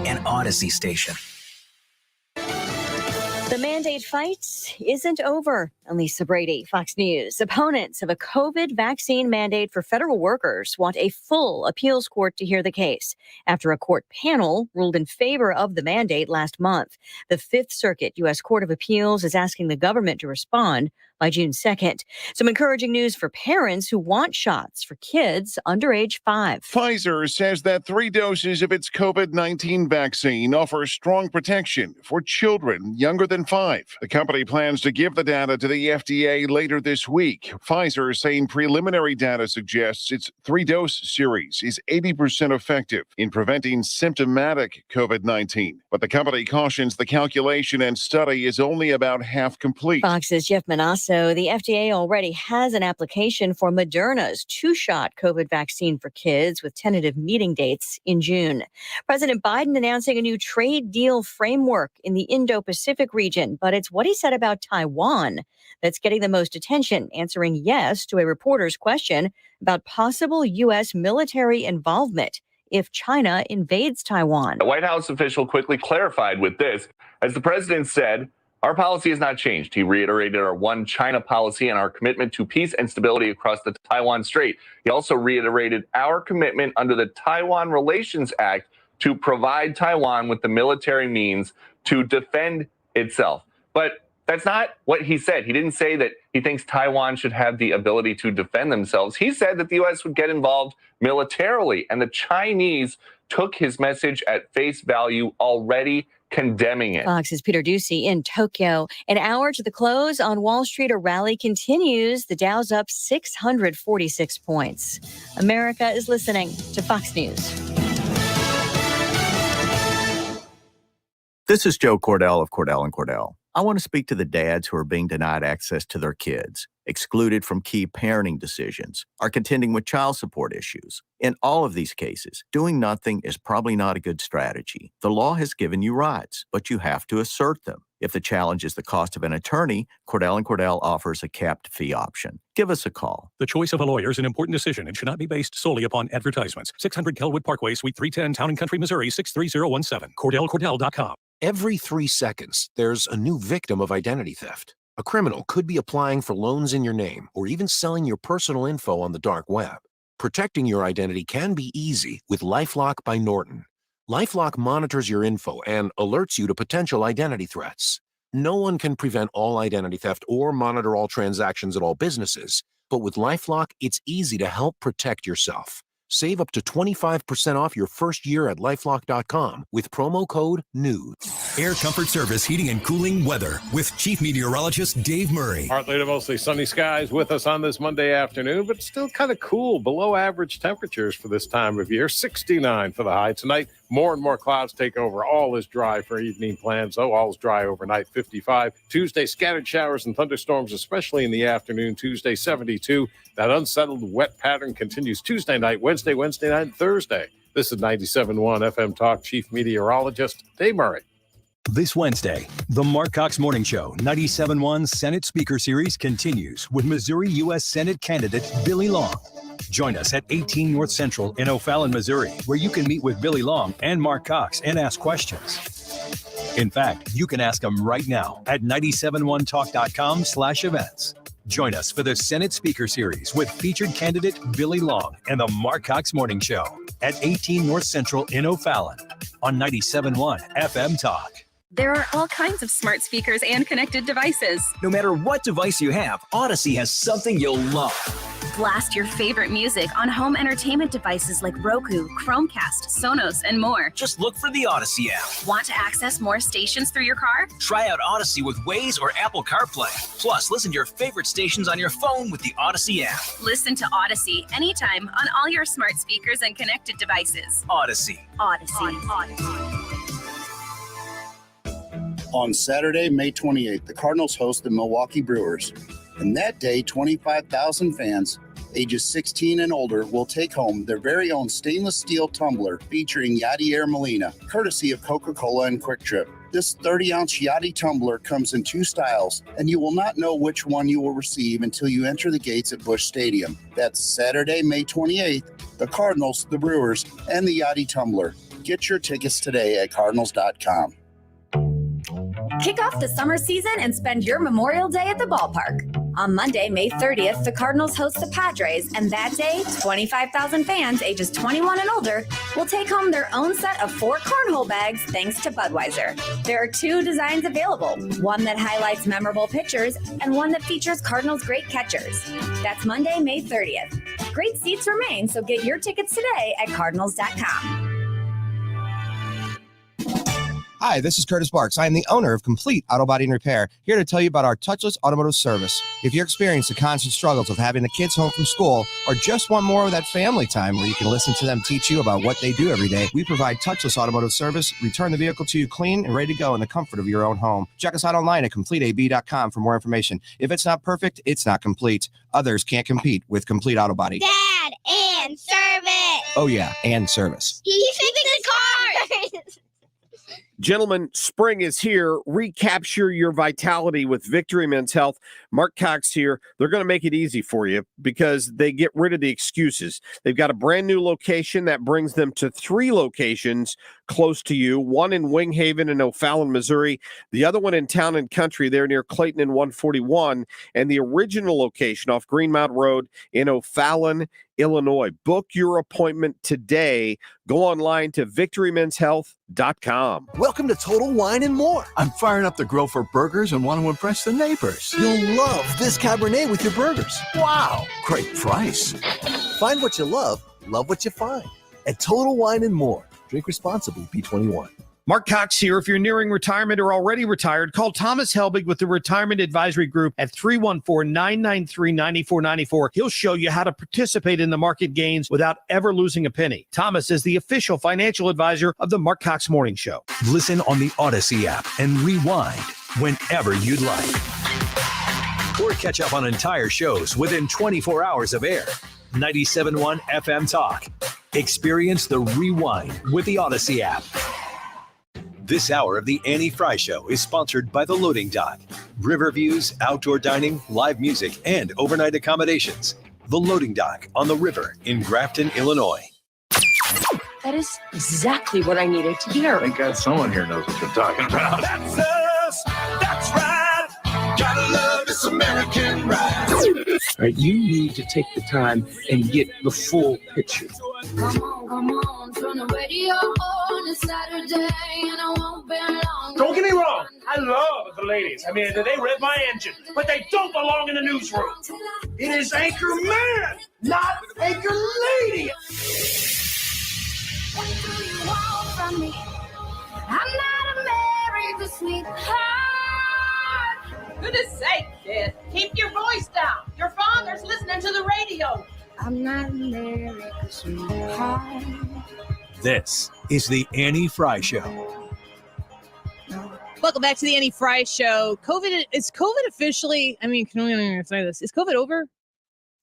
Speaker 24: An Odyssey station.
Speaker 26: The mandate fight isn't over. Lisa Brady, Fox News. Opponents of a COVID vaccine mandate for federal workers want a full appeals court to hear the case after a court panel ruled in favor of the mandate last month. The Fifth Circuit U.S. Court of Appeals is asking the government to respond by June 2nd. Some encouraging news for parents who want shots for kids under age 5.
Speaker 2: Pfizer says that 3 doses of its COVID-19 vaccine offer strong protection for children younger than 5. The company plans to give the data to the FDA later this week. Pfizer is saying preliminary data suggests its 3-dose series is 80% effective in preventing symptomatic COVID-19. But the company cautions the calculation and study is only about half complete.
Speaker 26: Fox's Jeff Manasso, the FDA already has an application for Moderna's 2-shot COVID vaccine for kids with tentative meeting dates in June. President Biden announcing a new trade deal framework in the Indo-Pacific region, but it's what he said about Taiwan that's getting the most attention, answering yes to a reporter's question about possible U.S. military involvement if China invades Taiwan.
Speaker 3: A White House official quickly clarified with this, as the president said, our policy has not changed. He reiterated our one China policy and our commitment to peace and stability across the Taiwan Strait. He also reiterated our commitment under the Taiwan Relations Act to provide Taiwan with the military means to defend itself. But that's not what he said. He didn't say that he thinks Taiwan should have the ability to defend themselves. He said that the U.S. would get involved militarily, and the Chinese took his message at face value, already condemning it.
Speaker 26: Fox's Peter Ducey in Tokyo. An hour to the close on Wall Street, a rally continues. The Dow's up 646 points. America is listening to Fox News.
Speaker 7: This is Joe Cordell of Cordell & Cordell. I want to speak to the dads who are being denied access to their kids, excluded from key parenting decisions, are contending with child support issues. In all of these cases, doing nothing is probably not a good strategy. The law has given you rights, but you have to assert them. If the challenge is the cost of an attorney, Cordell & Cordell offers a capped fee option. Give us a call.
Speaker 9: The choice of a lawyer is an important decision and should not be based solely upon advertisements. 600 Kelwood Parkway, Suite 310, Town and Country, Missouri, 63017. CordellCordell.com.
Speaker 13: Every 3 seconds, there's a new victim of identity theft. A criminal could be applying for loans in your name or even selling your personal info on the dark web. Protecting your identity can be easy with LifeLock by Norton. LifeLock monitors your info and alerts you to potential identity threats. No one can prevent all identity theft or monitor all transactions at all businesses, but with LifeLock, it's easy to help protect yourself. Save up to 25% off your first year at LifeLock.com with promo code NEWS.
Speaker 1: Air Comfort Service Heating and Cooling weather with Chief Meteorologist Dave Murray.
Speaker 14: Partly to mostly sunny skies with us on this Monday afternoon, but still kind of cool, below average temperatures for this time of year. 69 for the high tonight. More and more clouds take over. All is dry for evening plans, though. All is dry overnight, 55. Tuesday, scattered showers and thunderstorms, especially in the afternoon. Tuesday, 72. That unsettled wet pattern continues Tuesday night, Wednesday night, and Thursday. This is 97.1 FM Talk Chief Meteorologist Dave Murray.
Speaker 1: This Wednesday, the Mark Cox Morning Show 97.1 Senate Speaker Series continues with Missouri U.S. Senate candidate Billy Long. Join us at 18 North Central in O'Fallon, Missouri, where you can meet with Billy Long and Mark Cox and ask questions. In fact, you can ask them right now at 971talk.com/events. Join us for the Senate Speaker Series with featured candidate Billy Long and the Mark Cox Morning Show at 18 North Central in O'Fallon on 97.1 FM Talk.
Speaker 27: There are all kinds of smart speakers and connected devices.
Speaker 28: No matter what device you have, Odyssey has something you'll love.
Speaker 27: Blast your favorite music on home entertainment devices like Roku, Chromecast, Sonos, and more.
Speaker 28: Just look for the Odyssey app.
Speaker 27: Want to access more stations through your car?
Speaker 28: Try out Odyssey with Waze or Apple CarPlay. Plus, listen to your favorite stations on your phone with the Odyssey app.
Speaker 27: Listen to Odyssey anytime on all your smart speakers and connected devices.
Speaker 28: Odyssey.
Speaker 27: Odyssey.
Speaker 29: On Saturday, May 28th, the Cardinals host the Milwaukee Brewers. And that day, 25,000 fans ages 16 and older will take home their very own stainless steel tumbler featuring Yadier Molina, courtesy of Coca-Cola and Quick Trip. This 30-ounce Yadi tumbler comes in 2 styles, and you will not know which one you will receive until you enter the gates at Busch Stadium. That's Saturday, May 28th, the Cardinals, the Brewers, and the Yadi tumbler. Get your tickets today at cardinals.com.
Speaker 21: Kick off the summer season and spend your Memorial Day at the ballpark. On Monday, May 30th, the Cardinals host the Padres, and that day, 25,000 fans ages 21 and older will take home their own set of 4 cornhole bags thanks to Budweiser. There are 2 designs available, one that highlights memorable pitchers and one that features Cardinals' great catchers. That's Monday, May 30th. Great seats remain, so get your tickets today at cardinals.com.
Speaker 4: Hi, this is Curtis Barks. I am the owner of Complete Auto Body and Repair, here to tell you about our touchless automotive service. If you're experiencing the constant struggles of having the kids home from school or just want more of that family time where you can listen to them teach you about what they do every day, we provide touchless automotive service, return the vehicle to you clean and ready to go in the comfort of your own home. Check us out online at CompleteAB.com for more information. If it's not perfect, it's not complete. Others can't compete with Complete Auto Body.
Speaker 6: Dad, and service.
Speaker 4: Oh yeah, and service.
Speaker 6: He fixed the cars.
Speaker 8: Gentlemen, spring is here. Recapture your vitality with Victory Men's Health. Mark Cox here. They're going to make it easy for you because they get rid of the excuses. They've got a brand new location that brings them to 3 locations close to you, one in Wing Haven and O'Fallon, Missouri, the other one in Town and Country there near Clayton and 141, and the original location off Greenmount Road in O'Fallon, Illinois. Book your appointment today. Go online to victorymenshealth.com.
Speaker 10: Welcome to Total Wine and More. I'm firing up the grill for burgers and want to impress the neighbors. You'll love this Cabernet with your burgers. Wow, great price. Find what you love what you find at Total Wine and More. Drink responsibly, B21.
Speaker 8: Mark Cox here. If you're nearing retirement or already retired, call Thomas Helbig with the Retirement Advisory Group at 314-993-9494. He'll show you how to participate in the market gains without ever losing a penny. Thomas is the official financial advisor of the Mark Cox Morning Show.
Speaker 1: Listen on the Odyssey app and rewind whenever you'd like. Or catch up on entire shows within 24 hours of air. 97.1 FM Talk. Experience the rewind with the Odyssey app. This hour of the Annie Frey Show is sponsored by The Loading Dock. River views, outdoor dining, live music, and overnight accommodations. The Loading Dock on the river in Grafton, Illinois.
Speaker 11: That is exactly what I needed to hear.
Speaker 15: Thank God someone here knows what they're talking about.
Speaker 25: That's us. That's right. Gotta love this American ride.
Speaker 16: All right, you need to take the time and get the full picture.
Speaker 25: Come on, turn the radio on. It's Saturday and I won't be long.
Speaker 18: Don't get me wrong. I love the ladies. I mean, they rev my engine, but they don't belong in the newsroom. It is Anchor Man, not Anchor Lady.
Speaker 25: What do you want from me? I'm not America's sweetheart.
Speaker 19: Goodness sake, kid. Keep your voice down. Your father's listening to the radio.
Speaker 25: I'm not America's sweetheart.
Speaker 1: This is the Annie Frey Show.
Speaker 17: Welcome back to the Annie Frey Show. Is COVID officially, I mean, can we even say this? Is COVID over?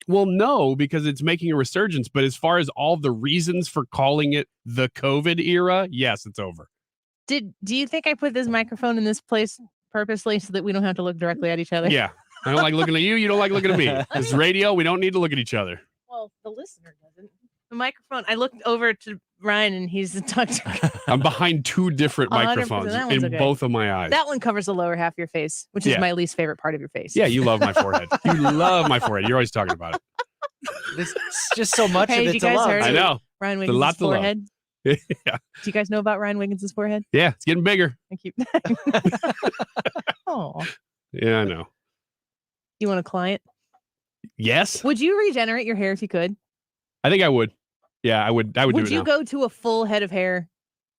Speaker 23: Well, no, because it's making a resurgence. But as far as all the reasons for calling it the COVID era, yes, it's over.
Speaker 17: Do you think I put this microphone in this place purposely so that we don't have to look directly at each other?
Speaker 23: Yeah. I don't like looking at you. You don't like looking at me. It's radio. We don't need to look at each other.
Speaker 17: Well, the listener doesn't. The microphone, I looked over to Ryan and he's talking.
Speaker 23: I'm behind 2 different microphones in
Speaker 17: okay.
Speaker 23: both of my eyes.
Speaker 17: That one covers the lower half of your face, which is my least favorite part of your face.
Speaker 23: Yeah, you love my forehead. You love my forehead. You're always talking about it.
Speaker 20: There's just so much of
Speaker 17: you
Speaker 20: it to
Speaker 17: guys
Speaker 20: love.
Speaker 17: heard
Speaker 23: I know.
Speaker 17: Ryan
Speaker 23: There's a lot
Speaker 17: Wiggins'
Speaker 23: to love.
Speaker 17: forehead.
Speaker 23: Yeah.
Speaker 17: Do you guys know about Ryan Wiggins' forehead?
Speaker 23: Yeah, it's getting bigger.
Speaker 17: I keep. Oh.
Speaker 23: Yeah, I know.
Speaker 17: You want a client?
Speaker 23: Yes.
Speaker 17: Would you regenerate your hair if you could?
Speaker 23: I think I would. Yeah, I would. I would do it
Speaker 17: Would you
Speaker 23: now.
Speaker 17: go to a full head of hair?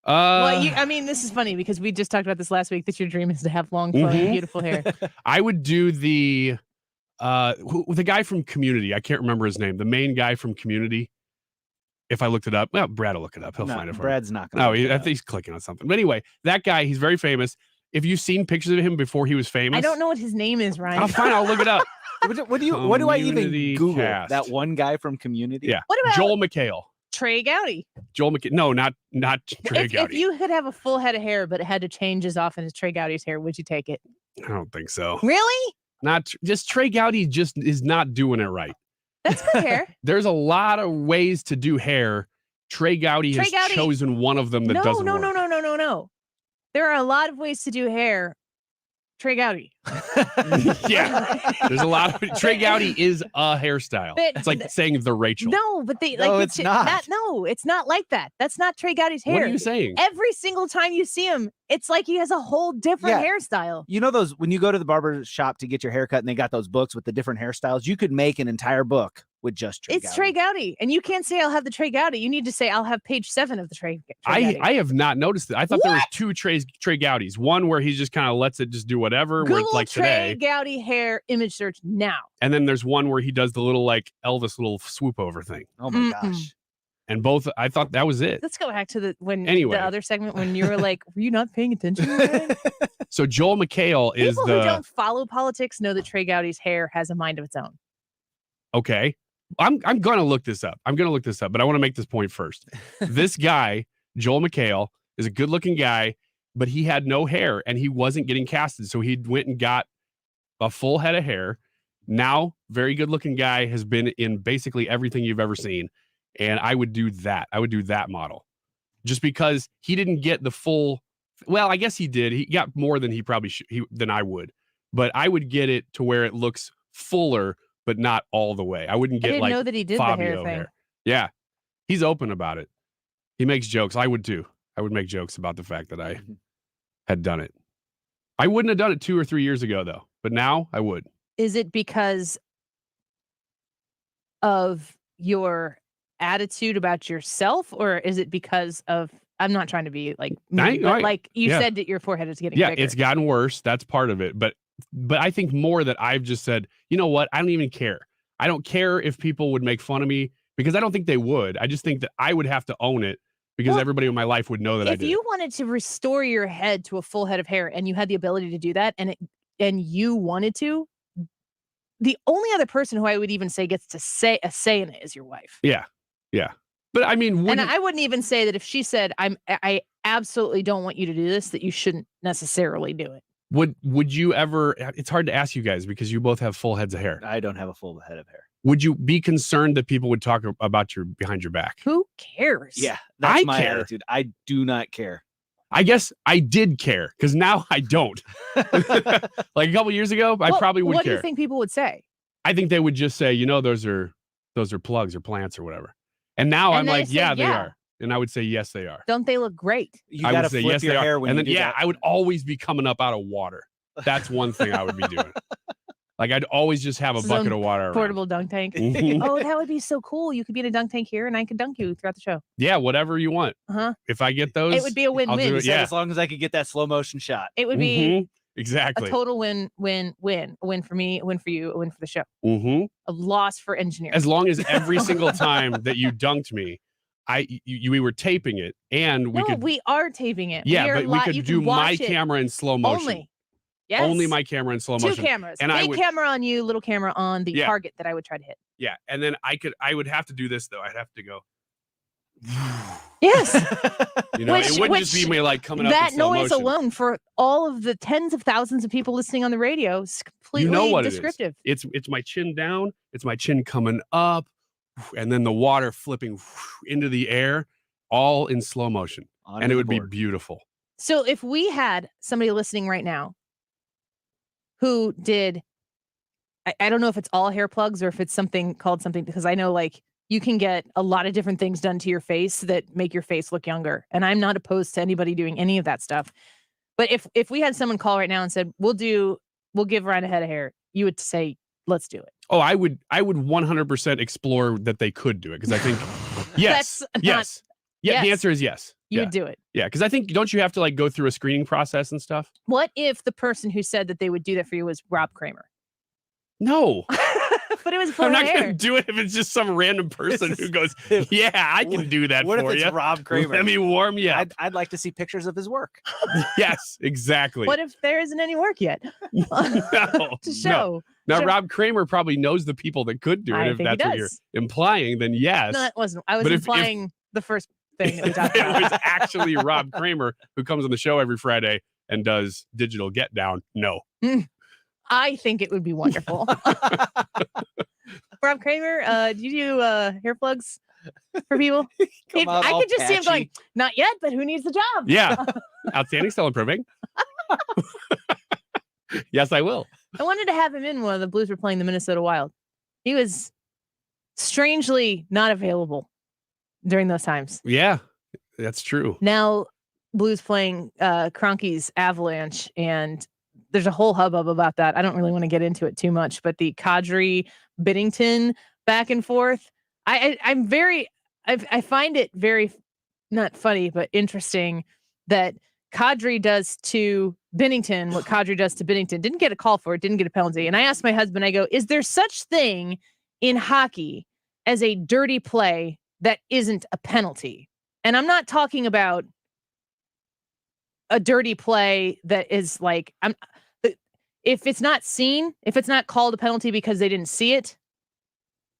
Speaker 17: Well, I mean, this is funny because we just talked about this last week that your dream is to have long, flowing, beautiful hair.
Speaker 23: I would do the guy from Community. I can't remember his name. The main guy from Community. If I looked it up, well, Brad will look it up. He'll find it for
Speaker 20: Brad's
Speaker 23: me.
Speaker 20: not going to.
Speaker 23: No, I think he's clicking on something. But anyway, that guy, he's very famous. If you've seen pictures of him before he was famous,
Speaker 17: I don't know what his name is, Ryan.
Speaker 23: I'll find. I'll look it up.
Speaker 20: What do I even
Speaker 23: Community
Speaker 20: Google?
Speaker 23: cast.
Speaker 20: That one guy from Community?
Speaker 23: Yeah.
Speaker 17: What about
Speaker 23: Joel McHale?
Speaker 17: Trey Gowdy?
Speaker 23: Joel McHale. No, not Trey
Speaker 17: If
Speaker 23: Gowdy.
Speaker 17: you could have a full head of hair, but it had to change as often as Trey Gowdy's hair, would you take it?
Speaker 23: I don't think so.
Speaker 17: Really?
Speaker 23: Not just Trey Gowdy. Just is not doing it right.
Speaker 17: That's good hair.
Speaker 23: There's a lot of ways to do hair. Trey Gowdy has chosen one of them that doesn't work.
Speaker 17: No. There are a lot of ways to do hair. Trey Gowdy.
Speaker 23: Yeah, there's a lot of Trey Gowdy is a hairstyle. It's like saying the Rachel.
Speaker 17: No, but
Speaker 20: it's not.
Speaker 17: No, it's not like that. That's not Trey Gowdy's hair.
Speaker 23: What are you saying?
Speaker 17: Every single time you see him, it's like he has a whole different hairstyle.
Speaker 20: You know those when you go to the barber shop to get your haircut and they got those books with the different hairstyles? You could make an entire book with just Trey Gowdy.
Speaker 17: It's Trey Gowdy. And you can't say I'll have the Trey Gowdy. You need to say I'll have page 7 of the Trey Gowdy.
Speaker 23: I have not noticed it. I thought there was 2 Trey Gowdys. One where he just kind of lets it just do whatever.
Speaker 17: Google
Speaker 23: where it's like
Speaker 17: Trey
Speaker 23: today.
Speaker 17: Gowdy hair image search now.
Speaker 23: And then there's one where he does the little like Elvis little swoop over thing.
Speaker 20: Oh my gosh.
Speaker 23: And both, I thought that was it.
Speaker 17: Let's go back to the
Speaker 23: Anyway.
Speaker 17: other segment when you were like, were you not paying attention?
Speaker 23: So Joel McHale is
Speaker 17: People who don't follow politics know that Trey Gowdy's hair has a mind of its own.
Speaker 23: Okay. I'm gonna look this up. But I want to make this point first. This guy, Joel McHale, is a good-looking guy, but he had no hair and he wasn't getting casted. So he went and got a full head of hair. Now, very good-looking guy, has been in basically everything you've ever seen. And I would do that. I would do that model. Just because he didn't get the full, well, I guess he did. He got more than he probably than I would. But I would get it to where it looks fuller, but not all the way. I wouldn't get
Speaker 17: didn't
Speaker 23: like
Speaker 17: know that he did
Speaker 23: Fabio
Speaker 17: the hair thing.
Speaker 23: Yeah. He's open about it. He makes jokes. I would too. I would make jokes about the fact that I had done it. I wouldn't have done it 2 or 3 years ago though. But now I would.
Speaker 17: Is it because of your attitude about yourself, or is it because of, I'm not trying to be like mean, but like you said that your forehead is getting bigger.
Speaker 23: It's gotten worse. That's part of it. But I think more that I've just said, you know what? I don't even care. I don't care if people would make fun of me because I don't think they would. I just think that I would have to own it because everybody in my life would know that I did.
Speaker 17: If you wanted to restore your head to a full head of hair and you had the ability to do that and you wanted to, the only other person who I would even say gets to say a say in it is your wife.
Speaker 23: Yeah. Yeah. But I mean,
Speaker 17: and I wouldn't even say that if she said, I absolutely don't want you to do this, that you shouldn't necessarily do it.
Speaker 23: Would you ever, it's hard to ask you guys because you both have full heads of hair.
Speaker 20: I don't have a full head of hair.
Speaker 23: Would you be concerned that people would talk about your behind your back?
Speaker 17: Who cares?
Speaker 20: Yeah, that's my
Speaker 23: care.
Speaker 20: attitude. I do not care.
Speaker 23: I guess I did care because now I don't. Like a couple years ago, I probably would care.
Speaker 17: What do you think people would say?
Speaker 23: I think they would just say, you know, those are plugs or plants or whatever. And now I'm like, yeah, they are. And I would say, yes, they are.
Speaker 17: Don't they look great?
Speaker 20: You got to flip your hair when
Speaker 23: and
Speaker 20: you
Speaker 23: then,
Speaker 20: do that.
Speaker 23: I would always be coming up out of water. That's one thing I would be doing. Like I'd always just have a bucket of water around.
Speaker 17: Portable dunk tank.
Speaker 23: Mhm.
Speaker 17: Oh, that would be so cool. You could be in a dunk tank here and I could dunk you throughout the show.
Speaker 23: Yeah, whatever you want.
Speaker 17: Uh-huh.
Speaker 23: If I get those,
Speaker 17: It would be a win-win.
Speaker 23: I'll do it.
Speaker 20: Yeah,
Speaker 23: Yeah,
Speaker 20: as long as I could get that slow motion shot.
Speaker 17: It would be
Speaker 23: exactly
Speaker 17: a total win. A win for me, a win for you, a win for the show.
Speaker 23: Mm-hmm.
Speaker 17: A loss for engineering.
Speaker 23: As long as every single time that you dunked me, we were taping it and
Speaker 17: we are taping it.
Speaker 23: Yeah, but we could do my
Speaker 17: watch it
Speaker 23: camera in slow motion.
Speaker 17: only. Yes.
Speaker 23: Only my camera in slow motion.
Speaker 17: 2 cameras.
Speaker 23: And
Speaker 17: Big camera on you, little camera on the target that I would try to hit.
Speaker 23: Yeah, and then I would have to do this though. I'd have to go.
Speaker 17: Yes.
Speaker 23: You know, it wouldn't just be me like coming up in
Speaker 17: that
Speaker 23: slow
Speaker 17: noise
Speaker 23: motion.
Speaker 17: alone for all of the tens of thousands of people listening on the radio is completely
Speaker 23: You know what
Speaker 17: descriptive.
Speaker 23: it is. It's my chin down. It's my chin coming up, and then the water flipping into the air, all in slow motion, and it would be beautiful.
Speaker 17: So if we had somebody listening right now who did, I don't know if it's all hair plugs or if it's something called something, because I know like you can get a lot of different things done to your face that make your face look younger. And I'm not opposed to anybody doing any of that stuff. But if we had someone call right now and said, we'll give Ryan a head of hair, you would say, let's do it.
Speaker 23: Oh, I would 100% explore that they could do it because I think yes, yes. Yeah, the answer is yes.
Speaker 17: You would do it.
Speaker 23: Yeah, because I think, don't you have to like go through a screening process and stuff?
Speaker 17: What if the person who said that they would do that for you was Rob Kramer?
Speaker 23: No.
Speaker 17: But it was full
Speaker 23: I'm not
Speaker 17: hair.
Speaker 23: going to do it if it's just some random person who goes, yeah, I can do that
Speaker 20: What
Speaker 23: for
Speaker 20: if it's
Speaker 23: you.
Speaker 20: Rob Kramer?
Speaker 23: Let me warm you up.
Speaker 20: I'd like to see pictures of his work.
Speaker 23: Yes, exactly.
Speaker 17: What if there isn't any work yet?
Speaker 23: No,
Speaker 17: To show.
Speaker 23: Now,
Speaker 17: Sure.
Speaker 23: Rob Kramer probably knows the people that could do it.
Speaker 17: I
Speaker 23: If
Speaker 17: think he
Speaker 23: that's what you're
Speaker 17: does.
Speaker 23: implying, then yes.
Speaker 17: No, it wasn't. I was
Speaker 23: But if-
Speaker 17: implying the first thing that we talked
Speaker 23: it
Speaker 17: about.
Speaker 23: was actually Rob Kramer who comes on the show every Friday and does digital get down. No.
Speaker 17: I think it would be wonderful. Rob Kramer, do you do hair plugs for people?
Speaker 20: out
Speaker 17: I
Speaker 20: all
Speaker 17: could just see him going,
Speaker 20: patchy.
Speaker 17: not yet, but who needs the job?
Speaker 23: Yeah. Outstanding, still improving. Yes, I will.
Speaker 17: I wanted to have him in when the Blues were playing the Minnesota Wild. He was strangely not available during those times.
Speaker 23: Yeah, that's true.
Speaker 17: Now Blues playing Kroenke's Avalanche, and there's a whole hubbub about that. I don't really want to get into it too much, but the Kadri Binnington back and forth. I find it very not funny, but interesting that Kadri does to Binnington what Kadri does to Binnington. Didn't get a call for it, didn't get a penalty. And I asked my husband, I go, is there such thing in hockey as a dirty play that isn't a penalty? And I'm not talking about a dirty play that is like, if it's not seen, if it's not called a penalty because they didn't see it.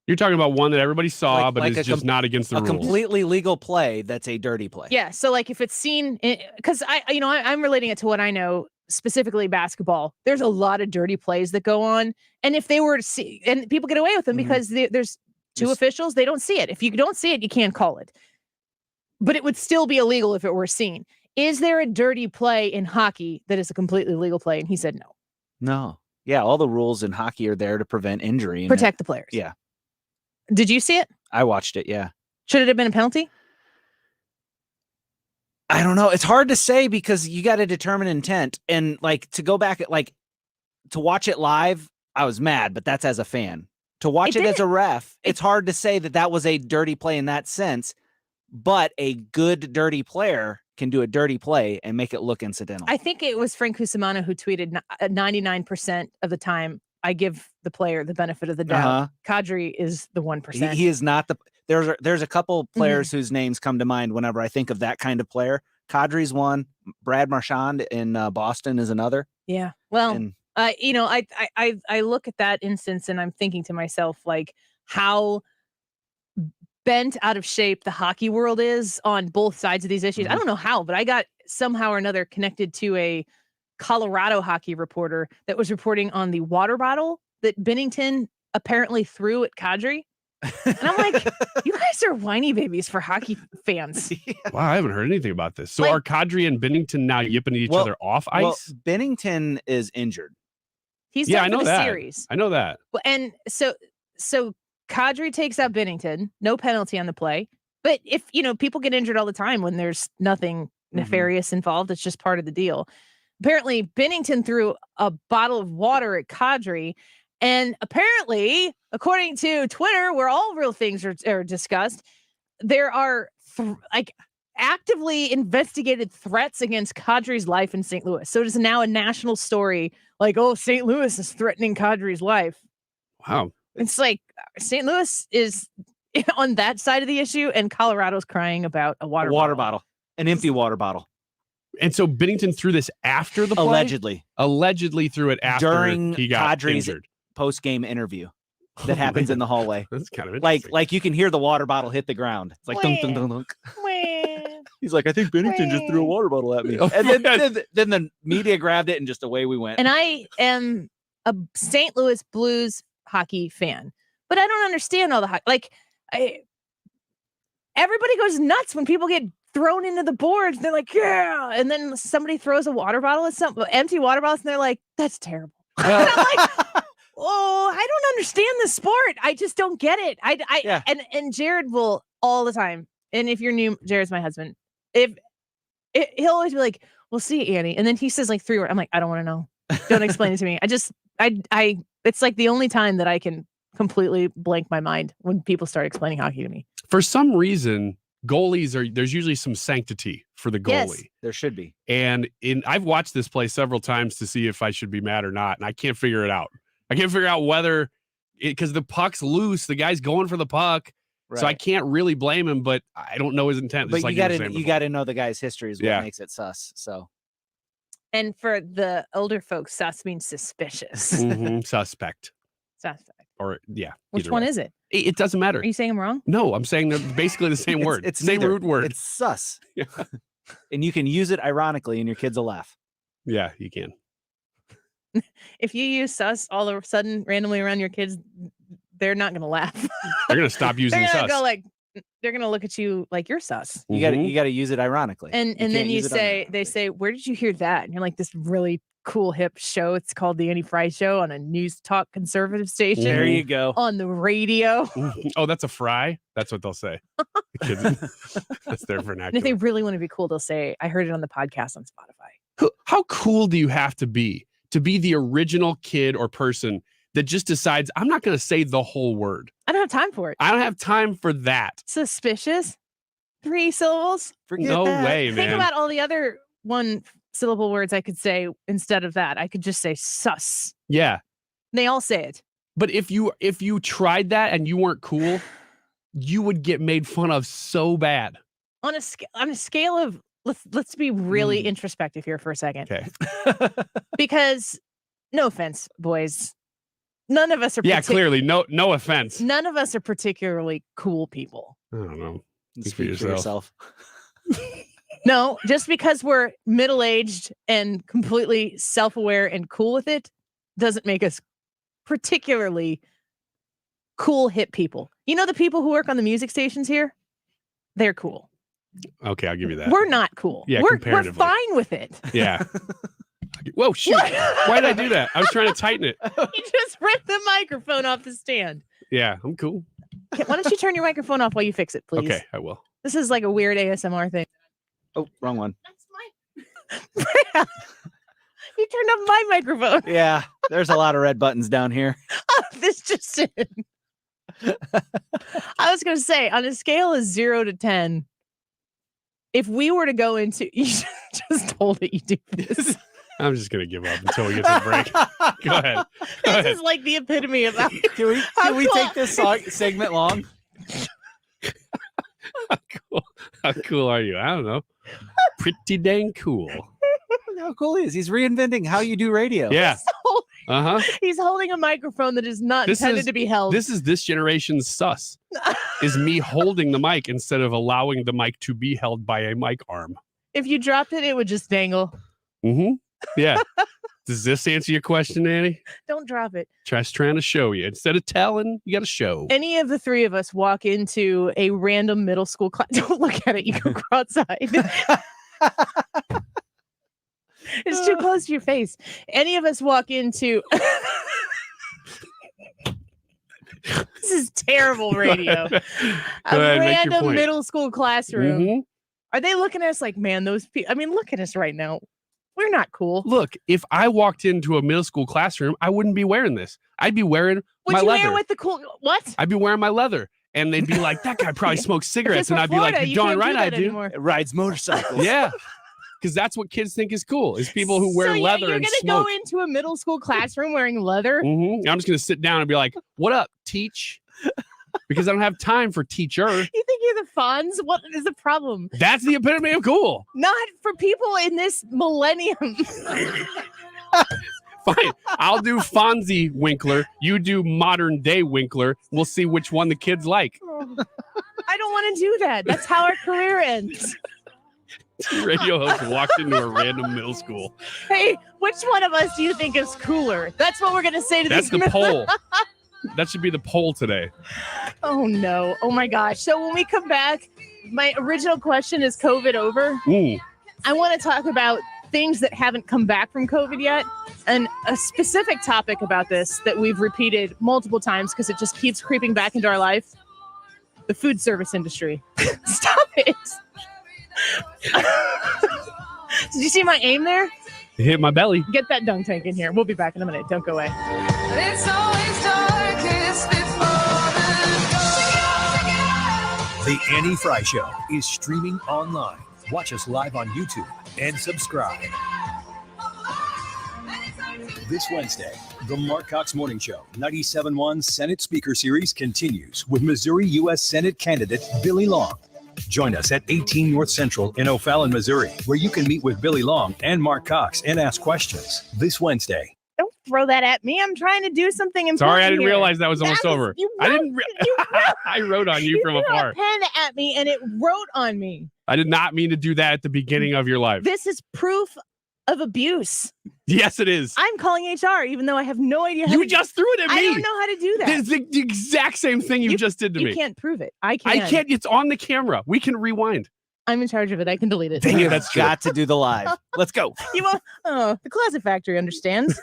Speaker 23: You're talking about one that everybody saw, but it's just not against the rules.
Speaker 20: A completely legal play that's a dirty play.
Speaker 17: Yeah. So like if it's seen, because I'm relating it to what I know, specifically basketball. There's a lot of dirty plays that go on. And if they were to see, and people get away with them because there's two officials, they don't see it. If you don't see it, you can't call it. But it would still be illegal if it were seen. Is there a dirty play in hockey that is a completely legal play? And he said no.
Speaker 20: No. Yeah, all the rules in hockey are there to prevent injury.
Speaker 17: Protect the players.
Speaker 20: Yeah.
Speaker 17: Did you see it?
Speaker 20: I watched it, yeah.
Speaker 17: Should it have been a penalty?
Speaker 20: I don't know. It's hard to say because you got to determine intent. And like to go back at to watch it live, I was mad, but that's as a fan. To watch it as a ref, it's hard to say that was a dirty play in that sense, but a good dirty player can do a dirty play and make it look incidental.
Speaker 17: I think it was Frank Cusimano who tweeted 99% of the time, I give the player the benefit of the doubt. Kadri is the 1%.
Speaker 20: He is not the. There's a couple players whose names come to mind whenever I think of that kind of player. Kadri's one. Brad Marchand in Boston is another.
Speaker 17: Yeah. Well, I look at that instance and I'm thinking to myself, like, how bent out of shape the hockey world is on both sides of these issues. I don't know how, but I got somehow or another connected to a Colorado hockey reporter that was reporting on the water bottle that Binnington apparently threw at Kadri. And I'm like, you guys are whiny babies for hockey fans.
Speaker 23: Wow, I haven't heard anything about this. So are Kadri and Binnington now yipping at each other off ice?
Speaker 20: Well, Binnington is injured.
Speaker 17: He's done for the series.
Speaker 23: I know that.
Speaker 17: And so Kadri takes out Binnington, no penalty on the play. But if, people get injured all the time when there's nothing nefarious involved, it's just part of the deal. Apparently, Binnington threw a bottle of water at Kadri. And apparently, according to Twitter, where all real things are discussed, there are actively investigated threats against Kadri's life in St. Louis. So it is now a national story like, oh, St. Louis is threatening Kadri's life.
Speaker 23: Wow.
Speaker 17: It's like St. Louis is on that side of the issue, and Colorado's crying about a water
Speaker 20: bottle, an empty water bottle.
Speaker 23: And so Binnington threw this after the play? Allegedly threw it after
Speaker 20: during
Speaker 23: he got
Speaker 20: Kadri's
Speaker 23: injured.
Speaker 20: Post-game interview that happens in the hallway.
Speaker 23: That's kind of interesting.
Speaker 20: Like you can hear the water bottle hit the ground. It's like dunk, dunk, dunk, dunk. He's like, I think Binnington just threw a water bottle at me. And then the media grabbed it and just away we went.
Speaker 17: And I am a St. Louis Blues hockey fan, but I don't understand all the hockey. Everybody goes nuts when people get thrown into the boards. They're like, yeah. And then somebody throws a water bottle at empty water bottles, and they're like, that's terrible. And I'm like, oh, I don't understand the sport. I just don't get it. And Jared will all the time. And if you're new, Jared's my husband. He'll always be like, we'll see, Annie. And then he says like 3 words. I'm like, I don't want to know. Don't explain it to me. It's like the only time that I can completely blank my mind when people start explaining hockey to me.
Speaker 23: For some reason, there's usually some sanctity for the goalie.
Speaker 20: Yes, there should be.
Speaker 23: And I've watched this play several times to see if I should be mad or not. And I can't figure it out. I can't figure out whether because the puck's loose, the guy's going for the puck. Right. So I can't really blame him, but I don't know his intent.
Speaker 20: But you got to know the guy's history is what makes it sus. So,
Speaker 17: and for the older folks, sus means suspicious.
Speaker 23: Suspect. Or
Speaker 17: Which one is it?
Speaker 23: It doesn't matter.
Speaker 17: Are you saying I'm wrong?
Speaker 23: No, I'm saying they're basically the same word.
Speaker 20: It's
Speaker 23: same root word.
Speaker 20: It's sus. Yeah. And you can use it ironically, and your kids will laugh.
Speaker 23: Yeah, you can.
Speaker 17: If you use sus all of a sudden randomly around your kids, they're not going to laugh.
Speaker 23: They're going to stop using
Speaker 17: they're
Speaker 23: sus.
Speaker 17: They're going to look at you like you're sus.
Speaker 20: You got to use it ironically.
Speaker 17: And then they say, where did you hear that? And you're like, this really cool hip show. It's called the Annie Frey Show on a news talk conservative station.
Speaker 20: There you go.
Speaker 17: On the radio.
Speaker 23: Oh, that's a fry? That's what they'll say. That's their vernacular.
Speaker 17: And if they really want to be cool, they'll say, I heard it on the podcast on Spotify.
Speaker 23: How cool do you have to be the original kid or person that just decides, I'm not going to say the whole word?
Speaker 17: I don't have time for it.
Speaker 23: I don't have time for that.
Speaker 17: Suspicious. 3 syllables.
Speaker 23: Forget no that. Way, man.
Speaker 17: Think about all the other 1-syllable words I could say instead of that. I could just say sus.
Speaker 23: Yeah.
Speaker 17: They all say it.
Speaker 23: But if you tried that and you weren't cool, you would get made fun of so bad.
Speaker 17: On a scale of let's be really introspective here for a second.
Speaker 23: Okay.
Speaker 17: Because no offense, boys. None of us are
Speaker 23: clearly no offense.
Speaker 17: None of us are particularly cool people.
Speaker 23: I don't know.
Speaker 20: Speak for yourself.
Speaker 17: No, just because we're middle-aged and completely self-aware and cool with it doesn't make us particularly cool hip people. You know the people who work on the music stations here? They're cool.
Speaker 23: Okay, I'll give you that.
Speaker 17: We're not cool.
Speaker 23: Yeah,
Speaker 17: we're
Speaker 23: comparatively.
Speaker 17: fine with it.
Speaker 23: Yeah. Whoa, shoot. Why did I do that? I was trying to tighten it.
Speaker 17: You just ripped the microphone off the stand.
Speaker 23: Yeah, I'm cool.
Speaker 17: Okay, why don't you turn your microphone off while you fix it, please?
Speaker 23: Okay, I will.
Speaker 17: This is like a weird ASMR thing.
Speaker 20: Oh, wrong one.
Speaker 17: You turned off my microphone.
Speaker 20: Yeah, there's a lot of red buttons down here.
Speaker 17: Oh, this just in. I was going to say, on a scale of 0 to 10, if we were to go into, you just told it you do this.
Speaker 23: I'm just going to give up until we get to the break. Go ahead.
Speaker 17: This is like the epitome of how
Speaker 20: Can we take this segment long?
Speaker 23: How cool are you? I don't know. Pretty dang cool.
Speaker 20: How cool he is. He's reinventing how you do radio.
Speaker 23: Yeah.
Speaker 17: He's holding a microphone that is not intended to be held.
Speaker 23: This is this generation's sus. Is me holding the mic instead of allowing the mic to be held by a mic arm.
Speaker 17: If you dropped it, it would just dangle.
Speaker 23: Mm-hmm. Yeah. Does this answer your question, Annie?
Speaker 17: Don't drop it.
Speaker 23: Just trying to show you. Instead of telling, you got to show.
Speaker 17: Any of the three of us walk into a random middle school class. Don't look at it. You can go outside. It's too close to your face. Any of us walk into... This is terrible radio. A random middle school classroom.
Speaker 23: Mm-hmm.
Speaker 17: Are they looking at us like, man, those people... I mean, look at us right now. We're not cool.
Speaker 23: Look, if I walked into a middle school classroom, I wouldn't be wearing this. I'd be wearing my leather. Would you wear
Speaker 17: with the cool... What?
Speaker 23: I'd be wearing my leather. And they'd be like, that guy probably smokes cigarettes. And I'd be like, you're darn right I do.
Speaker 20: It rides motorcycles.
Speaker 23: Yeah. Because that's what kids think is cool, is people who wear leather and smoke.
Speaker 17: You're going to go into a middle school classroom wearing leather?
Speaker 23: Mm-hmm. I'm just going to sit down and be like, what up, teach? Because I don't have time for teacher.
Speaker 17: You think you're the Fonz? What is the problem?
Speaker 23: That's the epitome of cool.
Speaker 17: Not for people in this millennium.
Speaker 23: Fine. I'll do Fonzie Winkler. You do modern day Winkler. We'll see which one the kids like.
Speaker 17: I don't want to do that. That's how our career ends.
Speaker 23: Radio host walked into a random middle school.
Speaker 17: Hey, which one of us do you think is cooler? That's what we're going to say to
Speaker 23: That's
Speaker 17: these
Speaker 23: the poll. That should be the poll today.
Speaker 17: Oh, no. Oh, my gosh. So when we come back, my original question is COVID over?
Speaker 23: Ooh.
Speaker 17: I want to talk about things that haven't come back from COVID yet. And a specific topic about this that we've repeated multiple times because it just keeps creeping back into our life. The food service industry. Stop it. Did you see my aim there?
Speaker 23: It hit my belly.
Speaker 17: Get that dunk tank in here. We'll be back in a minute. Don't go away.
Speaker 25: It's always darkest before
Speaker 1: The Annie Frey Show is streaming online. Watch us live on YouTube and subscribe. This Wednesday, the Mark Cox Morning Show 97.1 Senate Speaker Series continues with Missouri U.S. Senate candidate Billy Long. Join us at 18 North Central in O'Fallon, Missouri, where you can meet with Billy Long and Mark Cox and ask questions this Wednesday.
Speaker 17: Don't throw that at me. I'm trying to do something important.
Speaker 23: Sorry, I didn't
Speaker 17: here.
Speaker 23: realize that was almost over. I didn't. I wrote on you from afar.
Speaker 17: You threw a pen at me and it wrote on me.
Speaker 23: I did not mean to do that at the beginning of your life.
Speaker 17: This is proof of abuse.
Speaker 23: Yes, it is.
Speaker 17: I'm calling HR, even though I have no idea.
Speaker 23: You just threw it at me.
Speaker 17: I don't know how to do that.
Speaker 23: It's the exact same thing you just did to me.
Speaker 17: You can't prove it. I can't.
Speaker 23: It's on the camera. We can rewind.
Speaker 17: I'm in charge of it. I can delete it.
Speaker 20: Dang it, that's got to do the live. Let's go.
Speaker 17: You won't. Oh, the Closet Factory understands.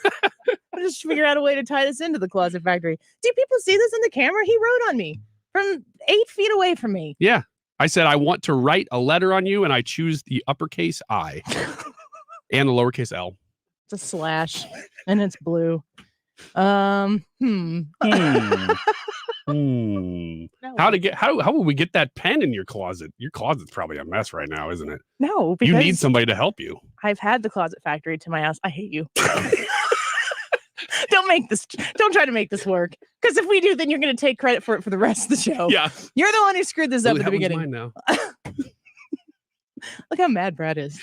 Speaker 17: I'll just figure out a way to tie this into the Closet Factory. Do people see this on the camera? He wrote on me from 8 feet away from me.
Speaker 23: Yeah. I said, I want to write a letter on you, and I choose the uppercase I and the lowercase L.
Speaker 17: It's a slash, and it's blue.
Speaker 23: How will we get that pen in your closet? Your closet's probably a mess right now, isn't it?
Speaker 17: No,
Speaker 23: you
Speaker 17: because
Speaker 23: need somebody to help you.
Speaker 17: I've had the Closet Factory to my house. I hate you. Don't try to make this work. Because if we do, then you're going to take credit for it for the rest of the show.
Speaker 23: Yeah.
Speaker 17: You're the one who screwed this up at the beginning.
Speaker 23: Mine now.
Speaker 17: Look how mad Brad is.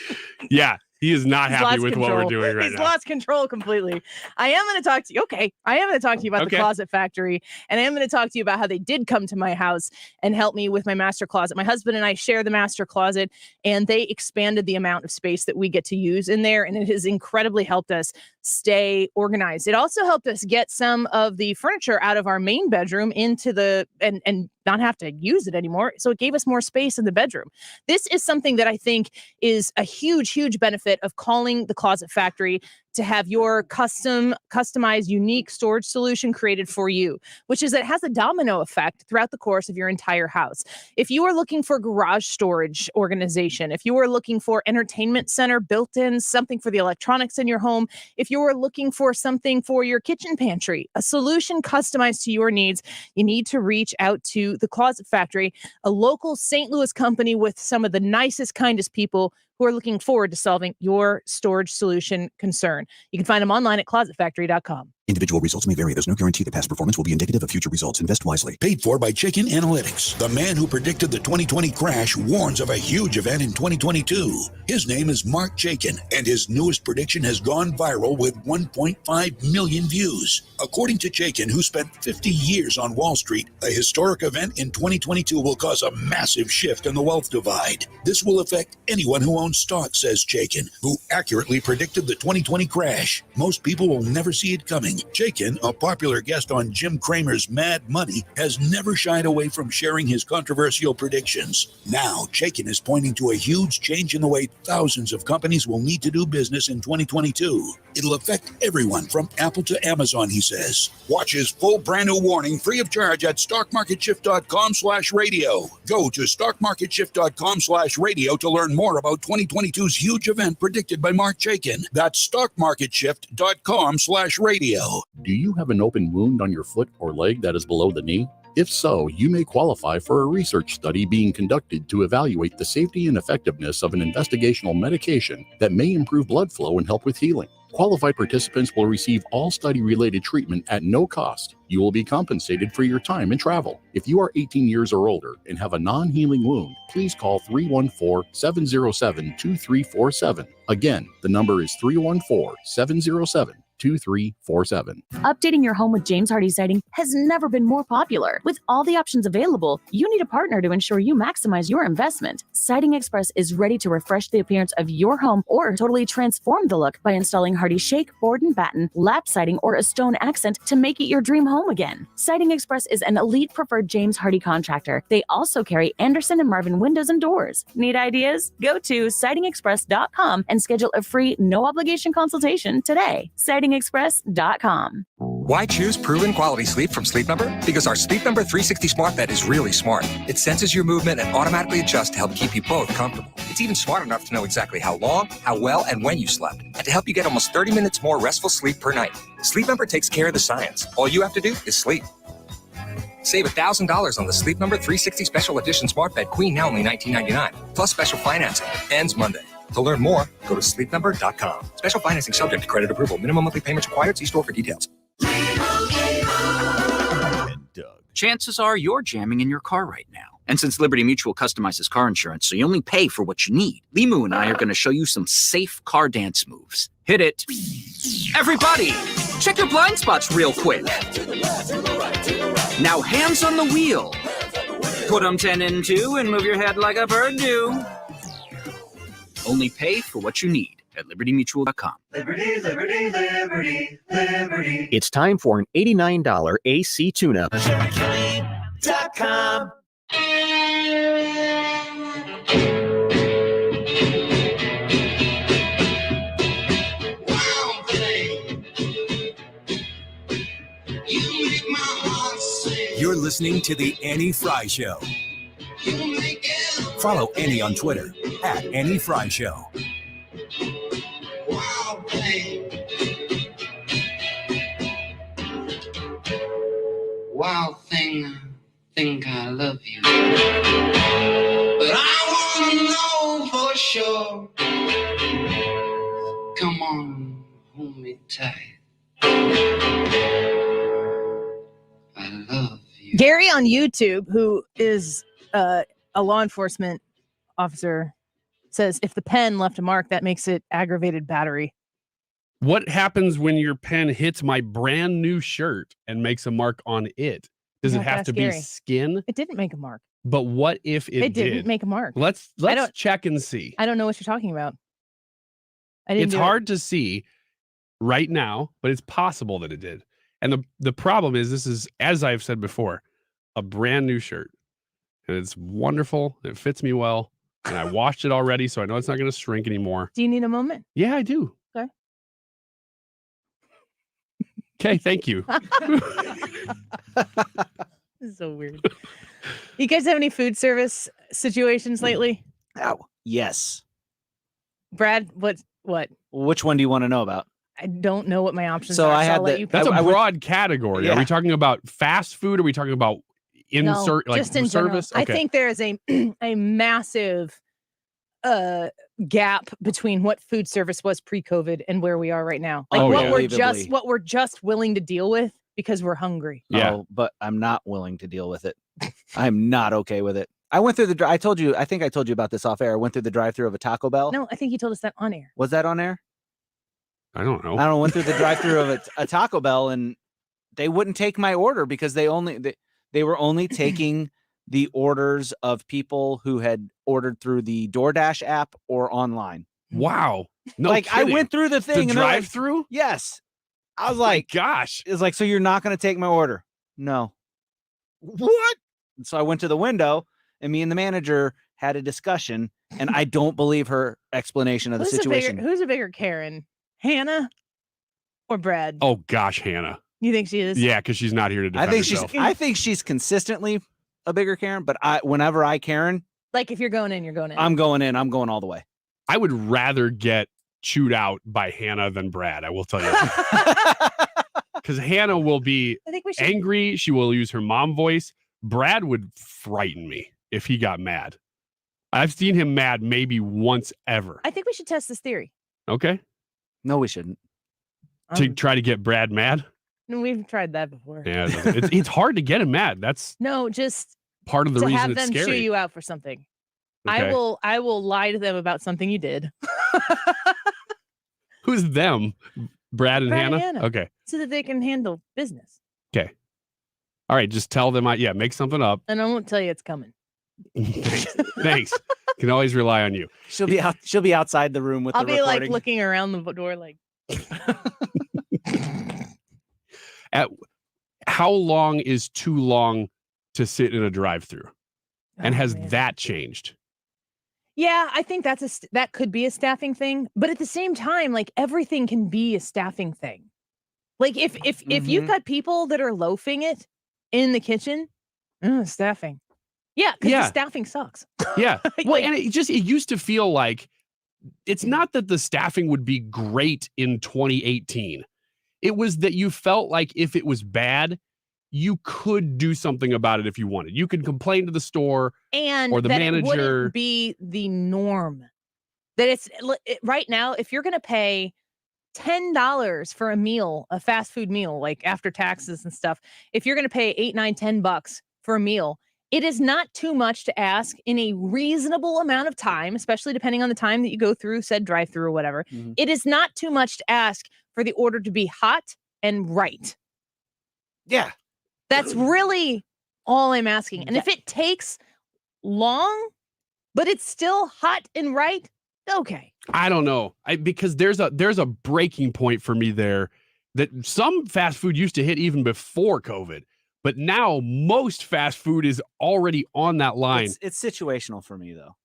Speaker 23: Yeah. He is not
Speaker 17: He's
Speaker 23: happy
Speaker 17: lost
Speaker 23: with
Speaker 17: control.
Speaker 23: what we're doing right
Speaker 17: He's
Speaker 23: now.
Speaker 17: lost control completely. I am going to talk to you. Okay. I am going to talk to you about the Closet Factory. And I am going to talk to you about how they did come to my house and help me with my master closet. My husband and I share the master closet, and they expanded the amount of space that we get to use in there. And it has incredibly helped us stay organized. It also helped us get some of the furniture out of our main bedroom into the and not have to use it anymore. So it gave us more space in the bedroom. This is something that I think is a huge benefit of calling the Closet Factory, to have your customized, unique storage solution created for you, which is that it has a domino effect throughout the course of your entire house. If you are looking for garage storage organization, if you are looking for entertainment center built in, something for the electronics in your home, if you are looking for something for your kitchen pantry, a solution customized to your needs, you need to reach out to the Closet Factory, a local St. Louis company with some of the nicest, kindest people who are looking forward to solving your storage solution concern. You can find them online at closetfactory.com.
Speaker 2: Individual results may vary. There's no guarantee that past performance will be indicative of future results. Invest wisely. Paid for by Chaikin Analytics. The man who predicted the 2020 crash warns of a huge event in 2022. His name is Mark Chaikin, and his newest prediction has gone viral with 1.5 million views. According to Chaikin, who spent 50 years on Wall Street, a historic event in 2022 will cause a massive shift in the wealth divide. This will affect anyone who owns stock, says Chaikin, who accurately predicted the 2020 crash. Most people will never see it coming. Chaikin, a popular guest on Jim Cramer's Mad Money, has never shied away from sharing his controversial predictions. Now, Chaikin is pointing to a huge change in the way thousands of companies will need to do business in 2022. It'll affect everyone from Apple to Amazon, he says. Watch his full brand new warning free of charge at stockmarketshift.com/radio. Go to stockmarketshift.com/radio to learn more about 2022's huge event predicted by Mark Chaikin. That's stockmarketshift.com/radio.
Speaker 3: Do you have an open wound on your foot or leg that is below the knee? If so, you may qualify for a research study being conducted to evaluate the safety and effectiveness of an investigational medication that may improve blood flow and help with healing. Qualified participants will receive all study-related treatment at no cost. You will be compensated for your time and travel. If you are 18 years or older and have a non-healing wound, please call 314-707-2347. Again, the number is 314-707-2347.
Speaker 5: Updating your home with James Hardie Siding has never been more popular. With all the options available, you need a partner to ensure you maximize your investment. Siding Express is ready to refresh the appearance of your home or totally transform the look by installing Hardie Shake, Board and Batten, lap siding, or a stone accent to make it your dream home again. Siding Express is an elite preferred James Hardie contractor. They also carry Anderson and Marvin windows and doors. Need ideas? Go to sidingexpress.com and schedule a free, no obligation consultation today. SidingExpress.com.
Speaker 7: Why choose proven quality sleep from Sleep Number? Because our Sleep Number 360 smart bed is really smart. It senses your movement and automatically adjusts to help keep you both comfortable. It's even smart enough to know exactly how long, how well, and when you slept, and to help you get almost 30 minutes more restful sleep per night. Sleep Number takes care of the science. All you have to do is sleep. Save $1,000 on the Sleep Number 360 Special Edition Smart Bed Queen, now only $19.99, plus special financing. Ends Monday. To learn more, go to sleepnumber.com. Special financing subject to credit approval. Minimum monthly payments required. See store for details.
Speaker 28: Chances are you're jamming in your car right now. And since Liberty Mutual customizes car insurance so you only pay for what you need, Limu and I are going to show you some safe car dance moves. Hit it. Everybody, check your blind spots real quick. Now hands on the wheel. Put them 10 in 2 and move your head like a bird do. Only pay for what you need at libertymutual.com.
Speaker 25: Liberty, liberty, liberty, liberty.
Speaker 9: It's time for an $89 AC tune-up.
Speaker 25: SherryKilling.com.
Speaker 1: listening to The Annie Frey Show. Follow Annie on Twitter at Annie Frey Show.
Speaker 12: Wild thing, think I love you. But I want to know for sure. Come on, hold me tight. I love you.
Speaker 17: Gary on YouTube, who is a law enforcement officer, says if the pen left a mark, that makes it aggravated battery.
Speaker 23: What happens when your pen hits my brand new shirt and makes a mark on it? Does it have to be skin?
Speaker 17: It didn't make a mark.
Speaker 23: But what if it did?
Speaker 17: Didn't make a mark.
Speaker 23: Let's check and see.
Speaker 17: I don't know what you're talking about.
Speaker 23: It's hard to see right now, but it's possible that it did. And the problem is, this is, as I've said before, a brand new shirt. And it's wonderful. It fits me well. And I washed it already, so I know it's not going to shrink anymore.
Speaker 17: Do you need a moment?
Speaker 23: Yeah, I do.
Speaker 17: Okay.
Speaker 23: Okay, thank you.
Speaker 17: This is so weird. You guys have any food service situations lately?
Speaker 20: Oh, yes.
Speaker 17: Brad, what?
Speaker 20: Which one do you want to know about?
Speaker 17: I don't know what my options
Speaker 20: So
Speaker 17: are.
Speaker 20: I had
Speaker 23: That's a broad category.
Speaker 20: Yeah.
Speaker 23: Are we talking about fast food? Or are we talking about
Speaker 17: No, just in
Speaker 23: service?
Speaker 17: general. I think there is a massive gap between what food service was pre-COVID and where we are right now. Like what we're just willing to deal with because we're hungry.
Speaker 20: Yeah, but I'm not willing to deal with it. I'm not okay with it. I went through I think I told you about this off air. I went through the drive-through of a Taco Bell.
Speaker 17: No, I think you told us that on air.
Speaker 20: Was that on air?
Speaker 23: I don't know.
Speaker 20: I went through the drive-through of a Taco Bell, and they wouldn't take my order because they were only taking the orders of people who had ordered through the DoorDash app or online.
Speaker 23: Wow. No,
Speaker 20: like
Speaker 23: kidding.
Speaker 20: I went through the thing.
Speaker 23: The drive-through?
Speaker 20: Yes. I was like,
Speaker 23: gosh.
Speaker 20: It's like, so you're not going to take my order? No.
Speaker 23: What?
Speaker 20: So I went to the window, and me and the manager had a discussion, and I don't believe her explanation of the situation.
Speaker 17: Who's a bigger Karen? Hannah or Brad?
Speaker 23: Oh gosh, Hannah.
Speaker 17: You think she is?
Speaker 23: Yeah, because she's not here to defend herself.
Speaker 20: I think she's consistently a bigger Karen, but whenever I Karen,
Speaker 17: like if you're going in, you're going in.
Speaker 20: I'm going in. I'm going all the way.
Speaker 23: I would rather get chewed out by Hannah than Brad. I will tell you. Because Hannah will be angry. She will use her mom voice. Brad would frighten me if he got mad. I've seen him mad maybe once ever.
Speaker 17: I think we should test this theory.
Speaker 23: Okay.
Speaker 20: No, we shouldn't.
Speaker 23: To try to get Brad mad?
Speaker 17: No, we've tried that before.
Speaker 23: Yeah, it's hard to get him mad. That's
Speaker 17: just
Speaker 23: part of the reason
Speaker 17: have
Speaker 23: it's
Speaker 17: them
Speaker 23: scary.
Speaker 17: chew you out for something.
Speaker 23: Okay.
Speaker 17: I will lie to them about something you did.
Speaker 23: Who's them? Brad and Hannah? Okay.
Speaker 17: So that they can handle business.
Speaker 23: Okay. All right. Just tell them make something up.
Speaker 17: And I won't tell you it's coming.
Speaker 23: Thanks. Can always rely on you.
Speaker 20: She'll be outside the room with
Speaker 17: I'll
Speaker 20: the
Speaker 17: be
Speaker 20: recording.
Speaker 17: like looking around the door like
Speaker 23: How long is too long to sit in a drive-through? And has that changed?
Speaker 17: Yeah, I think that could be a staffing thing, but at the same time, like everything can be a staffing thing. Like if you've got people that are loafing it in the kitchen, staffing. Yeah, because the staffing sucks.
Speaker 23: Yeah. Well, and it used to feel like it's not that the staffing would be great in 2018. It was that you felt like if it was bad, you could do something about it if you wanted. You could complain to the store or the manager.
Speaker 17: It wouldn't be the norm. That right now, if you're going to pay $10 for a meal, a fast food meal, like after taxes and stuff, if you're going to pay $8, $9, $10 for a meal, it is not too much to ask in a reasonable amount of time, especially depending on the time that you go through said drive-through or whatever. Mm-hmm. It is not too much to ask for the order to be hot and right.
Speaker 20: Yeah.
Speaker 17: That's really all I'm asking. And if it takes long, but it's still hot and right, okay.
Speaker 23: I don't know. Because there's a breaking point for me there that some fast food used to hit even before COVID. But now most fast food is already on that line.
Speaker 20: It's situational for me, though.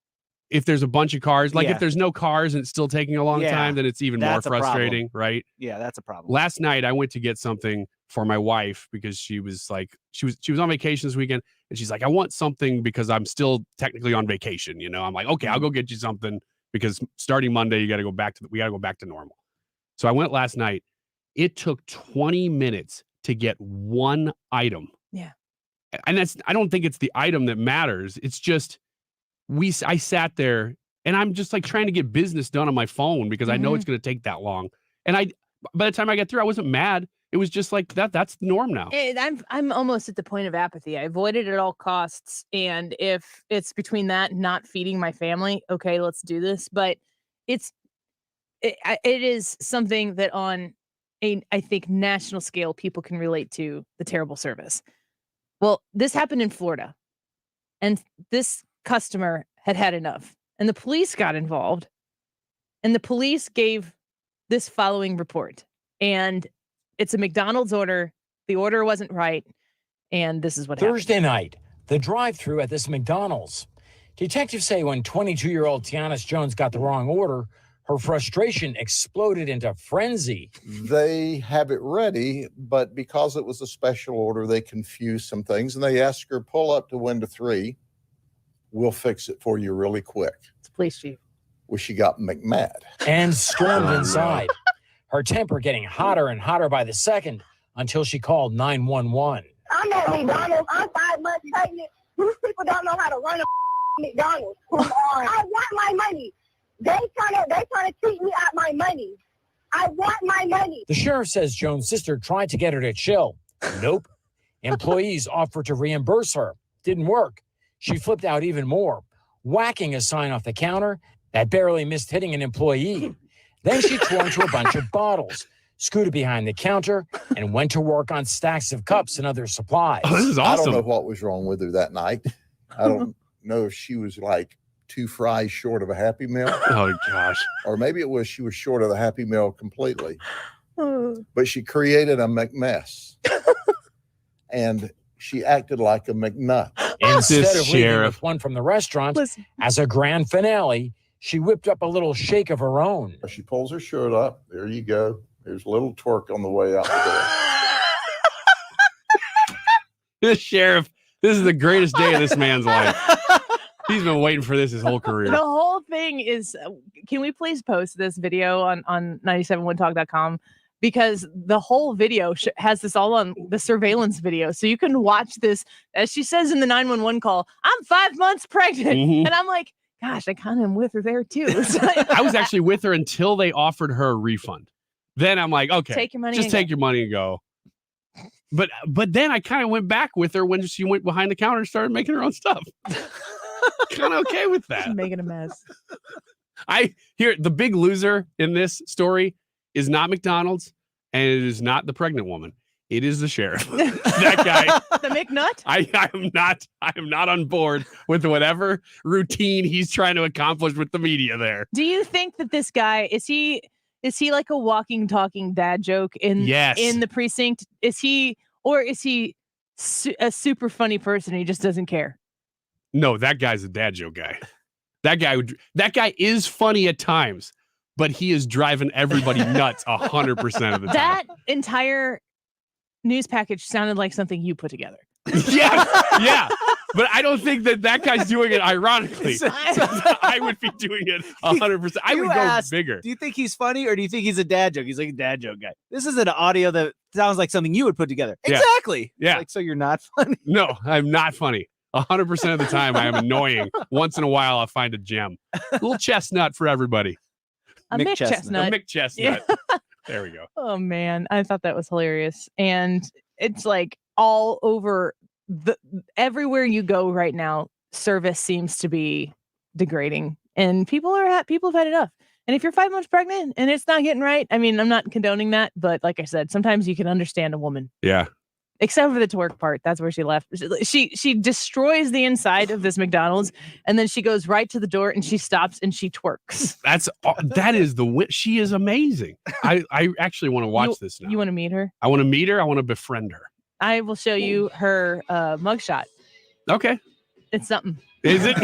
Speaker 23: If there's a bunch of cars, like if there's no cars and it's still taking a long time, then it's even more frustrating, right?
Speaker 20: Yeah, that's a problem.
Speaker 23: Last night, I went to get something for my wife because she was on vacation this weekend, and she's like, I want something because I'm still technically on vacation. I'm like, okay, I'll go get you something because starting Monday we got to go back to normal. So I went last night. It took 20 minutes to get one item.
Speaker 17: Yeah.
Speaker 23: And I don't think it's the item that matters. It's just I sat there and I'm just like trying to get business done on my phone because I know it's going to take that long. And by the time I got through, I wasn't mad. It was just like that's the norm now.
Speaker 17: I'm almost at the point of apathy. I avoid it at all costs. And if it's between that and not feeding my family, okay, let's do this. But it is something that on I think national scale, people can relate to the terrible service. Well, this happened in Florida, and this customer had enough, and the police got involved, and the police gave this following report, and it's a McDonald's order. The order wasn't right, and this is what happened.
Speaker 4: Thursday night, the drive-thru at this McDonald's. Detectives say when 22-year-old DeAngelis Jones got the wrong order, her frustration exploded into frenzy.
Speaker 13: They have it ready, but because it was a special order, they confused some things, and they asked her, pull up to window 3. We'll fix it for you really quick.
Speaker 17: It's police chief.
Speaker 13: Well, she got McMad.
Speaker 4: And stormed inside, her temper getting hotter and hotter by the second until she called 911.
Speaker 14: I'm at McDonald's. I'm 5 months pregnant. These people don't know how to run a McDonald's. Come on. I want my money. They trying to treat me out my money. I want my money.
Speaker 4: The sheriff says Jones' sister tried to get her to chill. Nope. Employees offered to reimburse her. Didn't work. She flipped out even more, whacking a sign off the counter that barely missed hitting an employee. Then she tore into a bunch of bottles, scooted behind the counter, and went to work on stacks of cups and other supplies.
Speaker 23: Oh, this is awesome.
Speaker 13: I don't know what was wrong with her that night. I don't know if she was like 2 fries short of a Happy Meal.
Speaker 23: Oh, gosh.
Speaker 13: Or maybe it was she was short of the Happy Meal completely. But she created a McMess. And she acted like a McNut.
Speaker 4: Instead of leaving with one from the restaurant, as a grand finale, she whipped up a little shake of her own.
Speaker 13: She pulls her shirt up. There you go. There's a little twerk on the way out the door.
Speaker 23: This sheriff, this is the greatest day of this man's life. He's been waiting for this his whole career.
Speaker 17: The whole thing is, can we please post this video on 971talk.com? Because the whole video has this all on the surveillance video. So you can watch this, as she says in the 911 call, I'm 5 months pregnant. And I'm like, gosh, I kind of am with her there too.
Speaker 23: I was actually with her until they offered her a refund. Then I'm like, okay,
Speaker 17: take your money,
Speaker 23: just take your money and go. But then I kind of went back with her when she went behind the counter and started making her own stuff. Kind of okay with that.
Speaker 17: She's making a mess.
Speaker 23: I hear the big loser in this story is not McDonald's, and it is not the pregnant woman. It is the sheriff. That guy.
Speaker 17: The McNut?
Speaker 23: I am not on board with whatever routine he's trying to accomplish with the media there.
Speaker 17: Do you think that this guy is he like a walking, talking dad joke in the precinct? Is he a super funny person? And he just doesn't care.
Speaker 23: No, that guy's a dad joke guy. That guy is funny at times, but he is driving everybody nuts 100% of the time.
Speaker 17: That entire news package sounded like something you put together.
Speaker 23: Yeah. But I don't think that guy's doing it ironically. I would be doing it 100%. I would go bigger.
Speaker 20: Do you think he's funny or do you think he's a dad joke? He's like a dad joke guy. This is an audio that sounds like something you would put together.
Speaker 23: Yeah.
Speaker 20: Exactly.
Speaker 23: Yeah.
Speaker 20: Like, so you're not funny?
Speaker 23: No, I'm not funny. 100% of the time, I am annoying. Once in a while, I'll find a gem. A little chestnut for everybody.
Speaker 17: A McChestnut.
Speaker 23: A McChestnut.
Speaker 17: Yeah.
Speaker 23: There we go.
Speaker 17: Oh, man. I thought that was hilarious. And it's like all over everywhere you go right now, service seems to be degrading. And people have had enough. And if you're 5 months pregnant and it's not getting right, I mean, I'm not condoning that. But like I said, sometimes you can understand a woman.
Speaker 23: Yeah.
Speaker 17: Except for the twerk part. That's where she left. She destroys the inside of this McDonald's, and then she goes right to the door and she stops and she twerks.
Speaker 23: She is amazing. I actually want to watch this now.
Speaker 17: You want to meet her?
Speaker 23: I want to meet her. I want to befriend her.
Speaker 17: I will show you her mugshot.
Speaker 23: Okay.
Speaker 17: It's something.
Speaker 23: Is it?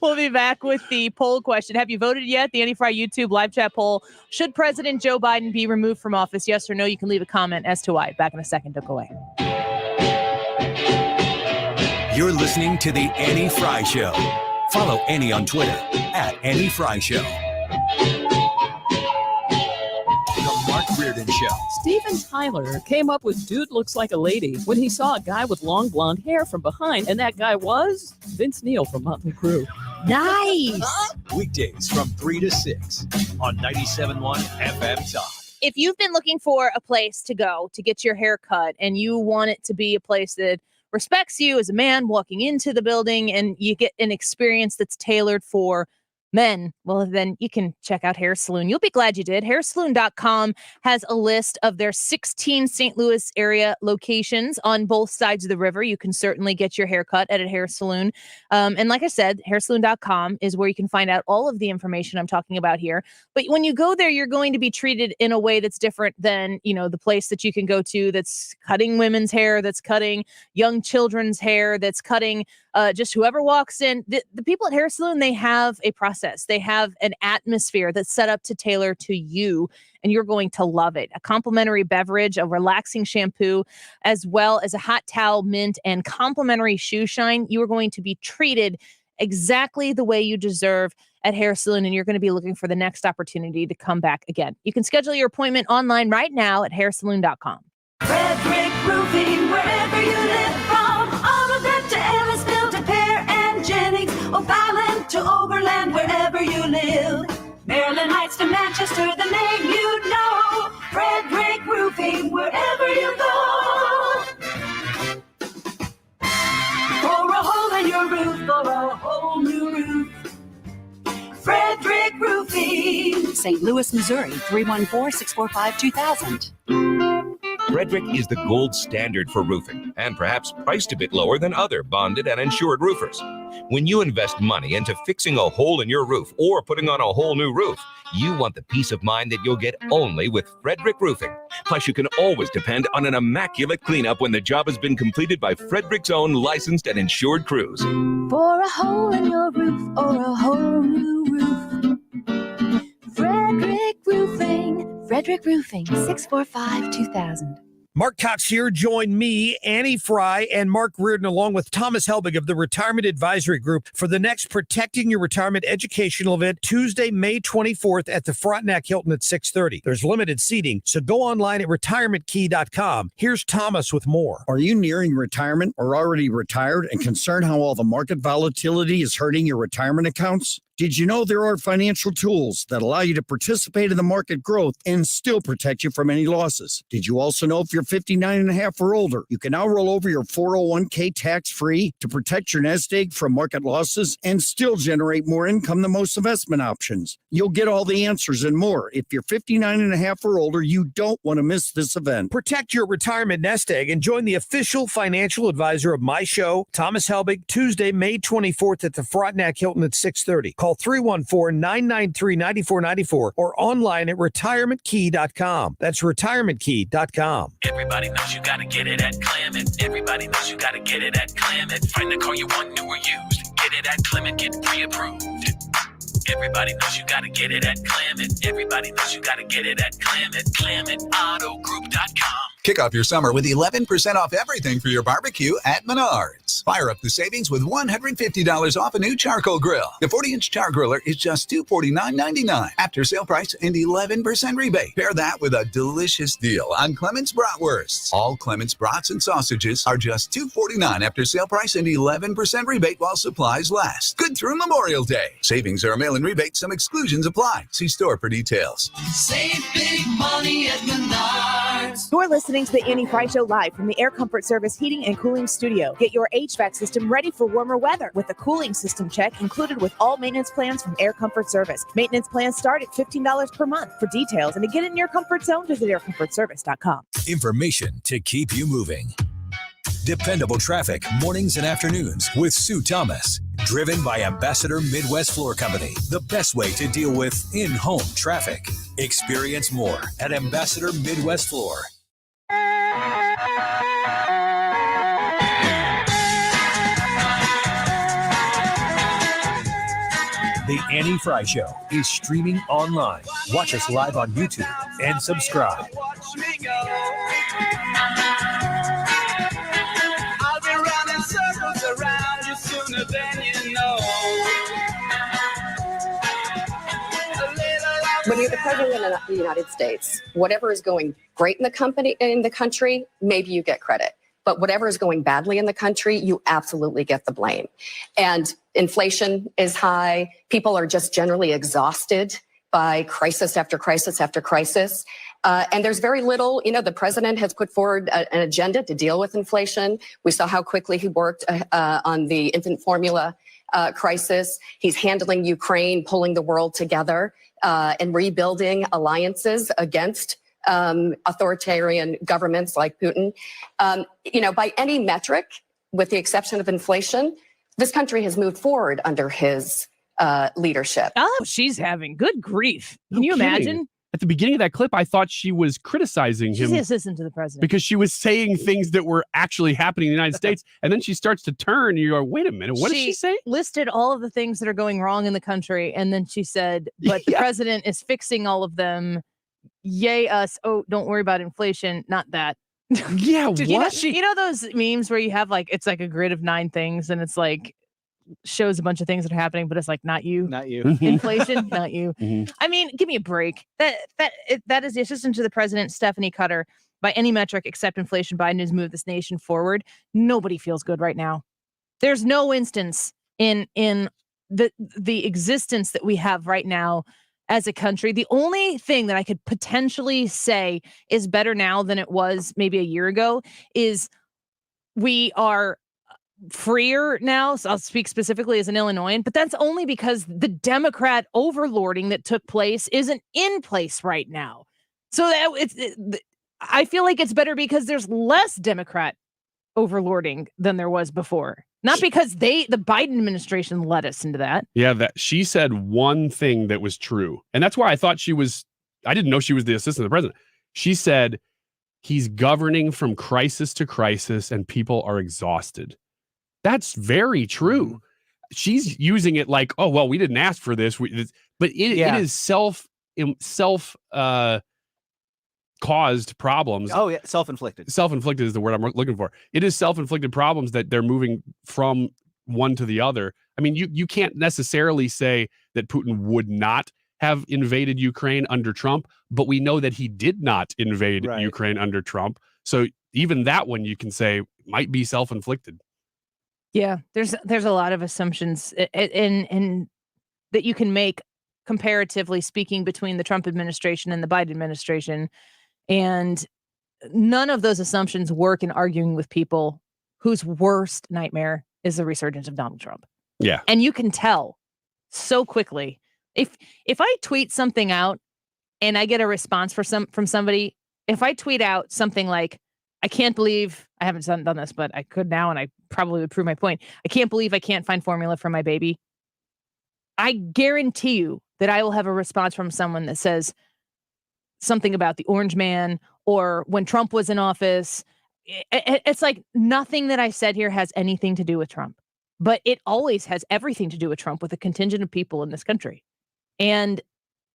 Speaker 17: We'll be back with the poll question. Have you voted yet? The Annie Frey YouTube live chat poll. Should President Joe Biden be removed from office? Yes or no? You can leave a comment as to why. Back in a second. Don't go away.
Speaker 1: You're listening to The Annie Frey Show. Follow Annie on Twitter at Annie Frey Show. The Mark Reardon Show.
Speaker 6: Steven Tyler came up with Dude Looks Like a Lady when he saw a guy with long blonde hair from behind, and that guy was Vince Neil from Motley Crue.
Speaker 17: Nice.
Speaker 1: Weekdays from 3 to 6 on 97.1 FM Talk.
Speaker 17: If you've been looking for a place to go to get your hair cut and you want it to be a place that respects you as a man walking into the building and you get an experience that's tailored for men, well, then you can check out Hair Saloon. You'll be glad you did. Hairsaloon.com has a list of their 16 St. Louis area locations on both sides of the river. You can certainly get your hair cut at a hair salon. And like I said, hairsaloon.com is where you can find out all of the information I'm talking about here. But when you go there, you're going to be treated in a way that's different than, you know, the place that you can go to that's cutting women's hair, that's cutting young children's hair, that's cutting just whoever walks in. The people at Hair Saloon, they have a process. They have an atmosphere that's set up to tailor to you, and you're going to love it. A complimentary beverage, a relaxing shampoo, as well as a hot towel, mint, and complimentary shoe shine. You are going to be treated exactly the way you deserve at Hair Saloon, and you're going to be looking for the next opportunity to come back again. You can schedule your appointment online right now at hairsaloon.com.
Speaker 25: Frederick Roofing, wherever you live from. All of them to Ellisville, to Pear and Jennings, O'Fallon to Overland, wherever you live. Maryland Heights to Manchester, the name you know. Frederick Roofing, wherever you go. For a hole in your roof, for a whole new roof. Frederick Roofing.
Speaker 8: St. Louis, Missouri, 314-645-2000.
Speaker 10: Frederick is the gold standard for roofing and perhaps priced a bit lower than other bonded and insured roofers. When you invest money into fixing a hole in your roof or putting on a whole new roof, you want the peace of mind that you'll get only with Frederick Roofing. Plus, you can always depend on an immaculate cleanup when the job has been completed by Frederick's own licensed and insured crews.
Speaker 25: For a hole in your roof or a whole new roof. Frederick Roofing. Frederick Roofing, 645-2000.
Speaker 18: Mark Cox here. Join me, Annie Frey, and Mark Reardon, along with Thomas Helbig of the Retirement Advisory Group for the next Protecting Your Retirement educational event, Tuesday, May 24th at the Frontenac Hilton at 6:30. There's limited seating, so go online at retirementkey.com. Here's Thomas with more.
Speaker 21: Are you nearing retirement or already retired and concerned how all the market volatility is hurting your retirement accounts? Did you know there are financial tools that allow you to participate in the market growth and still protect you from any losses? Did you also know if you're 59 and a half or older, you can now roll over your 401k tax-free to protect your nest egg from market losses and still generate more income than most investment options? You'll get all the answers and more. If you're 59 and a half or older, you don't want to miss this event.
Speaker 18: Protect your retirement nest egg and join the official financial advisor of my show, Thomas Helbig, Tuesday, May 24th at the Frontenac Hilton at 6:30. Call 314-993-9494 or online at retirementkey.com. That's retirementkey.com.
Speaker 22: Everybody knows you gotta get it at Clement. Everybody knows you gotta get it at Clement. Find the car you want, new or used. Get it at Clement, get pre-approved. Everybody knows you gotta get it at Clement. Everybody knows you gotta get it at Clement. ClementAutoGroup.com.
Speaker 24: Kick off your summer with 11% off everything for your barbecue at Menards. Fire up the savings with $150 off a new charcoal grill. The 40-inch char griller is just $249.99. After sale price and 11% rebate. Pair that with a delicious deal on Clement's Bratwursts. All Clement's brats and sausages are just $249 after sale price and 11% rebate while supplies last. Good through Memorial Day. Savings are a mail-in rebate. Some exclusions apply. See store for details.
Speaker 25: Save big money at Menards.
Speaker 17: You're listening to the Annie Frey Show live from the Air Comfort Service Heating and Cooling Studio. Get your HVAC system ready for warmer weather with a cooling system check included with all maintenance plans from Air Comfort Service. Maintenance plans start at $15 per month. For details and to get in your comfort zone, visit aircomfortservice.com.
Speaker 1: Information to keep you moving. Dependable traffic mornings and afternoons with Sue Thomas. Driven by Ambassador Midwest Floor Company, the best way to deal with in-home traffic. Experience more at Ambassador Midwest Floor. The Annie Frey Show is streaming online. Watch us live on YouTube and subscribe.
Speaker 2: I'll be running circles around you sooner than you know.
Speaker 8: When you're the president of the United States, whatever is going great in the country, maybe you get credit. But whatever is going badly in the country, you absolutely get the blame. And inflation is high. People are just generally exhausted by crisis after crisis after crisis. And there's very little, the president has put forward an agenda to deal with inflation. We saw how quickly he worked on the infant formula crisis. He's handling Ukraine, pulling the world together and rebuilding alliances against authoritarian governments like Putin. By any metric, with the exception of inflation, this country has moved forward under his leadership.
Speaker 17: Oh, she's having good grief. Can you imagine?
Speaker 23: At the beginning of that clip, I thought she was criticizing
Speaker 17: She's
Speaker 23: him
Speaker 17: the assistant to the president.
Speaker 23: because she was saying things that were actually happening in the United States. And then she starts to turn and you go, wait a minute, what did she say?
Speaker 17: Listed all of the things that are going wrong in the country. And then she said, but the president is fixing all of them. Yay us. Oh, don't worry about inflation. Not that.
Speaker 23: Yeah,
Speaker 17: Dude, you know those memes where you have it's like a grid of 9 things and it's like shows a bunch of things that are happening, but it's like not you. Inflation, not you. I mean, give me a break. That is the assistant to the president, Stephanie Cutter. By any metric except inflation, Biden has moved this nation forward. Nobody feels good right now. There's no instance in the existence that we have right now as a country. The only thing that I could potentially say is better now than it was maybe a year ago is we are freer now. So I'll speak specifically as an Illinoisan, but that's only because the Democrat overlording that took place isn't in place right now. So I feel like it's better because there's less Democrat overlording than there was before. Not because the Biden administration led us into that.
Speaker 23: Yeah, that she said one thing that was true. And that's why I thought I didn't know she was the assistant to the president. She said he's governing from crisis to crisis and people are exhausted. That's very true. She's using it like, oh, well, we didn't ask for this. But it is caused problems.
Speaker 20: Oh, yeah. Self-inflicted.
Speaker 23: Self-inflicted is the word I'm looking for. It is self-inflicted problems that they're moving from one to the other. I mean, you can't necessarily say that Putin would not have invaded Ukraine under Trump, but we know that he did not invade Ukraine under Trump. So even that one you can say might be self-inflicted.
Speaker 17: Yeah, there's a lot of assumptions in that you can make comparatively speaking between the Trump administration and the Biden administration. And none of those assumptions work in arguing with people whose worst nightmare is the resurgence of Donald Trump.
Speaker 23: Yeah.
Speaker 17: And you can tell so quickly. If I tweet something out and I get a response from somebody, if I tweet out something like, I can't believe I haven't done this, but I could now, and I probably would prove my point. I can't believe I can't find formula for my baby. I guarantee you that I will have a response from someone that says something about the Orange Man or when Trump was in office. It's like nothing that I said here has anything to do with Trump, but it always has everything to do with Trump with a contingent of people in this country. And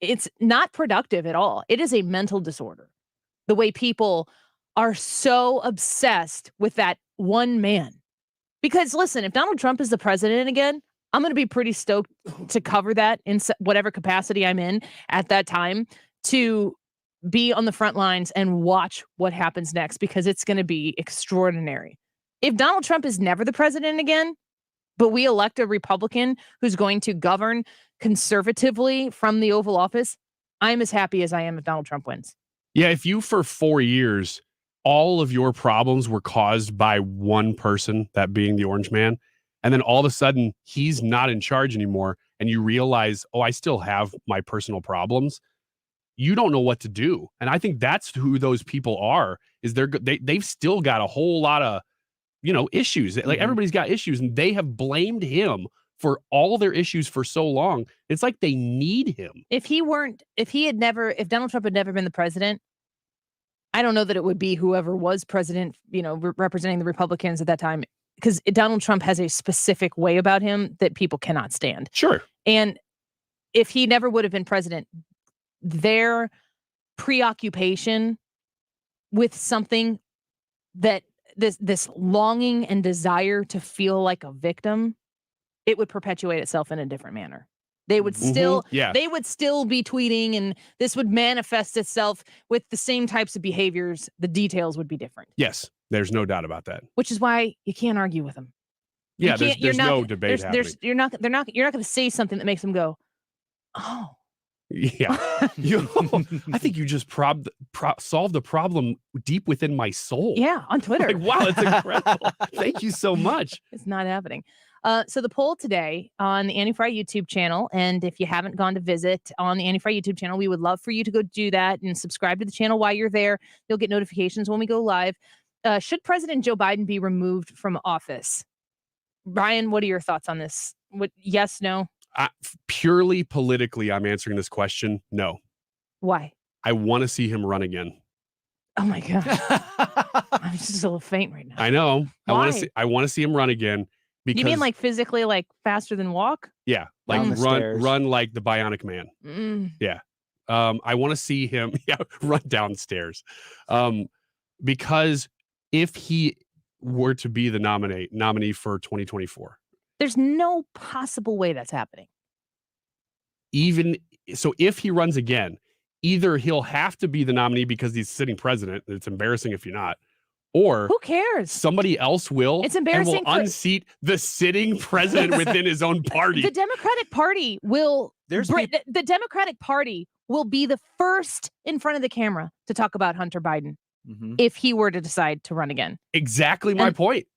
Speaker 17: it's not productive at all. It is a mental disorder. The way people are so obsessed with that one man. Because listen, if Donald Trump is the president again, I'm going to be pretty stoked to cover that in whatever capacity I'm in at that time, to be on the front lines and watch what happens next, because it's going to be extraordinary. If Donald Trump is never the president again, but we elect a Republican who's going to govern conservatively from the Oval Office, I'm as happy as I am if Donald Trump wins.
Speaker 23: Yeah, if you for 4 years, all of your problems were caused by one person, that being the Orange Man, and then all of a sudden he's not in charge anymore, and you realize, oh, I still have my personal problems, you don't know what to do. And I think that's who those people are, is they've still got a whole lot of, issues. Like everybody's got issues, and they have blamed him for all their issues for so long. It's like they need him.
Speaker 17: If Donald Trump had never been the president, I don't know that it would be whoever was president, representing the Republicans at that time, because Donald Trump has a specific way about him that people cannot stand.
Speaker 23: Sure.
Speaker 17: And if he never would have been president, their preoccupation with something that this longing and desire to feel like a victim, it would perpetuate itself in a different manner. They would still they would still be tweeting, and this would manifest itself with the same types of behaviors. The details would be different.
Speaker 23: Yes, there's no doubt about that.
Speaker 17: Which is why you can't argue with them.
Speaker 23: Yeah, there's no debate happening.
Speaker 17: You're not going to say something that makes them go, oh.
Speaker 23: Yeah. I think you just solved the problem deep within my soul.
Speaker 17: Yeah, on Twitter.
Speaker 23: Like, wow, it's incredible. Thank you so much.
Speaker 17: It's not happening. So the poll today on the Annie Frey YouTube channel, and if you haven't gone to visit on the Annie Frey YouTube channel, we would love for you to go do that and subscribe to the channel while you're there. You'll get notifications when we go live. Should President Joe Biden be removed from office? Brian, what are your thoughts on this? Yes, no?
Speaker 23: Purely politically, I'm answering this question. No.
Speaker 17: Why?
Speaker 23: I want to see him run again.
Speaker 17: Oh my God. I'm just a little faint right now.
Speaker 23: I know.
Speaker 17: Why?
Speaker 23: I want to see him run again. Because,
Speaker 17: you mean like physically, like faster than walk?
Speaker 23: Yeah, like run like the Bionic Man. Yeah, I want to see him. Yeah, run downstairs. Because if he were to be the nominee for 2024,
Speaker 17: there's no possible way that's happening.
Speaker 23: Even so, if he runs again, either he'll have to be the nominee because he's sitting president. And it's embarrassing if you're not. Or
Speaker 17: who cares?
Speaker 23: Somebody else will.
Speaker 17: It's embarrassing.
Speaker 23: And will unseat the sitting president within his own party.
Speaker 17: The Democratic Party will. The Democratic Party will be the first in front of the camera to talk about Hunter Biden if he were to decide to run again.
Speaker 23: Exactly my point.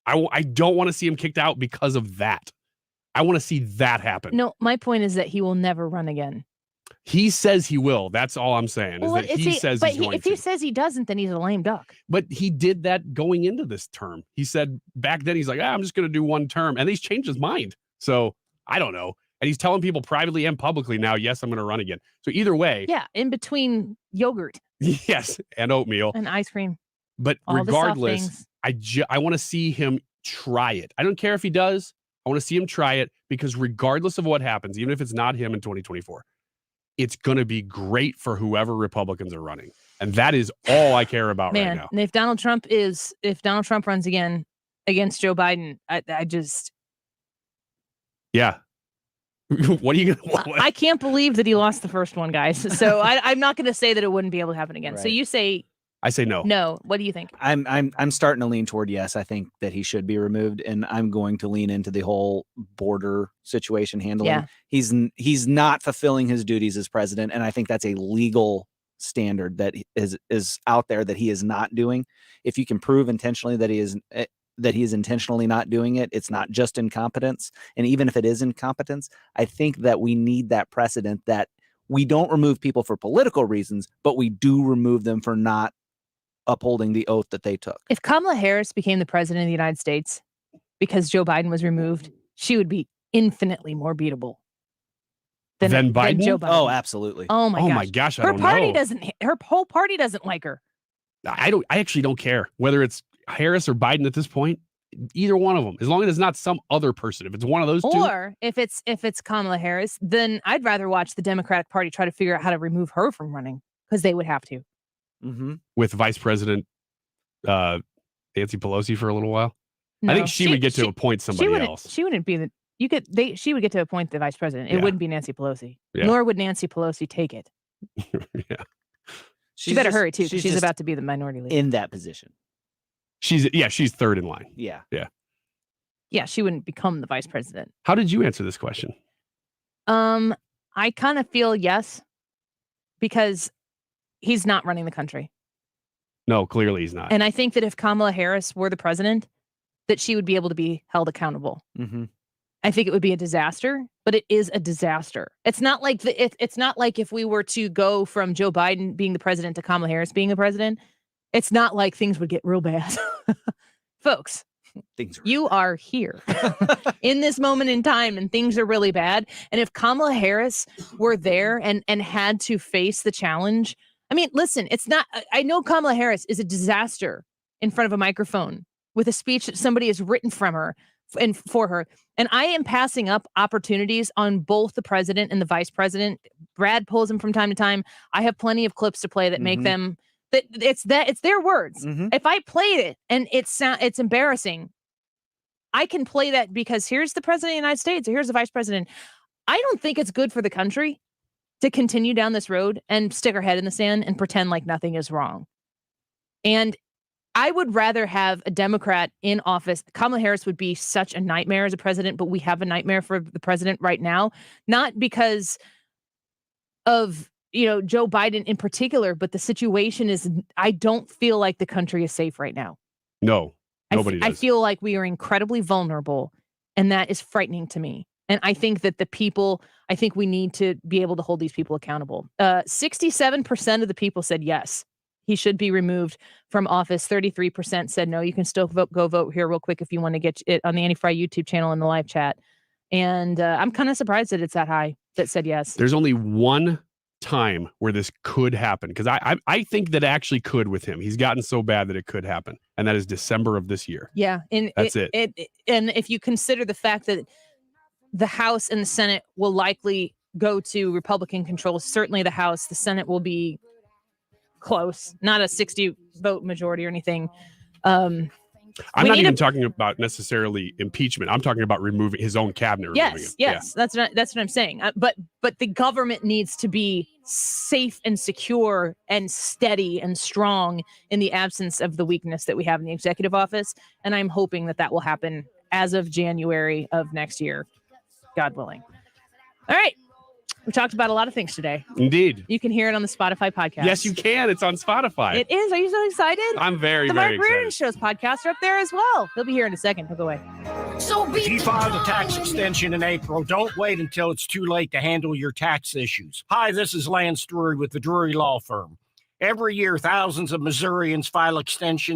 Speaker 23: I don't want to see him kicked out because of that. I want to see that happen.
Speaker 17: No, my point is that he will never run again.
Speaker 23: He says he will. That's all I'm saying.
Speaker 17: Well,
Speaker 23: is that he says he's going
Speaker 17: if
Speaker 23: to.
Speaker 17: he says he doesn't, then he's a lame duck.
Speaker 23: But he did that going into this term. He said back then, he's like, I'm just going to do one term. And he's changed his mind. So I don't know. And he's telling people privately and publicly now, yes, I'm going to run again. So either way.
Speaker 17: Yeah, in between yogurt.
Speaker 23: Yes, and oatmeal.
Speaker 17: And ice cream.
Speaker 23: But regardless, I want to see him try it. I don't care if he does. I want to see him try it because regardless of what happens, even if it's not him in 2024, it's going to be great for whoever Republicans are running. And that is all I care about right now.
Speaker 17: And if Donald Trump runs again against Joe Biden, I just.
Speaker 23: Yeah. What are you going to.
Speaker 17: I can't believe that he lost the first one, guys. So I'm not going to say that it wouldn't be able to happen again.
Speaker 20: Right.
Speaker 17: So you say.
Speaker 23: I say no.
Speaker 17: No. What do you think?
Speaker 20: I'm starting to lean toward yes. I think that he should be removed, and I'm going to lean into the whole border situation handling.
Speaker 17: Yeah.
Speaker 20: He's not fulfilling his duties as president, and I think that's a legal standard that is out there that he is not doing. If you can prove intentionally that he is intentionally not doing it, it's not just incompetence. And even if it is incompetence, I think that we need that precedent that we don't remove people for political reasons, but we do remove them for not upholding the oath that they took.
Speaker 17: If Kamala Harris became the president of the United States because Joe Biden was removed, she would be infinitely more beatable than
Speaker 23: Biden?
Speaker 17: Joe Biden.
Speaker 20: Oh, absolutely.
Speaker 17: Oh my gosh.
Speaker 23: I don't know.
Speaker 17: Her whole party doesn't like her.
Speaker 23: I actually don't care whether it's Harris or Biden at this point. Either one of them, as long as it's not some other person. If it's one of those two,
Speaker 17: or if it's Kamala Harris, then I'd rather watch the Democratic Party try to figure out how to remove her from running because they would have to.
Speaker 23: With Vice President Nancy Pelosi for a little while.
Speaker 17: No,
Speaker 23: I think she would get to appoint somebody else.
Speaker 17: She wouldn't be she would get to appoint the vice president. It wouldn't be Nancy Pelosi.
Speaker 23: Yeah.
Speaker 17: Nor would Nancy Pelosi take it.
Speaker 23: Yeah.
Speaker 17: She better hurry too, because she's about to be the minority leader.
Speaker 20: In that position.
Speaker 23: She's third in line.
Speaker 20: Yeah.
Speaker 23: Yeah.
Speaker 17: Yeah, she wouldn't become the vice president.
Speaker 23: How did you answer this question?
Speaker 17: I kind of feel yes, because he's not running the country.
Speaker 23: No, clearly he's not.
Speaker 17: And I think that if Kamala Harris were the president, that she would be able to be held accountable. I think it would be a disaster, but it is a disaster. It's not like it's not like if we were to go from Joe Biden being the president to Kamala Harris being the president. It's not like things would get real bad. Folks, you are here in this moment in time and things are really bad. And if Kamala Harris were there and had to face the challenge, I mean, listen, it's not, I know Kamala Harris is a disaster in front of a microphone with a speech that somebody has written from her and for her. And I am passing up opportunities on both the president and the vice president. Brad pulls them from time to time. I have plenty of clips to play that make them that it's their words. If I played it and it's embarrassing, I can play that because here's the president of the United States, or here's the vice president. I don't think it's good for the country to continue down this road and stick our head in the sand and pretend like nothing is wrong. And I would rather have a Democrat in office. Kamala Harris would be such a nightmare as a president, but we have a nightmare for the president right now, not because of, Joe Biden in particular, but the situation is, I don't feel like the country is safe right now.
Speaker 23: No, nobody does.
Speaker 17: I feel like we are incredibly vulnerable, and that is frightening to me. And I think that I think we need to be able to hold these people accountable. 67% of the people said yes, he should be removed from office. 33% said no, you can still go vote here real quick if you want to get it on the Annie Frey YouTube channel in the live chat. And I'm kind of surprised that it's that high that said yes.
Speaker 23: There's only one time where this could happen, because I think that actually could with him. He's gotten so bad that it could happen, and that is December of this year.
Speaker 17: Yeah, and
Speaker 23: that's it.
Speaker 17: And if you consider the fact that the House and the Senate will likely go to Republican control, certainly the House, the Senate will be close, not a 60 vote majority or anything.
Speaker 23: I'm not even talking about necessarily impeachment. I'm talking about removing his own cabinet.
Speaker 17: Yes.
Speaker 23: Yeah.
Speaker 17: That's what I'm saying. But the government needs to be safe and secure and steady and strong in the absence of the weakness that we have in the executive office. And I'm hoping that will happen as of January of next year, God willing. All right. We talked about a lot of things today.
Speaker 23: Indeed.
Speaker 17: You can hear it on the Spotify podcast.
Speaker 23: Yes, you can. It's on Spotify.
Speaker 17: It is. Are you so excited?
Speaker 23: I'm very,
Speaker 17: the
Speaker 23: very
Speaker 17: Mark Reardon
Speaker 23: excited.
Speaker 17: Show's podcast are up there as well. He'll be here in a second. He'll go away.
Speaker 3: If you filed a tax extension in April, don't wait until it's too late to handle your tax issues. Hi, this is Lance Drury with the Drury Law Firm. Every year, thousands of Missourians file extensions